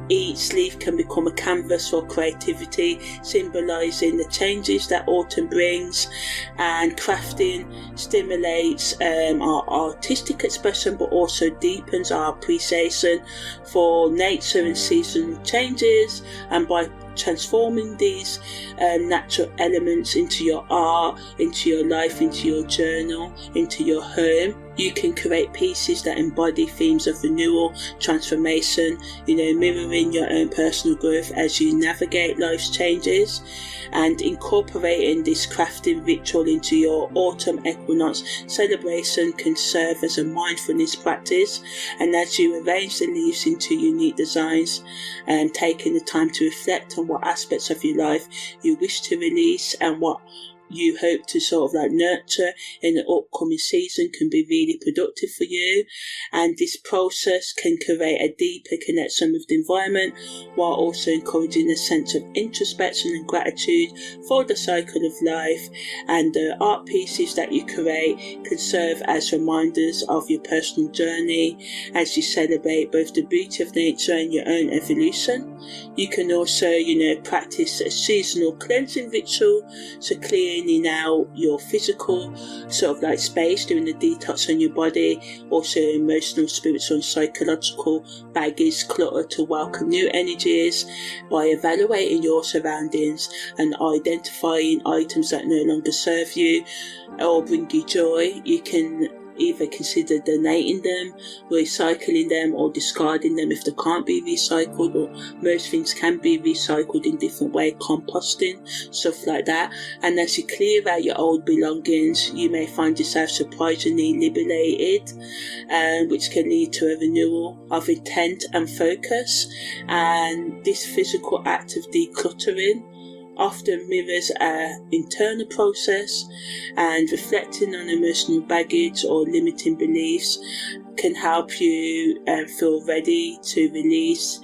each leaf can become a canvas for creativity, symbolising the changes that autumn brings. And crafting stimulates our artistic expression but also deepens our appreciation for nature and seasonal changes, and by transforming these natural elements into your art, into your life, into your journal, into your home, you can create pieces that embody themes of renewal, transformation, mirroring your own personal growth as you navigate life's changes. And incorporating this crafting ritual into your autumn equinox celebration can serve as a mindfulness practice. And as you arrange the leaves into unique designs, and taking the time to reflect on what aspects of your life you wish to release and what you hope to nurture in the upcoming season, can be really productive for you. And this process can create a deeper connection with the environment while also encouraging a sense of introspection and gratitude for the cycle of life. And the art pieces that you create can serve as reminders of your personal journey as you celebrate both the beauty of nature and your own evolution. You can also, practice a seasonal cleansing ritual, so clearing out your physical space, doing the detox on your body, also emotional, spiritual and psychological baggage, clutter, to welcome new energies by evaluating your surroundings and identifying items that no longer serve you or bring you joy. You can either consider donating them, recycling them, or discarding them if they can't be recycled, or most things can be recycled in different ways, composting, stuff like that. And as you clear out your old belongings, you may find yourself surprisingly liberated, which can lead to a renewal of intent and focus. And this physical act of decluttering often mirrors our internal process, and reflecting on emotional baggage or limiting beliefs can help you feel ready to release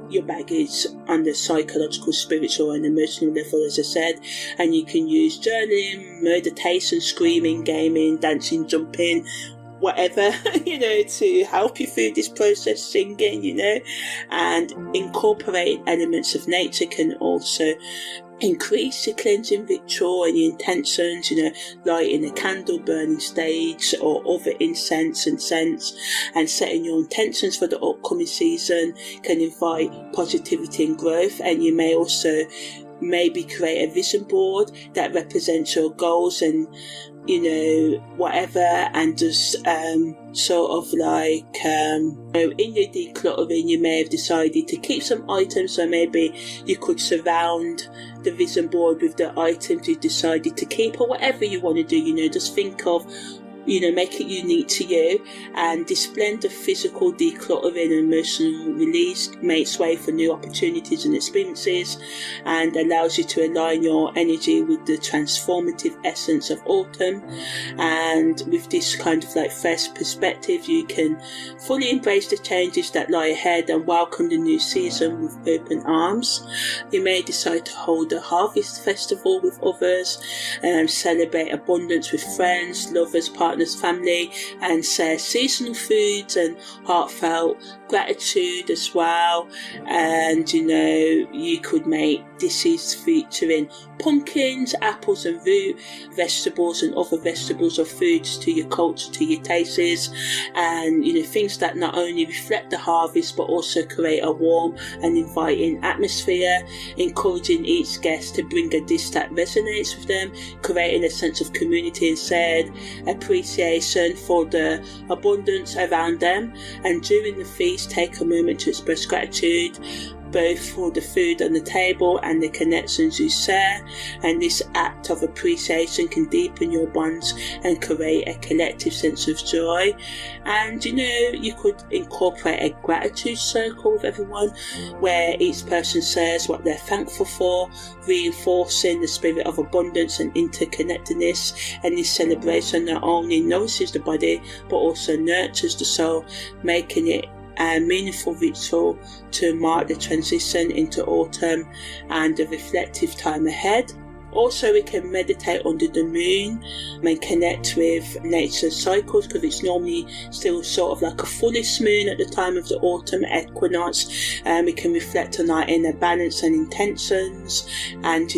your baggage on the psychological, spiritual and emotional level, as I said. And you can use journaling, meditation, screaming, gaming, dancing, jumping, whatever, to help you through this process, singing, and incorporating elements of nature can also increase your cleansing ritual and your intentions, lighting a candle, burning sage or other incense and scents, and setting your intentions for the upcoming season can invite positivity and growth. And you may also maybe create a vision board that represents your goals and whatever, and just in your decluttering you may have decided to keep some items, so maybe you could surround the vision board with the items you decided to keep, or whatever you want to do. Just think of make it unique to you. And this blend of physical decluttering and emotional release makes way for new opportunities and experiences, and allows you to align your energy with the transformative essence of autumn. And with this kind of fresh perspective, you can fully embrace the changes that lie ahead and welcome the new season with open arms. You may decide to hold a harvest festival with others and celebrate abundance with friends, lovers, partners partner's family, and share seasonal foods and heartfelt gratitude as well. And you could make dishes featuring pumpkins, apples and root vegetables and other vegetables or foods to your culture, to your tastes, and things that not only reflect the harvest but also create a warm and inviting atmosphere, encouraging each guest to bring a dish that resonates with them, creating a sense of community and shared appreciation for the abundance around them. And during the feast, take a moment to express gratitude both for the food on the table and the connections you share, and this act of appreciation can deepen your bonds and create a collective sense of joy. And you could incorporate a gratitude circle with everyone where each person shares what they're thankful for, reinforcing the spirit of abundance and interconnectedness. And this celebration not only nourishes the body but also nurtures the soul, making it a meaningful ritual to mark the transition into autumn and the reflective time ahead. Also, we can meditate under the moon and connect with nature's cycles, because it's normally still sort of like a fullest moon at the time of the autumn equinox. We can reflect on our inner balance and intentions, and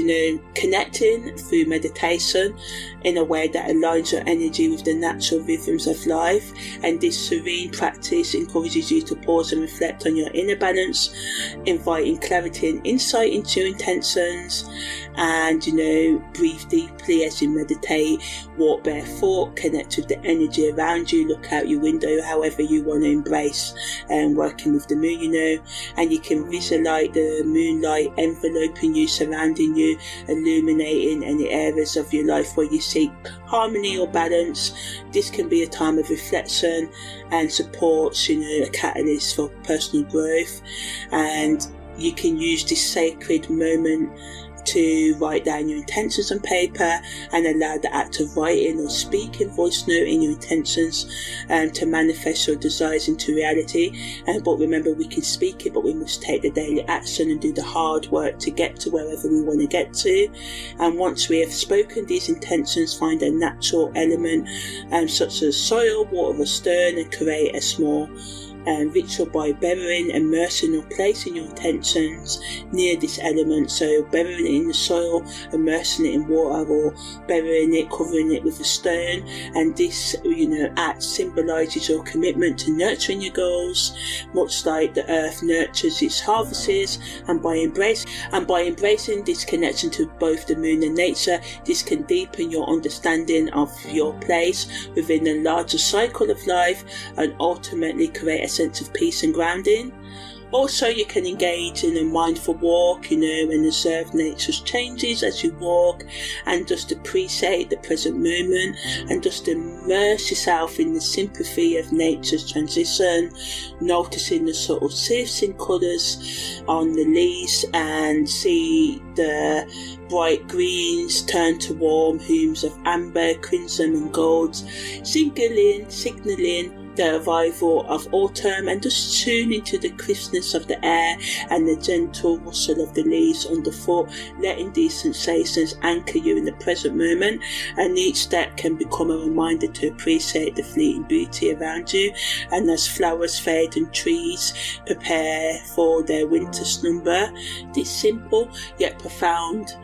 connecting through meditation in a way that aligns your energy with the natural rhythms of life. And this serene practice encourages you to pause and reflect on your inner balance, inviting clarity and insight into your intentions. And breathe deeply as you meditate, walk barefoot, connect with the energy around you, look out your window, however you want to embrace working with the moon, and you can visualize the moonlight enveloping you, surrounding you, illuminating any areas of your life where you seek harmony or balance. This can be a time of reflection and supports a catalyst for personal growth. And you can use this sacred moment to write down your intentions on paper and allow the act of writing or speaking, voice noting your intentions to manifest your desires into reality. But remember, we can speak it, but we must take the daily action and do the hard work to get to wherever we want to get to. And once we have spoken these intentions, find a natural element such as soil, water or stone, and create a small ritual by burying, immersing or placing your intentions near this element. So burying it in the soil, immersing it in water, or burying it, covering it with a stone. And this act symbolises your commitment to nurturing your goals, much like the earth nurtures its harvests. And by embracing this connection to both the moon and nature, this can deepen your understanding of your place within the larger cycle of life and ultimately create a sense of peace and grounding. Also, you can engage in a mindful walk, and observe nature's changes as you walk, and just appreciate the present moment, and just immerse yourself in the sympathy of nature's transition, noticing the subtle shifts in colours on the leaves, and see the bright greens turn to warm hues of amber, crimson and gold, signalling the arrival of autumn. And just tune into the crispness of the air and the gentle rustle of the leaves underfoot, letting these sensations anchor you in the present moment. And each step can become a reminder to appreciate the fleeting beauty around you. And as flowers fade and trees prepare for their winter slumber, this simple yet profound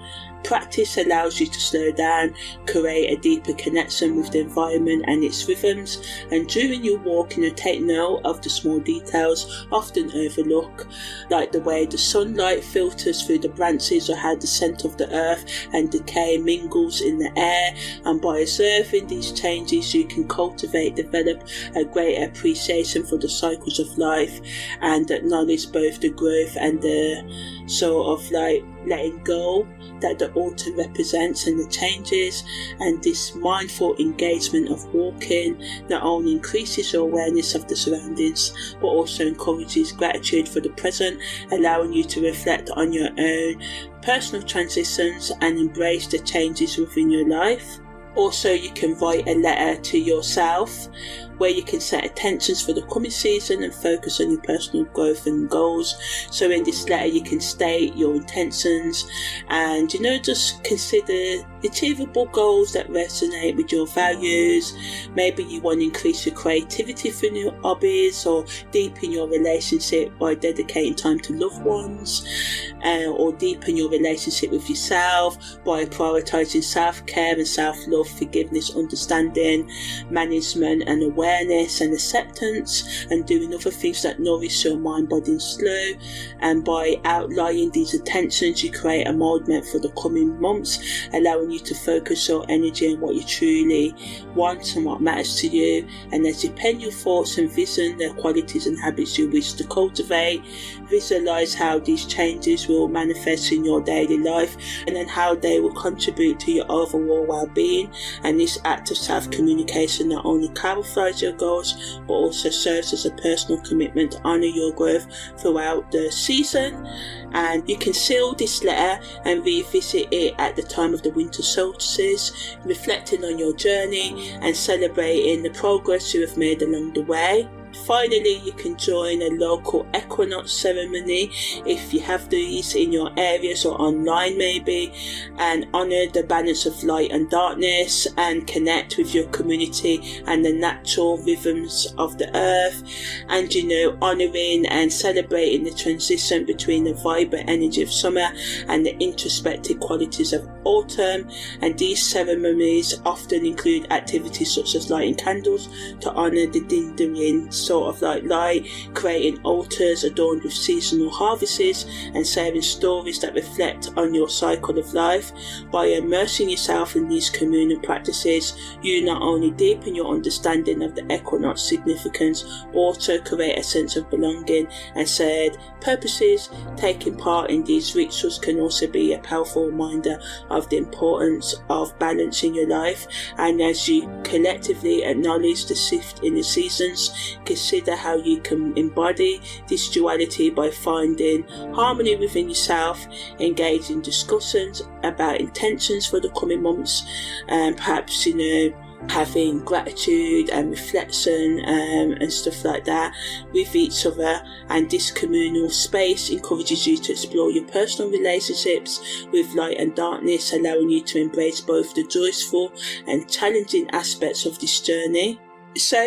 practice allows you to slow down, create a deeper connection with the environment and its rhythms. And during your walk, take note of the small details often overlooked, like the way the sunlight filters through the branches, or how the scent of the earth and decay mingles in the air. And by observing these changes, you can develop a greater appreciation for the cycles of life, and acknowledge both the growth and the sort of letting go that the autumn represents, and the changes. And this mindful engagement of walking not only increases your awareness of the surroundings, but also encourages gratitude for the present, allowing you to reflect on your own personal transitions and embrace the changes within your life. Also, you can write a letter to yourself where you can set intentions for the coming season and focus on your personal growth and goals. So in this letter, you can state your intentions and, just consider achievable goals that resonate with your values. Maybe you want to increase your creativity through new hobbies, or deepen your relationship by dedicating time to loved ones, or deepen your relationship with yourself by prioritizing self-care and self-love, forgiveness, understanding, management and awareness and acceptance, and doing other things that nourish your mind, body and soul. And by outlining these intentions, you create a moldment for the coming months, allowing you to focus your energy on what you truly want and what matters to you. And as you pen your thoughts and vision the qualities and habits you wish to cultivate, visualize how these changes will manifest in your daily life, and then how they will contribute to your overall well-being. And this act of self-communication not only clarifies your goals, but also serves as a personal commitment to honor your growth throughout the season. And you can seal this letter and revisit it at the time of the winter solstice, reflecting on your journey and celebrating the progress you have made along the way. Finally, you can join a local equinox ceremony if you have these in your areas or online maybe, and honour the balance of light and darkness, and connect with your community and the natural rhythms of the earth, and honouring and celebrating the transition between the vibrant energy of summer and the introspective qualities of autumn. And these ceremonies often include activities such as lighting candles to honour the Dindarin sort of like light, creating altars adorned with seasonal harvests, and sharing stories that reflect on your cycle of life. By immersing yourself in these communal practices, you not only deepen your understanding of the equinox significance, also create a sense of belonging and shared purposes. Taking part in these rituals can also be a powerful reminder of the importance of balance in your life. And as you collectively acknowledge the shift in the seasons, consider how you can embody this duality by finding harmony within yourself, engage in discussions about intentions for the coming months, and perhaps having gratitude and reflection and stuff like that with each other. And this communal space encourages you to explore your personal relationships with light and darkness, allowing you to embrace both the joyful and challenging aspects of this journey. So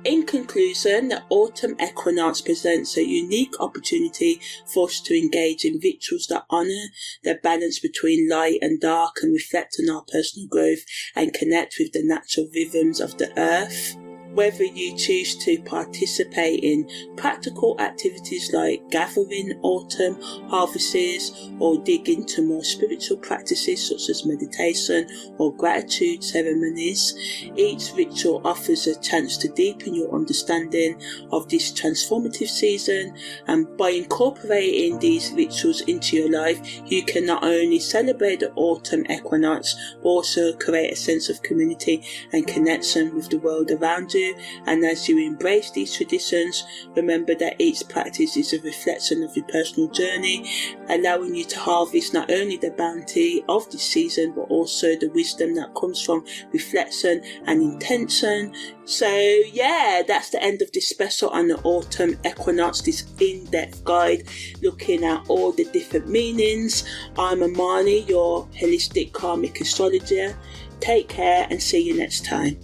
in conclusion, the autumn equinox presents a unique opportunity for us to engage in rituals that honour the balance between light and dark, and reflect on our personal growth and connect with the natural rhythms of the earth. Whether you choose to participate in practical activities like gathering autumn harvests, or dig into more spiritual practices such as meditation or gratitude ceremonies, each ritual offers a chance to deepen your understanding of this transformative season. And by incorporating these rituals into your life, you can not only celebrate the autumn equinox, but also create a sense of community and connection with the world around you. And as you embrace these traditions, remember that each practice is a reflection of your personal journey, allowing you to harvest not only the bounty of this season, but also the wisdom that comes from reflection and intention. So that's the end of this special on the autumn equinox, this in-depth guide looking at all the different meanings. I'm Amani, your holistic karmic astrologer. Take care and see you next time.